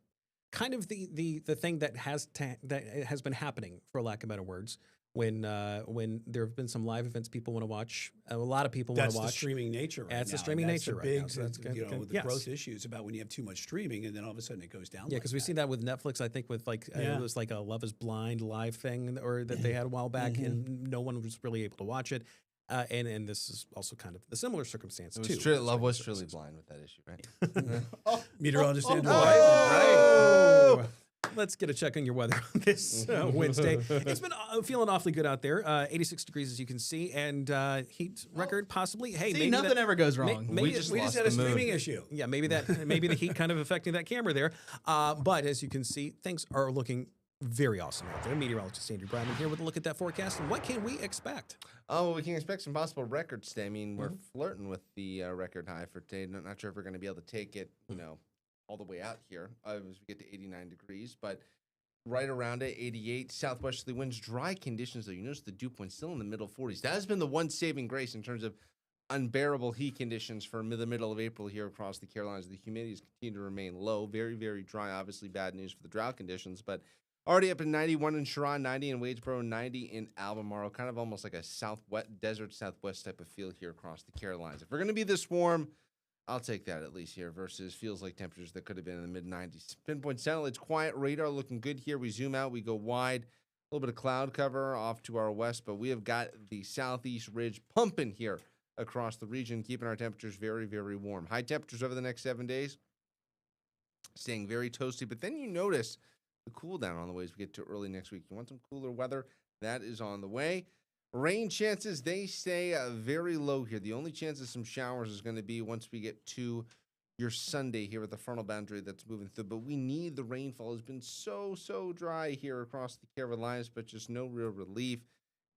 kind of the thing that has been happening, for lack of better words. When there have been some live events people want to watch, a lot of people want to watch. That's the streaming nature right That's now. the streaming That's nature the right big, now. So that's good. you know, Good. the Yes. growth issues about when you have too much streaming and then all of a sudden it goes down. Yeah, because we've seen that with Netflix. I think with like it was like a Love Is Blind live thing, or that they had a while back, and no one was really able to watch it. And this is also kind of the similar circumstance too. Love was truly blind with that issue, right? Meteorologist Andrew. Right. Let's get a check on your weather on this Wednesday. It's been feeling awfully good out there. 86 degrees, as you can see, and heat record possibly. Hey, See, maybe nothing ever goes wrong. Maybe We just had a streaming issue. Yeah, maybe the heat kind of affecting that camera there. But as you can see, things are looking very awesome out there. Meteorologist Andrew Bradman here with a look at that forecast. And what can we expect? Oh, well, we can expect some possible records today. I mean, we're flirting with the record high for today. Not sure if we're going to be able to take it, all the way out here as we get to 89 degrees, but right around it, 88. Southwesterly winds, dry conditions, though. You notice the dew point still in the middle 40s. That has been the one saving grace in terms of unbearable heat conditions for the middle of April here across the Carolinas. The humidities continue to remain low. Very, very dry. Obviously, bad news for the drought conditions, but already up to 91 in Sharon, 90 in Wadesboro, 90 in Albemarle. Kind of almost like a desert southwest type of feel here across the Carolinas. If we're going to be this warm, I'll take that at least here versus feels like temperatures that could have been in the mid-90s. Pinpoint satellites, quiet radar looking good here. We zoom out, we go wide. A little bit of cloud cover off to our west, but we have got the southeast ridge pumping here across the region, keeping our temperatures very, very warm. High temperatures over the next 7 days, staying very toasty. But then you notice the cool down on the way as we get to early next week. You want some cooler weather? That is on the way. Rain chances, they stay very low here. The only chance of some showers is going to be once we get to your Sunday here with the frontal boundary that's moving through. But we need the rainfall. It's been so dry here across the Carolinas, but just no real relief.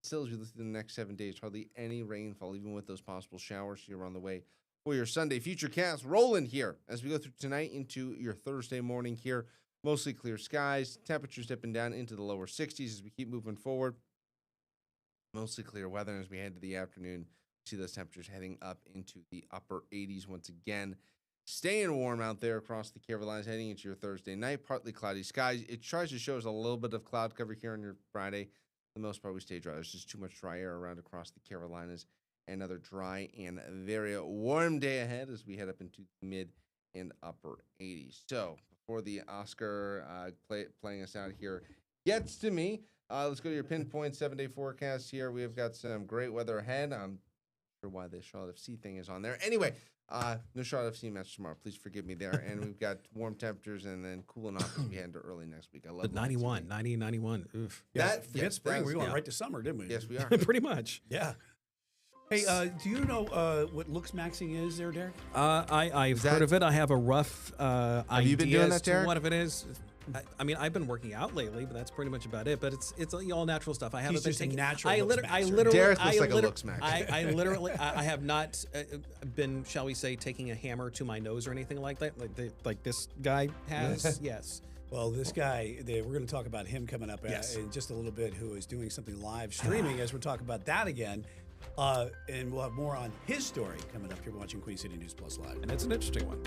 Still, as we look through the next 7 days, hardly any rainfall, even with those possible showers here on the way for your Sunday. Futurecast rolling here as we go through tonight into your Thursday morning here. Mostly clear skies, temperatures dipping down into the lower 60s as we keep moving forward. Mostly clear weather as we head to the afternoon. See those temperatures heading up into the upper 80s once again. Staying warm out there across the Carolinas heading into your Thursday night. Partly cloudy skies. It tries to show us a little bit of cloud cover here on your Friday. For the most part, we stay dry. There's just too much dry air around across the Carolinas. Another dry and very warm day ahead as we head up into the mid and upper 80s. So before the Oscar playing us out here gets to me, let's go to your Pinpoint 7-day forecast here. We have got some great weather ahead. I'm sure why the Charlotte FC thing is on there. Anyway, no Charlotte FC match tomorrow. Please forgive me there. And we've got warm temperatures and then cooling off as we head into early next week. I love But 91, 90, 91. Oof. Forget spring. We went right to summer, didn't we? Yes, we are. Pretty much. Yeah. Hey, do you know what looks maxing is there, Derek? I've heard of it. I have a rough idea you been doing that, as to Derek? what if it is. I mean, I've been working out lately, but that's pretty much about it. But it's all natural stuff. I haven't He's been just a taking natural I looks literally, maxer. Derek looks like a looks maxer. I literally, I have not been, shall we say, taking a hammer to my nose or anything like that, like this guy has. Yes. Well, this guy, we're going to talk about him coming up in just a little bit, who is doing something live streaming as we're talking about that again. And we'll have more on his story coming up. You're watching Queen City News Plus Live. And it's an interesting one.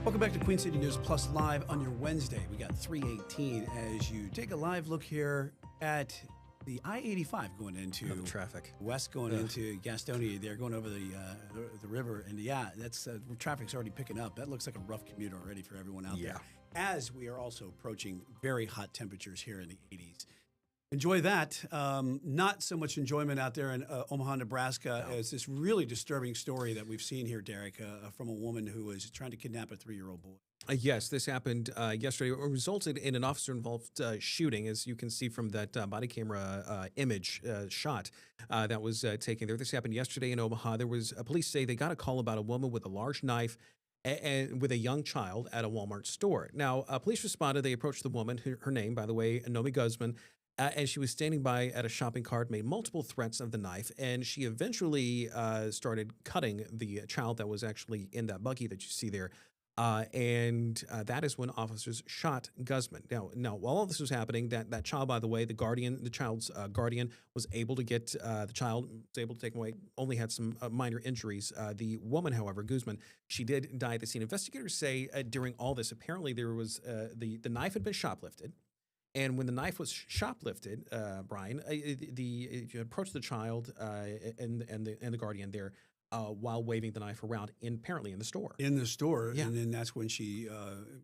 Welcome back to Queen City News Plus Live on your Wednesday. We got 3:18 as you take a live look here at the I-85 going into The traffic. west, going into Gastonia. They're going over the river, and yeah, that's traffic's already picking up. That looks like a rough commute already for everyone out there. As we are also approaching very hot temperatures here in the 80s. Enjoy that. Not so much enjoyment out there in Omaha, Nebraska, as this really disturbing story that we've seen here, Derek, from a woman who was trying to kidnap a 3-year-old boy. Yes, this happened yesterday. It resulted in an officer-involved shooting, as you can see from that body camera image shot that was taken there. This happened yesterday in Omaha. There was police say they got a call about a woman with a large knife and with a young child at a Walmart store. Now, police responded. They approached the woman, her name, by the way, Nomi Guzman, as she was standing by at a shopping cart, made multiple threats of the knife, and she eventually started cutting the child that was actually in that buggy that you see there. And that is when officers shot Guzman. Now, while all this was happening, that child, by the way, the child's guardian was able to get the child, was able to take him away, only had some minor injuries. The woman, however, Guzman, she did die at the scene. Investigators say during all this, apparently there was the knife had been shoplifted. And when the knife was shoplifted, Brian, you approached the child and the guardian there while waving the knife around, apparently in the store. In the store, Yeah. and then that's when she,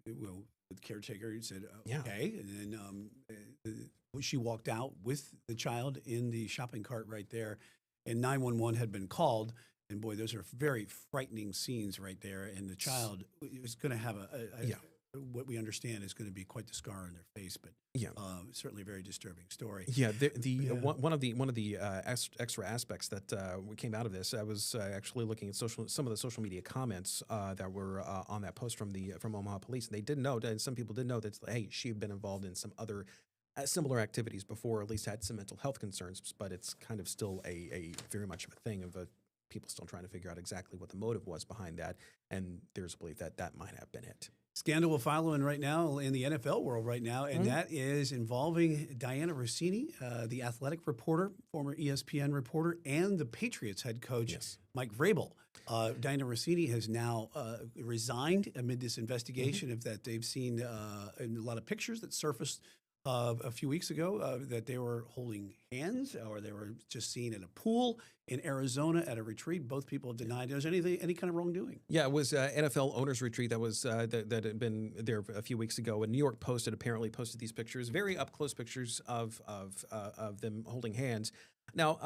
the caretaker said, okay, and then she walked out with the child in the shopping cart right there, and 911 had been called. And boy, those are very frightening scenes right there. And the child is going to have what we understand is going to be quite the scar on their face, but certainly a very disturbing story. Yeah, one of the extra aspects that came out of this, I was actually looking at some of the social media comments that were on that post from Omaha Police, and they did note, and some people did know that hey, she had been involved in some other similar activities before, or at least had some mental health concerns, but it's kind of still a very much of a thing of people still trying to figure out exactly what the motive was behind that, and there's a belief that that might have been it. Scandal we're following right now in the NFL world right now, and that is involving Diana Rossini, the athletic reporter, former ESPN reporter, and the Patriots head coach, Mike Vrabel. Diana Rossini has now resigned amid this investigation of that they've seen in a lot of pictures that surfaced a few weeks ago that they were holding hands or they were just seen in a pool in Arizona at a retreat. Both people have denied there's any kind of wrongdoing. Yeah, it was NFL owners retreat that was that had been there a few weeks ago. And New York Post had apparently posted these pictures, very up close pictures of them holding hands. Now,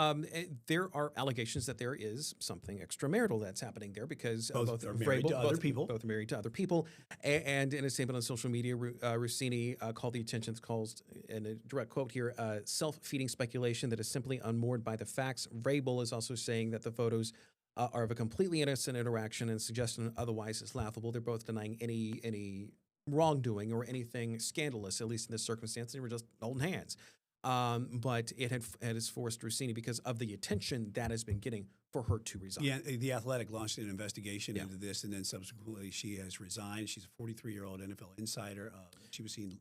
there are allegations that there is something extramarital that's happening there because both are married to other people. Both are married to other people. And in a statement on social media, Rossini called the attention, calls, in a direct quote here, self-feeding speculation that is simply unmoored by the facts. Vrabel is also saying that the photos are of a completely innocent interaction and suggesting otherwise is laughable. They're both denying any wrongdoing or anything scandalous, at least in this circumstance. They were just holding hands. But it has forced Rossini, because of the attention that has been getting, for her to resign. Yeah, The Athletic launched an investigation into this, and then subsequently she has resigned. She's a 43-year-old NFL insider. She was seen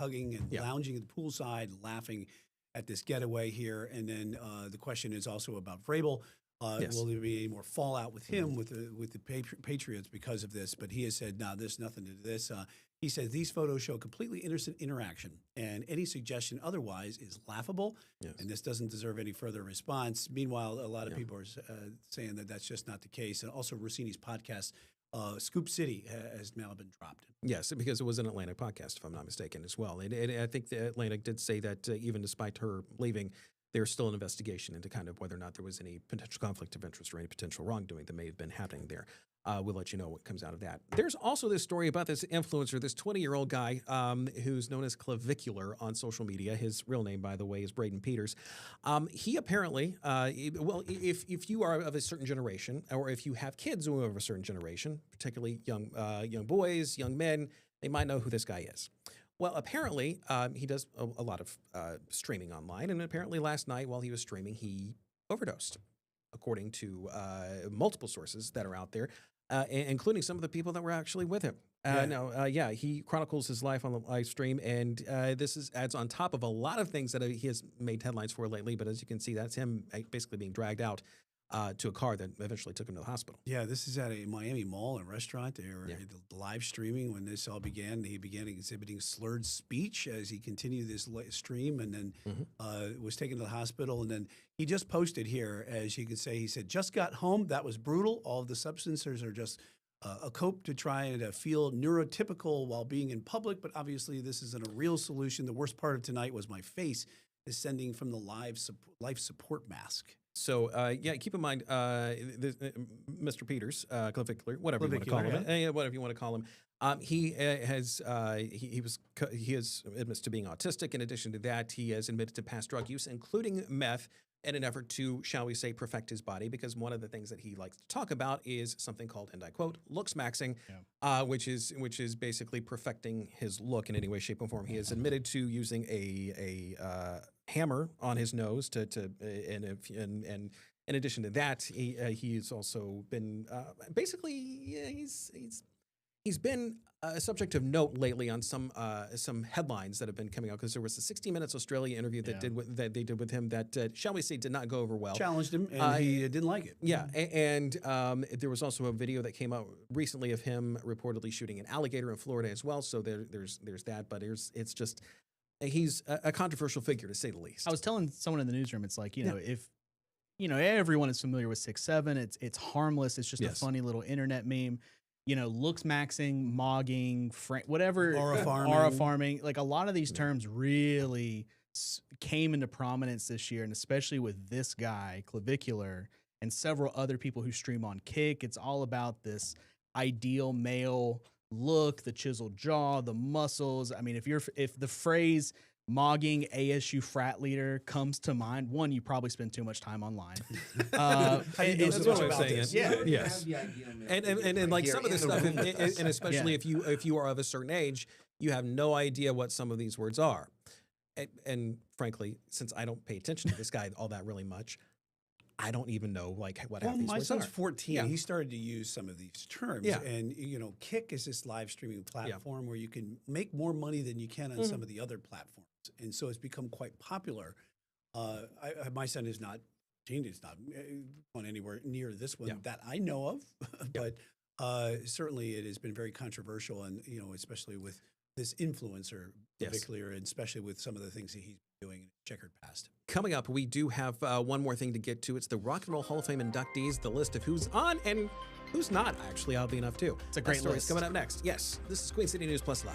hugging and lounging at the poolside, laughing at this getaway here. And then the question is also about Vrabel. Will there be any more fallout with him, with the Patriots because of this? But he has said, no, there's nothing to this. He says these photos show completely innocent interaction, and any suggestion otherwise is laughable, and this doesn't deserve any further response. Meanwhile, a lot of people are saying that that's just not the case. And also Rossini's podcast, Scoop City, has now been dropped. Yes, because it was an Atlantic podcast, if I'm not mistaken, as well. And I think the Atlantic did say that even despite her leaving, there's still an investigation into kind of whether or not there was any potential conflict of interest or any potential wrongdoing that may have been happening there. we'll let you know what comes out of that. There's also this story about this influencer, this 20-year-old guy who's known as Clavicular on social media. His real name, by the way, is Braden Peters. He apparently, if you are of a certain generation, or if you have kids who are of a certain generation, particularly young boys, young men, they might know who this guy is. Well, apparently, he does a lot of streaming online, and apparently last night while he was streaming, he overdosed, according to multiple sources that are out there, including some of the people that were actually with him. He chronicles his life on the live stream, and this adds on top of a lot of things that he has made headlines for lately. But as you can see, that's him basically being dragged out to a car that eventually took him to the hospital. Yeah, this is at a Miami mall and restaurant. They were live streaming when this all began. He began exhibiting slurred speech as he continued this stream, and then was taken to the hospital. And then he just posted here, as you can say, he said, "Just got home. That was brutal. All of the substances are just a cope to try and feel neurotypical while being in public. But obviously, this isn't a real solution. The worst part of tonight was my face descending from the life support mask." So, keep in mind, Mr. Peters, Clavicular, whatever you want to call him, whatever you want to call him, he is admits to being autistic. In addition to that, he has admitted to past drug use, including meth, in an effort to, shall we say, perfect his body. Because one of the things that he likes to talk about is something called, and I quote, looks maxing, which is basically perfecting his look in any way, shape, or form. He has admitted to using a hammer on his nose and in addition to that, he's also been he's been a subject of note lately on some headlines that have been coming out, because there was a 60 Minutes Australia interview that they did with him that shall we say did not go over well. Challenged him, and he didn't like it. Yeah, and there was also a video that came out recently of him reportedly shooting an alligator in Florida as well. So there's that, but it's just he's a controversial figure to say the least. I was telling someone in the newsroom, it's like, if everyone is familiar with 6'7", it's harmless. It's just a funny little internet meme. Looks maxing, mogging, whatever, aura farming. Like a lot of these terms really came into prominence this year, and especially with this guy, Clavicular, and several other people who stream on Kick. It's all about this ideal male look, the chiseled jaw, the muscles. I mean, if the phrase mogging ASU frat leader comes to mind, one, you probably spend too much time online. That's what I'm saying. Yes. And like some of this stuff, and especially if you are of a certain age, you have no idea what some of these words are. And frankly, since I don't pay attention to this guy all that really much, I don't even know what half these words are. My son's 14. He started to use some of these terms. And, Kick is this live streaming platform where you can make more money than you can on some of the other platforms. And so it's become quite popular. My son is not gone anywhere near this one that I know of. But certainly it has been very controversial, and, especially with this influencer, particularly, and especially with some of the things that he's doing in checkered past. Coming up, we do have one more thing to get to. It's the Rock and Roll Hall of Fame inductees, the list of who's on and who's not, actually, oddly enough, too. It's a great story. list. Coming up next. Yes, this is Queen City News Plus Live.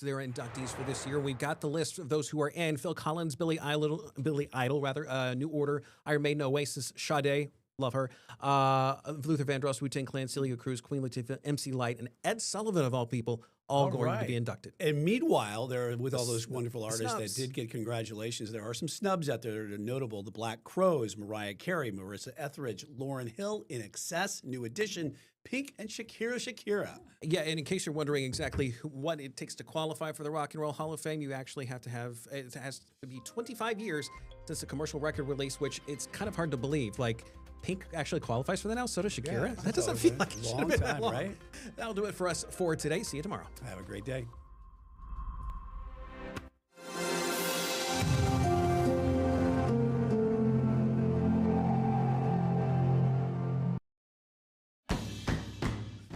announce their inductees for this year. We've got the list of those who are in: Phil Collins, Billy Idol, New Order, Iron Maiden, Oasis, Sade, love her, Luther Vandross, Wu-Tang Clan, Celia Cruz, Queen Latifah, MC Light, and Ed Sullivan, of all people, all going to be inducted. And meanwhile, there, with all those wonderful artists snubs. that did get congratulations, there are some snubs out there that are notable. The Black Crowes, Mariah Carey, Marissa Etheridge, Lauryn Hill, In Excess, New Edition, Pink, and Shakira. Yeah, and in case you're wondering exactly what it takes to qualify for the Rock and Roll Hall of Fame, you actually have to have, it has to be 25 years since the commercial record release, which it's kind of hard to believe. Like, Pink actually qualifies for that now, so does Shakira. Yeah, that doesn't feel like it should long have been that time, long. right? That'll do it for us for today. See you tomorrow. Have a great day.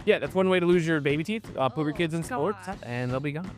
Yeah, that's one way to lose your baby teeth. Put your kids in sports, gosh. and they'll be gone.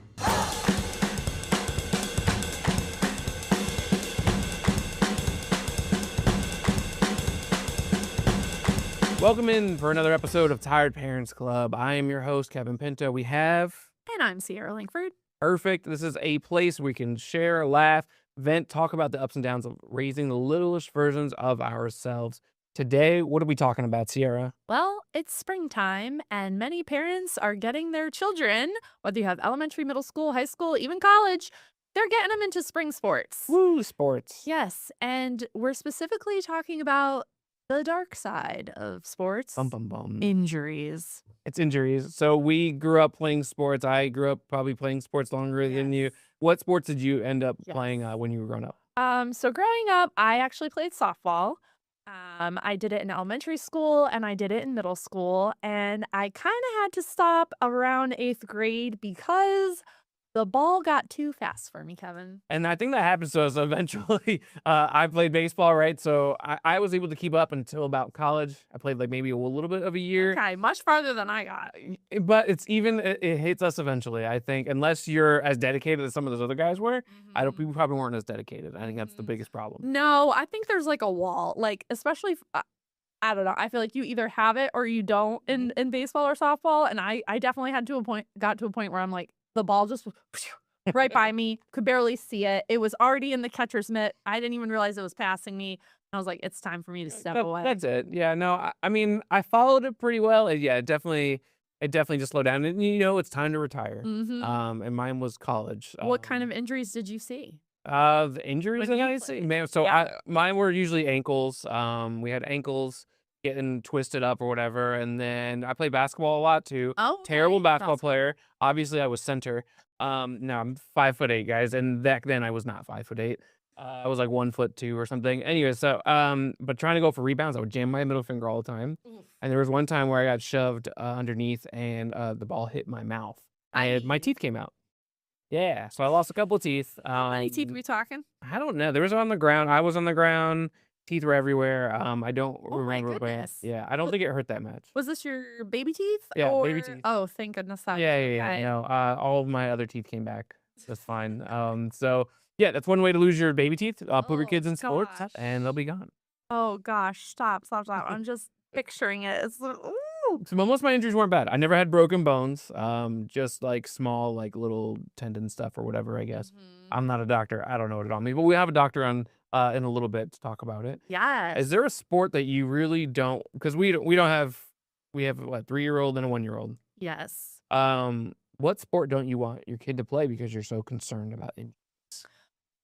Welcome in for another episode of Tired Parents Club. I am your host, Kevin Pinto. We have... And I'm Sierra Langford. Perfect. This is a place we can share, laugh, vent, talk about the ups and downs of raising the littlest versions of ourselves. Today, what are we talking about, Sierra? Well, it's springtime, and many parents are getting their children, whether you have elementary, middle school, high school, even college, they're getting them into spring sports. Woo, sports. Yes, and we're specifically talking about the dark side of sports. Bum, bum, bum. Injuries. It's injuries. So we grew up playing sports. I grew up probably playing sports longer than you. What sports did you end up playing when you were growing up? So growing up, I actually played softball. I did it in elementary school and I did it in middle school, and I kind of had to stop around 8th grade because the ball got too fast for me, Kevin. And I think that happens to us eventually. I played baseball, right? So I was able to keep up until about college. I played like maybe a little bit of a year. Okay, much farther than I got. But it hits us eventually, I think, unless you're as dedicated as some of those other guys were. We probably weren't as dedicated. I think that's the biggest problem. No, I think there's like a wall, like especially I don't know. I feel like you either have it or you don't in baseball or softball. And I definitely got to a point where I'm like, the ball just right by me, could barely see it. It was already in the catcher's mitt. I didn't even realize it was passing me. I was like, it's time for me to step away. That's it. Yeah, no, I mean, I followed it pretty well. It definitely just slowed down. And it's time to retire. And mine was college. What kind of injuries did you see? The injuries that I see, man. So mine were usually ankles. We had ankles getting twisted up or whatever, and then I played basketball a lot too. Oh, terrible basketball player. Obviously, I was center. Now I'm 5'8", guys, and back then I was not 5'8". I was like 1'2" or something. Anyway, so but trying to go for rebounds, I would jam my middle finger all the time. And there was one time where I got shoved underneath, and the ball hit my mouth. My teeth came out. Yeah, so I lost a couple of teeth. How many teeth we talking? I don't know. There was on the ground. I was on the ground. Teeth were everywhere. I don't remember. My goodness. Yeah, I don't think it hurt that much. Was this your baby teeth? Yeah, baby teeth. Oh, thank goodness. Yeah. No, all of my other teeth came back. That's fine. So yeah, that's one way to lose your baby teeth. Put your kids in sports, and they'll be gone. Oh gosh, stop. I'm just picturing it. It's ooh. So most of my injuries weren't bad. I never had broken bones. Just like small, like little tendon stuff or whatever, I guess. I'm not a doctor. I don't know what it all means, but we have a doctor on in a little bit to talk about it. Yes. Is there a sport that you really don't? Because we have what, 3-year-old and a 1-year-old. Yes. What sport don't you want your kid to play because you're so concerned about injuries?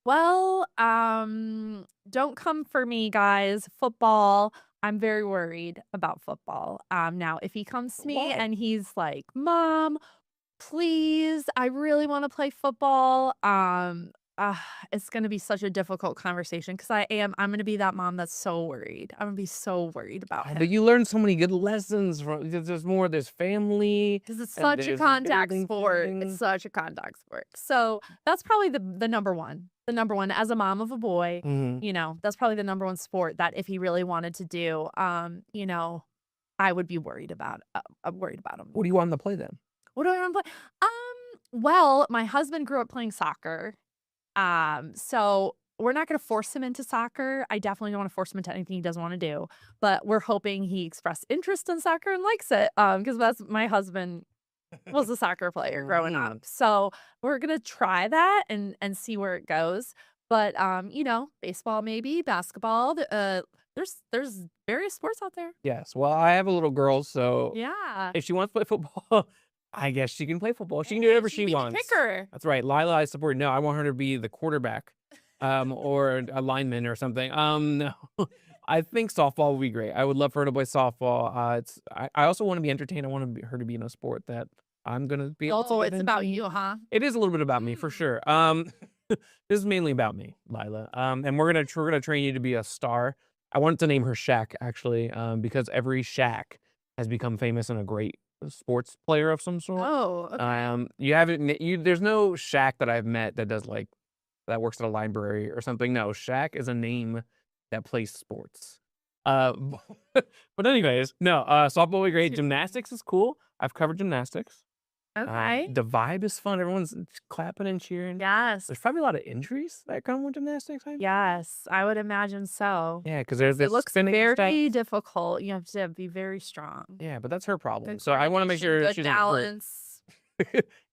Well, don't come for me, guys. Football. I'm very worried about football. Now, if he comes to me and he's like, "Mom, please, I really want to play football," it's going to be such a difficult conversation because I'm going to be that mom that's so worried. I'm going to be so worried about him. But you learn so many good lessons from. There's family. Because it's such a contact sport. It's such a contact sport. So that's probably the number one. The number one, as a mom of a boy, that's probably the number one sport that if he really wanted to do, I would be worried about. Worried about him. What do you want him to play then? What do I want to play? Well, my husband grew up playing soccer. So we're not going to force him into soccer. I definitely don't want to force him into anything he doesn't want to do. But we're hoping he expressed interest in soccer and likes it. Because that's my husband. was a soccer player growing up. So we're gonna try that and see where it goes. But you know, baseball maybe, basketball. There's various sports out there. Yes. Well, I have a little girl, so Yeah. if she wants to play football, I guess she can play football. She can do whatever She she can be the wants. kicker. That's right. Lila, I support. No, I want her to be the quarterback, or a lineman or something. No, I think softball would be great. I would love for her to play softball. I also want to be entertained. I want her to be in a sport that I'm gonna be able to Oh, get it's about into. you, huh? It is a little bit about me for sure. This is mainly about me, Lila. And we're gonna train you to be a star. I wanted to name her Shaq actually, because every Shaq has become famous and a great sports player of some sort. Oh, okay. You haven't there's no Shaq that I've met that does like that works at a library or something. No, Shaq is a name that plays sports. Uh, but anyways, no, softball would be great. Gymnastics is cool. I've covered gymnastics. Okay. The vibe is fun. Everyone's clapping and cheering. Yes. There's probably a lot of injuries that come with gymnastics. Yes, I would imagine so. Yeah, because there's this It looks spinning stuff. very difficult. You have to be very strong. Yeah, but that's her problem. Good So I want to make sure good she's not hurt. balance.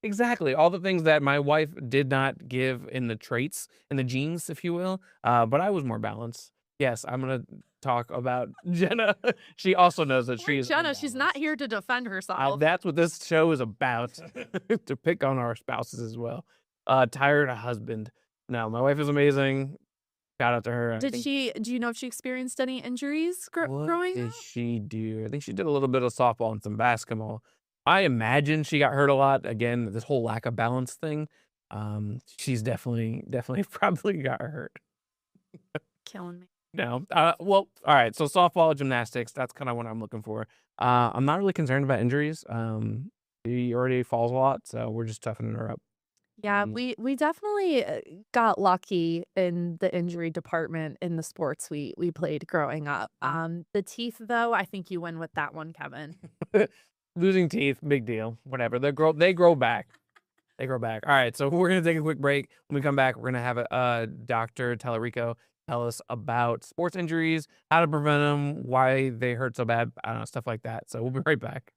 Exactly. All the things that my wife did not give in the traits, in the genes, if you will. But I was more balanced. Yes, I'm gonna talk about Jenna. She also knows that Poor she's Jenna, she's not here to defend herself. that's what this show is about. To pick on our spouses as well. Tired husband. No, my wife is amazing. Shout out to her. I Did think- she? Do you know if she experienced any injuries What growing did up? she do? I think she did a little bit of softball and some basketball. I imagine she got hurt a lot. Again, this whole lack of balance thing. She's definitely probably got hurt. Killing me. No. Well, all right. So softball, gymnastics, that's kind of what I'm looking for. I'm not really concerned about injuries. She already falls a lot, so we're just toughening her up. Yeah, we definitely got lucky in the injury department in the sports we played growing up. The teeth though, I think you win with that one, Kevin. Losing teeth, big deal. Whatever. They grow back. They grow back. All right. So we're gonna take a quick break. When we come back, we're gonna have Dr. Tallarico tell us about sports injuries, how to prevent them, why they hurt so bad, I don't know, stuff like that. So we'll be right back.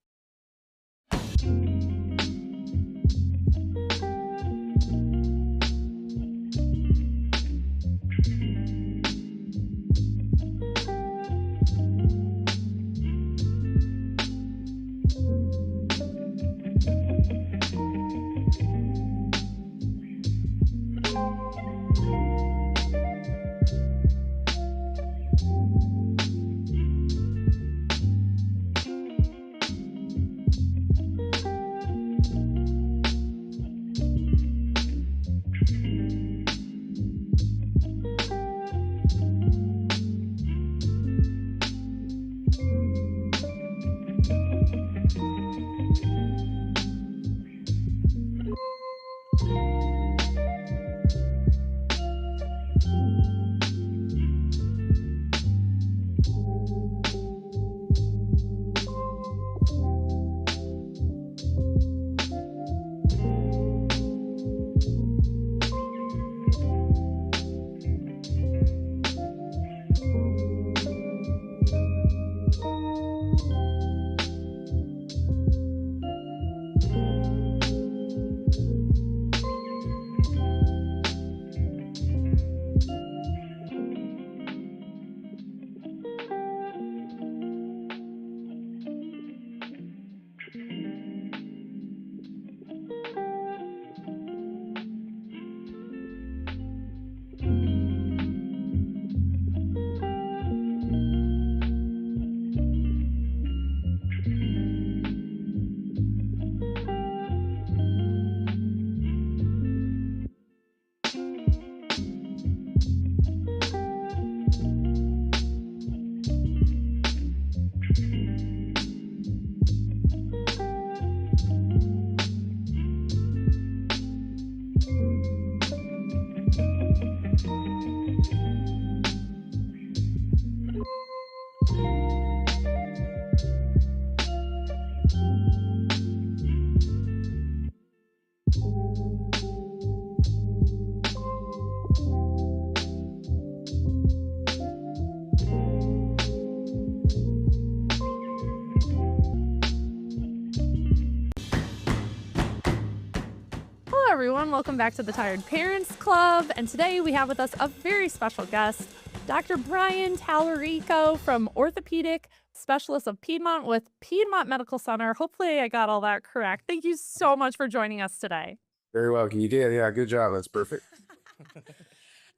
welcome back to the Tired Parents Club. And today we have with us a very special guest, Dr. Brian Tallarico from Orthopedic Specialist of Piedmont with Piedmont Medical Center. Hopefully I got all that correct. Thank you so much for joining us today. Very well. You did. Yeah, good job. That's perfect.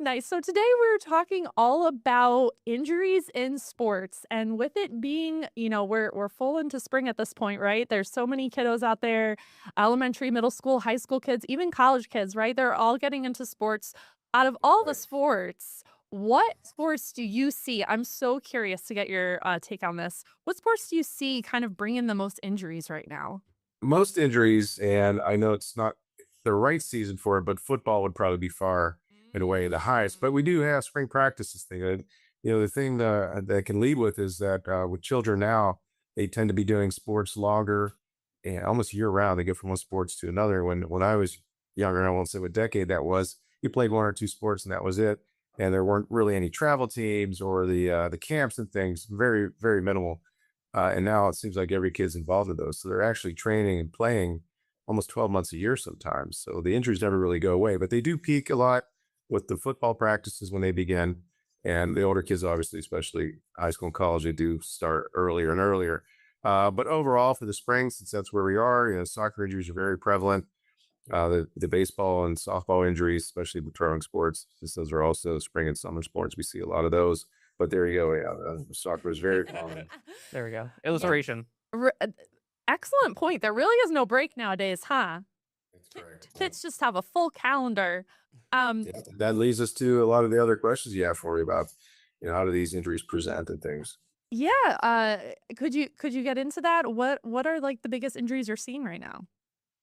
Nice. So today we're talking all about injuries in sports, and with it being, we're full into spring at this point, right? There's so many kiddos out there, elementary, middle school, high school kids, even college kids, right? They're all getting into sports. Out of all the sports, what sports do you see? I'm so curious to get your take on this. What sports do you see kind of bringing the most injuries right now? Most injuries, and I know it's not the right season for it, but football would probably be far and away the highest. But we do have spring practices thing. And, the thing that I can lead with is that with children now, they tend to be doing sports longer and almost year round. They go from one sports to another. When I was younger, I won't say what decade that was, you played one or two sports and that was it. And there weren't really any travel teams or the camps and things, very, very minimal. And now it seems like every kid's involved in those. So they're actually training and playing almost 12 months a year sometimes. So the injuries never really go away, but they do peak a lot with the football practices when they begin. And the older kids, obviously, especially high school and college, they do start earlier and earlier. But overall, for the spring, since that's where we are, soccer injuries are very prevalent. The baseball and softball injuries, especially with throwing sports, since those are also spring and summer sports, we see a lot of those. But there you go. Yeah, soccer is very common. There we go. Illustration. Excellent point. There really is no break nowadays, huh? That's correct. Kids just have a full calendar. Yeah, that leads us to a lot of the other questions you have for me about, how do these injuries present and things. Yeah. Could you get into that? What are like the biggest injuries you're seeing right now?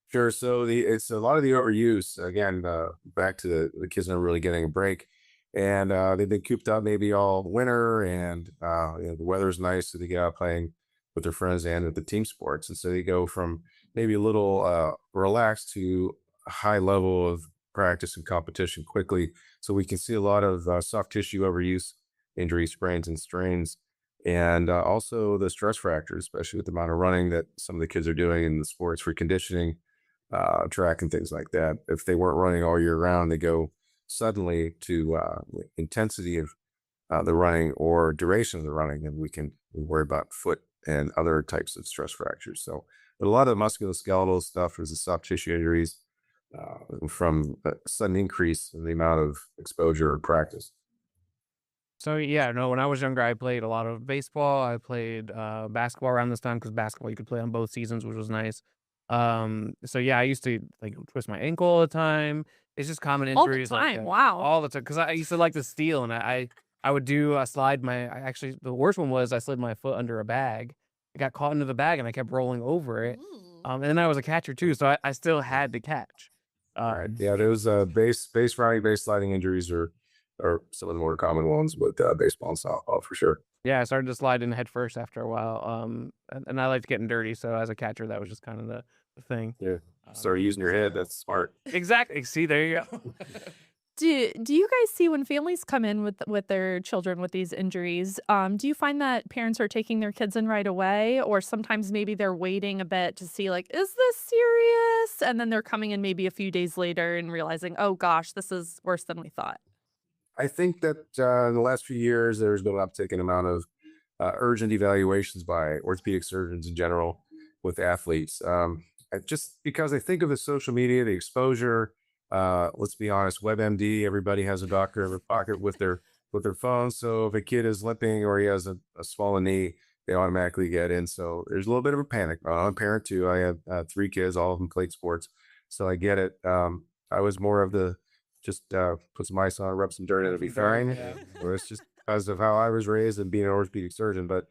Sure. So it's a lot of the overuse. Again, back to the kids not really getting a break, and they've been cooped up maybe all winter, and the weather's nice, so they get out playing with their friends and at the team sports, and so they go from maybe a little relaxed to a high level of practice and competition quickly. So we can see a lot of soft tissue overuse, injuries, sprains, and strains, and also the stress fractures, especially with the amount of running that some of the kids are doing in the sports for conditioning. Track and things like that. If they weren't running all year round, they go suddenly to intensity of the running or duration of the running, and we worry about foot and other types of stress fractures. So, but a lot of the musculoskeletal stuff is the soft tissue injuries from a sudden increase in the amount of exposure or practice. So yeah, no, when I was younger, I played a lot of baseball. I played basketball around this time because basketball you could play on both seasons, which was nice. So yeah, I used to like twist my ankle all the time. It's just common All the injuries like time. that. Wow. All the time. Because I used to like to steal, and I would do actually the worst one was I slid my foot under a bag. I got caught into the bag and I kept rolling over it. And then I was a catcher too, so I still had to catch. Right. Yeah, those base running, base sliding injuries are some of the more common ones with baseball and softball for sure. Yeah, I started to slide in head first after a while. And I liked getting dirty, so as a catcher, that was just kind of the thing. Yeah. Start using your head. That's smart. Exactly. See, there you go. Do you guys see when families come in with their children with these injuries, do you find that parents are taking their kids in right away, or sometimes maybe they're waiting a bit to see like, is this serious? And then they're coming in maybe a few days later and realizing, oh gosh, this is worse than we thought. I think that in the last few years, there's been an uptick in amount of urgent evaluations by orthopedic surgeons in general with athletes. Just because I think of the social media, the exposure. Let's be honest, WebMD, everybody has a doctor in their pocket with their phone. So if a kid is limping or he has a swollen knee, they automatically get in. So there's a little bit of a panic. I'm a parent too. I have 3 kids, all of them played sports. So I get it. I was more of the just put some ice on, rub some dirt, and it'll be fine. Or it's just because of how I was raised and being an orthopedic surgeon. But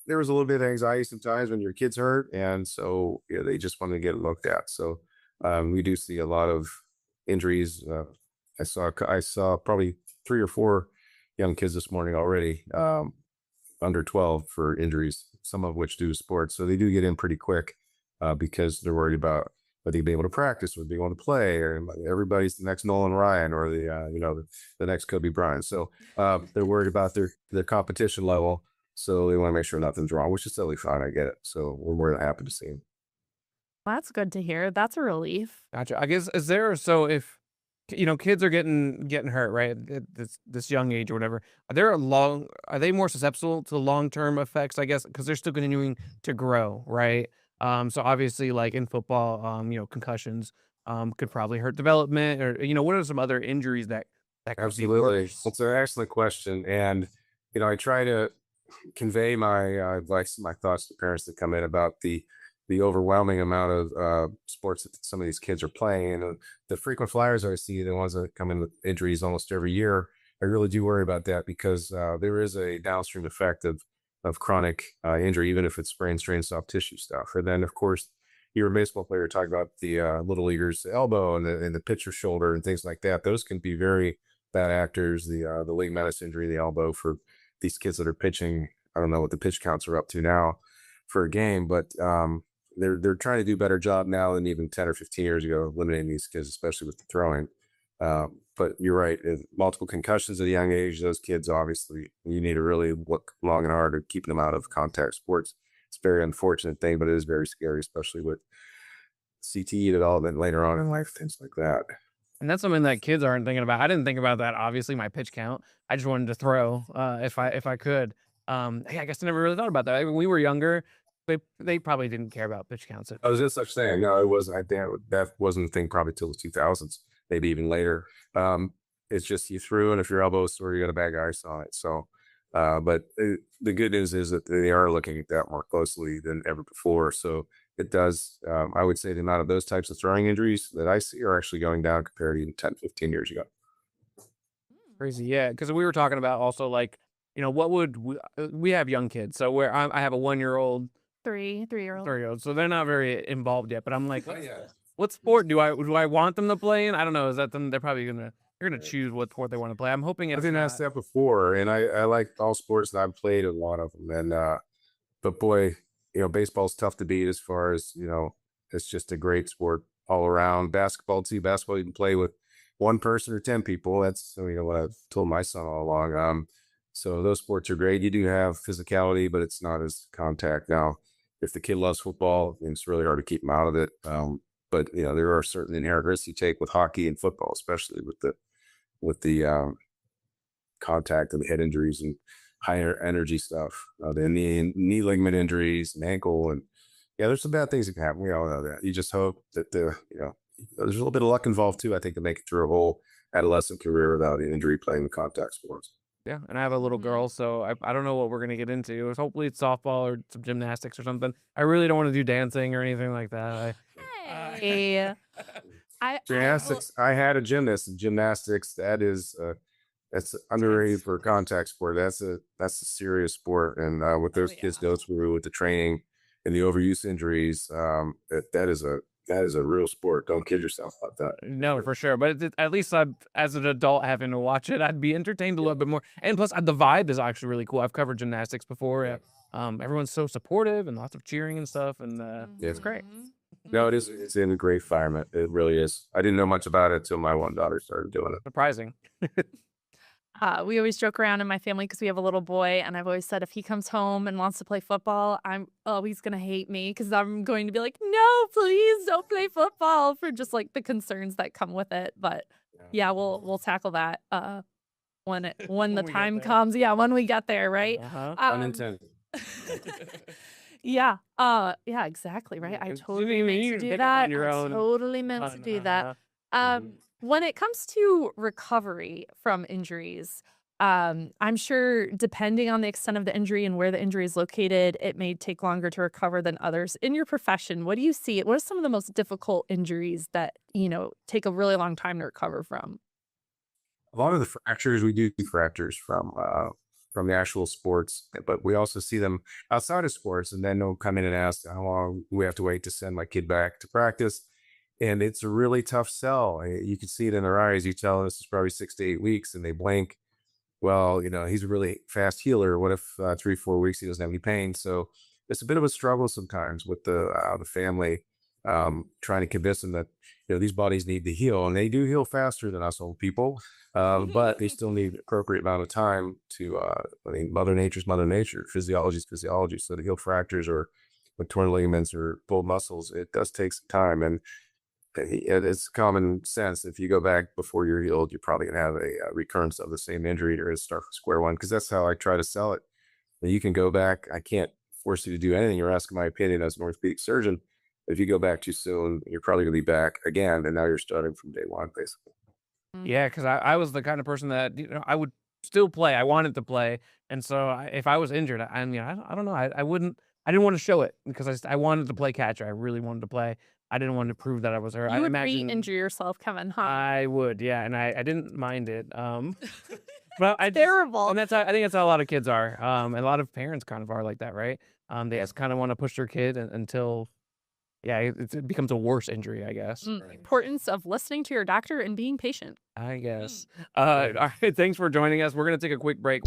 there was a little bit of anxiety sometimes when your kid's hurt. And so they just wanted to get it looked at. So we do see a lot of injuries. I saw probably 3 or 4 young kids this morning already, under 12 for injuries, some of which due to sports. So they do get in pretty quick because they're worried about whether they'll be able to practice, whether they want to play, or everybody's the next Nolan Ryan or the next Kobe Bryant. So they're worried about their competition level. So they want to make sure nothing's wrong, which is totally fine. I get it. So we're more than happy to see them. That's good to hear. That's a relief. Gotcha. I guess is there so if kids are getting hurt right at this young age or whatever. Are they more susceptible to long-term effects? I guess because they're still continuing to grow, right? So obviously, like in football, concussions could probably hurt development, or what are some other injuries that could be Absolutely. worse? It's an excellent question. And, I try to convey my advice, my thoughts to parents that come in about the overwhelming amount of sports that some of these kids are playing. And the frequent flyers I see, the ones that come in with injuries almost every year, I really do worry about that because there is a downstream effect of chronic injury, even if it's sprain, strain, soft tissue stuff. And then, of course, you're a baseball player talking about the little leaguer's elbow and the pitcher's shoulder and things like that. Those can be very bad actors. The league menace injury, the elbow for these kids that are pitching. I don't know what the pitch counts are up to now for a game, but they're trying to do a better job now than even 10 or 15 years ago, eliminating these kids, especially with the throwing. But you're right, multiple concussions at a young age, those kids, obviously, you need to really look long and hard at keeping them out of contact sports. It's a very unfortunate thing, but it is very scary, especially with CTE development later on in life, things like that. And that's something that kids aren't thinking about. I didn't think about that. Obviously, my pitch count. I just wanted to throw if I could. Hey, I guess I never really thought about that. When we were younger, they probably didn't care about pitch counts. I was just such saying, no, it wasn't. I think that wasn't a thing probably till the 2000s, maybe even later. It's just you threw, and if your elbow is sore, you got a bad guy saw it. So, but the good news is that they are looking at that more closely than ever before. So it does. I would say the amount of those types of throwing injuries that I see are actually going down compared to even 10, 15 years ago. Crazy, yeah. Because we were talking about also like, what would we have young kids? So where I have a 1-year-old, three-year-old. 3-year-old, so they're not very involved yet. But I'm like, what sport do I want them to play in? I don't know. Is that them? They're gonna choose what sport they want to play. I'm hoping I've it's been not. asked that before, and I like all sports, and I've played a lot of them. And but boy, baseball's tough to beat as far as it's just a great sport all around. Basketball too. Basketball you can play with one person or 10 people. That's what I've told my son all along. So those sports are great. You do have physicality, but it's not as contact. Now, if the kid loves football, it's really hard to keep him out of it. But there are certain inherent risks you take with hockey and football, especially with the contact and the head injuries and higher energy stuff, the knee ligament injuries and ankle, and there's some bad things that can happen. We all know that. You just hope that there's a little bit of luck involved too. I think to make it through a whole adolescent career without an injury playing the contact sports. Yeah, and I have a little girl, so I don't know what we're gonna get into. Hopefully it's softball or some gymnastics or something. I really don't want to do dancing or anything like that. Hey. Gymnastics. I had a gymnast in gymnastics. That's underrated for a contact sport. That's a serious sport, and what those kids go through with the training and the overuse injuries, that is a real sport. Don't kid yourself about that. No, for sure. But at least as an adult having to watch it, I'd be entertained a little bit more. And plus, the vibe is actually really cool. I've covered gymnastics before. Everyone's so supportive and lots of cheering and stuff, and it's great. No, it is. It's in a great environment. It really is. I didn't know much about it until my one daughter started doing it. Surprising. We always joke around in my family because we have a little boy, and I've always said if he comes home and wants to play football, I'm always gonna hate me because I'm going to be like, no, please don't play football, for just like the concerns that come with it. But yeah, we'll tackle that when the time comes. Yeah, when we get there, right? Unintended. Yeah. Yeah, exactly. Right. I totally meant to do that. Totally meant to do that. When it comes to recovery from injuries, I'm sure depending on the extent of the injury and where the injury is located, it may take longer to recover than others. In your profession, what do you see? What are some of the most difficult injuries that, take a really long time to recover from? A lot of the fractures, we do see fractures from the actual sports, but we also see them outside of sports, and then they'll come in and ask how long we have to wait to send my kid back to practice. And it's a really tough sell. You can see it in their eyes. You tell them this is probably 6 to 8 weeks, and they blink. Well, he's a really fast healer. What if 3, 4 weeks he doesn't have any pain? So it's a bit of a struggle sometimes with the family trying to convince them that these bodies need to heal, and they do heal faster than us old people, but they still need appropriate amount of time to. Mother Nature's Mother Nature, physiology is physiology. So to heal fractures or with torn ligaments or pulled muscles, it does take some time. And it's common sense. If you go back before you're healed, you're probably going to have a recurrence of the same injury or start from square one, because that's how I try to sell it. You can go back. I can't force you to do anything. You're asking my opinion as an orthopedic surgeon. If you go back too soon, you're probably going to be back again. And now you're starting from day one, basically. Yeah, because I was the kind of person that I would still play. I wanted to play, and so if I was injured, I mean, I don't know. I wouldn't. I didn't want to show it because I wanted to play catcher. I really wanted to play. I didn't want to prove that I was hurt. You I would imagine re-injure yourself, Kevin, huh? I would, yeah, and I didn't mind it. But Terrible. and I think that's how a lot of kids are. And a lot of parents kind of are like that, right? They just kind of want to push their kid until, yeah, it becomes a worse injury, I guess. Importance of listening to your doctor and being patient. I guess. All right, thanks for joining us. We're gonna take a quick break.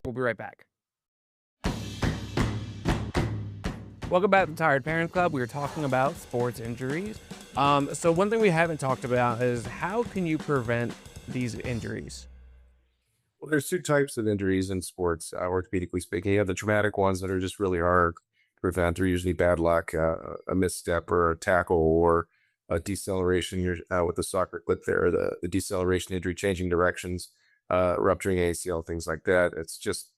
We'll be right back. Welcome back to Tired Parents Club. We were talking about sports injuries. So one thing we haven't talked about is how can you prevent these injuries? Well, there's two types of injuries in sports, orthopedically speaking. You have the traumatic ones that are just really hard to prevent. They're usually bad luck, a misstep or a tackle or a deceleration. You're with the soccer clip there, the deceleration injury, changing directions, rupturing ACL, things like that. It's just,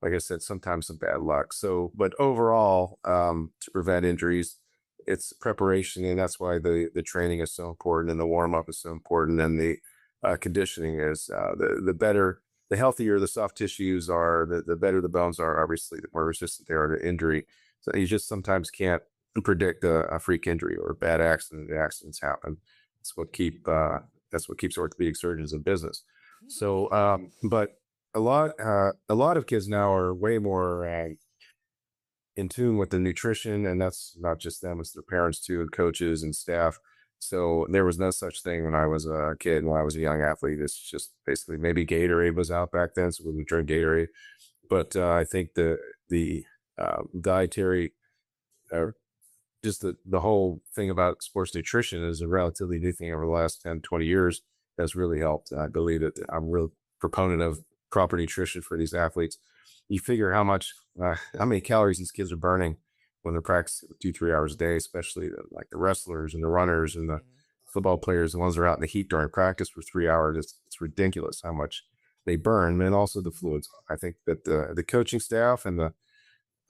like I said, sometimes some bad luck. So, but overall, to prevent injuries, it's preparation, and that's why the training is so important, and the warm up is so important, and the conditioning is. The healthier the soft tissues are, the better the bones are. Obviously, the more resistant they are to injury. So you just sometimes can't predict a freak injury or a bad accident. Accidents happen. That's what keeps orthopedic surgeons in business. So, but a lot of kids now are way more in tune with the nutrition, and that's not just them; it's their parents too, and coaches and staff. So there was no such thing when I was a kid and when I was a young athlete. It's just basically maybe Gatorade was out back then, so we would drink Gatorade. But I think the dietary, or just the whole thing about sports nutrition is a relatively new thing over the last 10, 20 years that's really helped. I believe that I'm a real proponent of proper nutrition for these athletes. You figure how many calories these kids are burning when they're practicing 2, 3 hours a day, especially like the wrestlers and the runners and the football players, the ones that are out in the heat during practice for 3 hours. It's ridiculous how much they burn, and also the fluids. I think that the coaching staff and the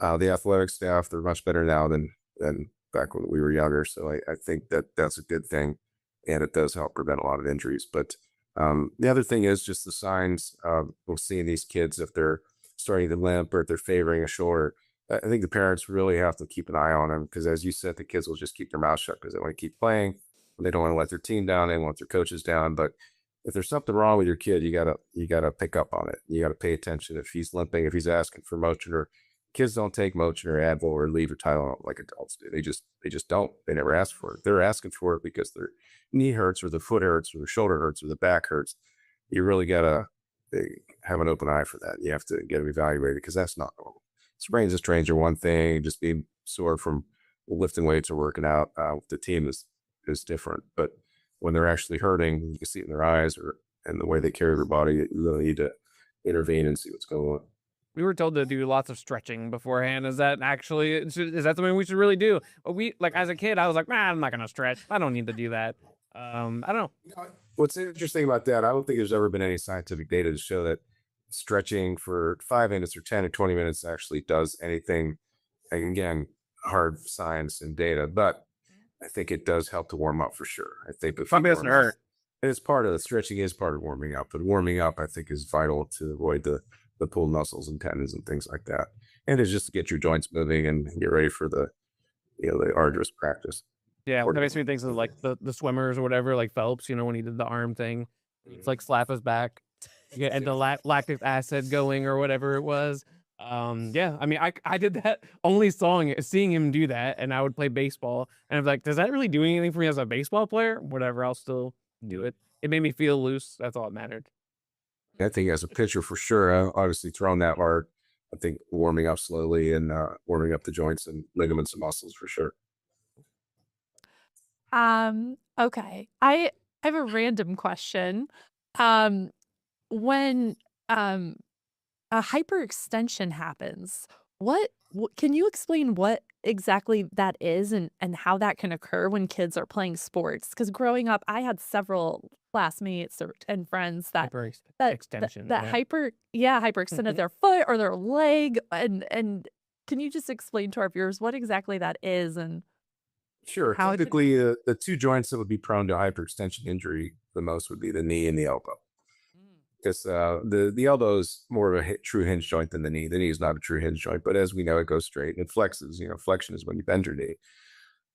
athletic staff, they're much better now than back when we were younger. So I think that that's a good thing, and it does help prevent a lot of injuries. But the other thing is just the signs. We're seeing these kids, if they're starting to limp or if they're favoring a shoulder. I think the parents really have to keep an eye on them, because as you said, the kids will just keep their mouth shut because they want to keep playing. They don't want to let their team down. They want their coaches down. But if there's something wrong with your kid, you gotta pick up on it. You gotta pay attention. If he's limping, if he's asking for motion, or kids don't take motion or Advil or Aleve or Tylenol like adults do. They just don't. They never ask for it. They're asking for it because their knee hurts or the foot hurts or the shoulder hurts or the back hurts. You really gotta have an open eye for that. You have to get them evaluated, because that's not normal. Sprains and strains are one thing. Just being sore from lifting weights or working out with the team is different. But when they're actually hurting, you can see it in their eyes or and the way they carry their body. You really need to intervene and see what's going on. We were told to do lots of stretching beforehand. Is that something we should really do? But as a kid, I was like, I'm not going to stretch. I don't need to do that. I don't know. What's interesting about that, I don't think there's ever been any scientific data to show that stretching for 5 minutes or 10 or 20 minutes actually does anything. Again, hard science and data, but I think it does help to warm up for sure. I think it doesn't hurt. And it's part of the stretching is part of warming up, but warming up, I think, is vital to avoid the pulled muscles and tendons and things like that. And it's just to get your joints moving and get ready for the arduous practice. Yeah, that makes me think of like the swimmers or whatever, like Phelps, when he did the arm thing, it's like slap his back, and the lactic acid going or whatever it was. Yeah, I mean, I did that only seeing him do that, and I would play baseball, and I'm like, does that really do anything for me as a baseball player? Whatever, I'll still do it. It made me feel loose. That's all that mattered. I think as a pitcher, for sure, obviously throwing that hard, I think warming up slowly and warming up the joints and ligaments and muscles for sure. Okay. I have a random question. When a hyperextension happens, what can you explain what exactly that is and how that can occur when kids are playing sports? Because growing up, I had several classmates and friends that extension hyperextended their foot or their leg, and can you just explain to our viewers what exactly that is and Sure. how Typically, the two joints that would be prone to hyperextension injury the most would be the knee and the elbow. Because the elbow is more of a true hinge joint than the knee. The knee is not a true hinge joint, but as we know, it goes straight and it flexes. Flexion is when you bend your knee.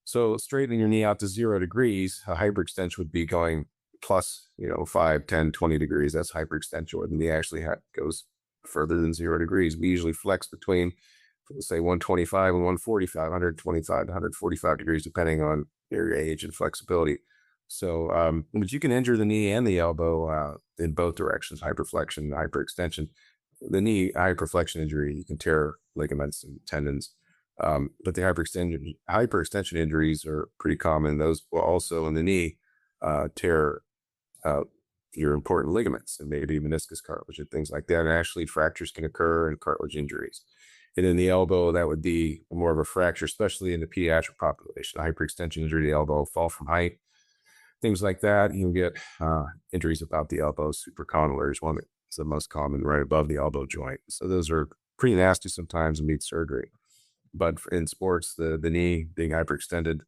So straightening your knee out to 0 degrees, a hyperextension would be going plus, 5, 10, 20 degrees. That's hyperextension, where the knee actually goes further than 0 degrees. We usually flex between, say, 125 and 145, 125 to 145 degrees, depending on your age and flexibility. So, but you can injure the knee and the elbow in both directions, hyperflexion and hyperextension. The knee hyperflexion injury, you can tear ligaments and tendons. But the hyperextension injuries are pretty common. Those will also in the knee tear your important ligaments and maybe meniscus cartilage and things like that. And actually fractures can occur and cartilage injuries. And in the elbow, that would be more of a fracture, especially in the pediatric population. Hyperextension injury to the elbow, fall from height, things like that. You can get injuries about the elbow. Supracondylar is one that's the most common, right above the elbow joint. So those are pretty nasty sometimes and need surgery. But in sports, the knee being hyperextended,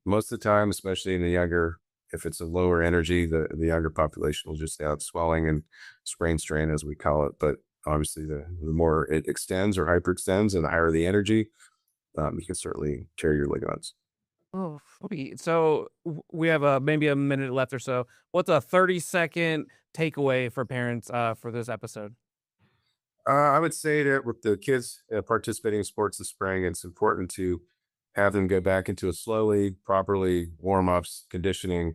most of the time, especially in the younger, if it's a lower energy, the younger population will just have swelling and sprain strain, as we call it. But obviously, the more it extends or hyperextends and the higher the energy, you can certainly tear your ligaments. Oh, so we have maybe a minute left or so. What's a 30-second takeaway for parents for this episode? I would say that with the kids participating in sports this spring, it's important to have them go back into it slowly, properly, warm ups, conditioning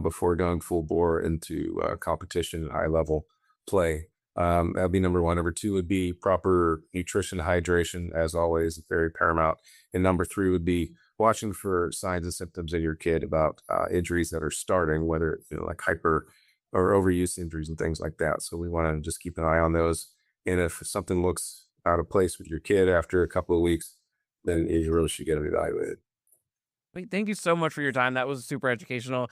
before going full bore into competition and high level play. That'd be number one. Number two would be proper nutrition, hydration, as always, very paramount. And number three would be watching for signs and symptoms in your kid about injuries that are starting, whether like hyper or overuse injuries and things like that. So we want to just keep an eye on those. And if something looks out of place with your kid after a couple of weeks, then you really should get them evaluated. Wait, thank you so much for your time. That was super educational.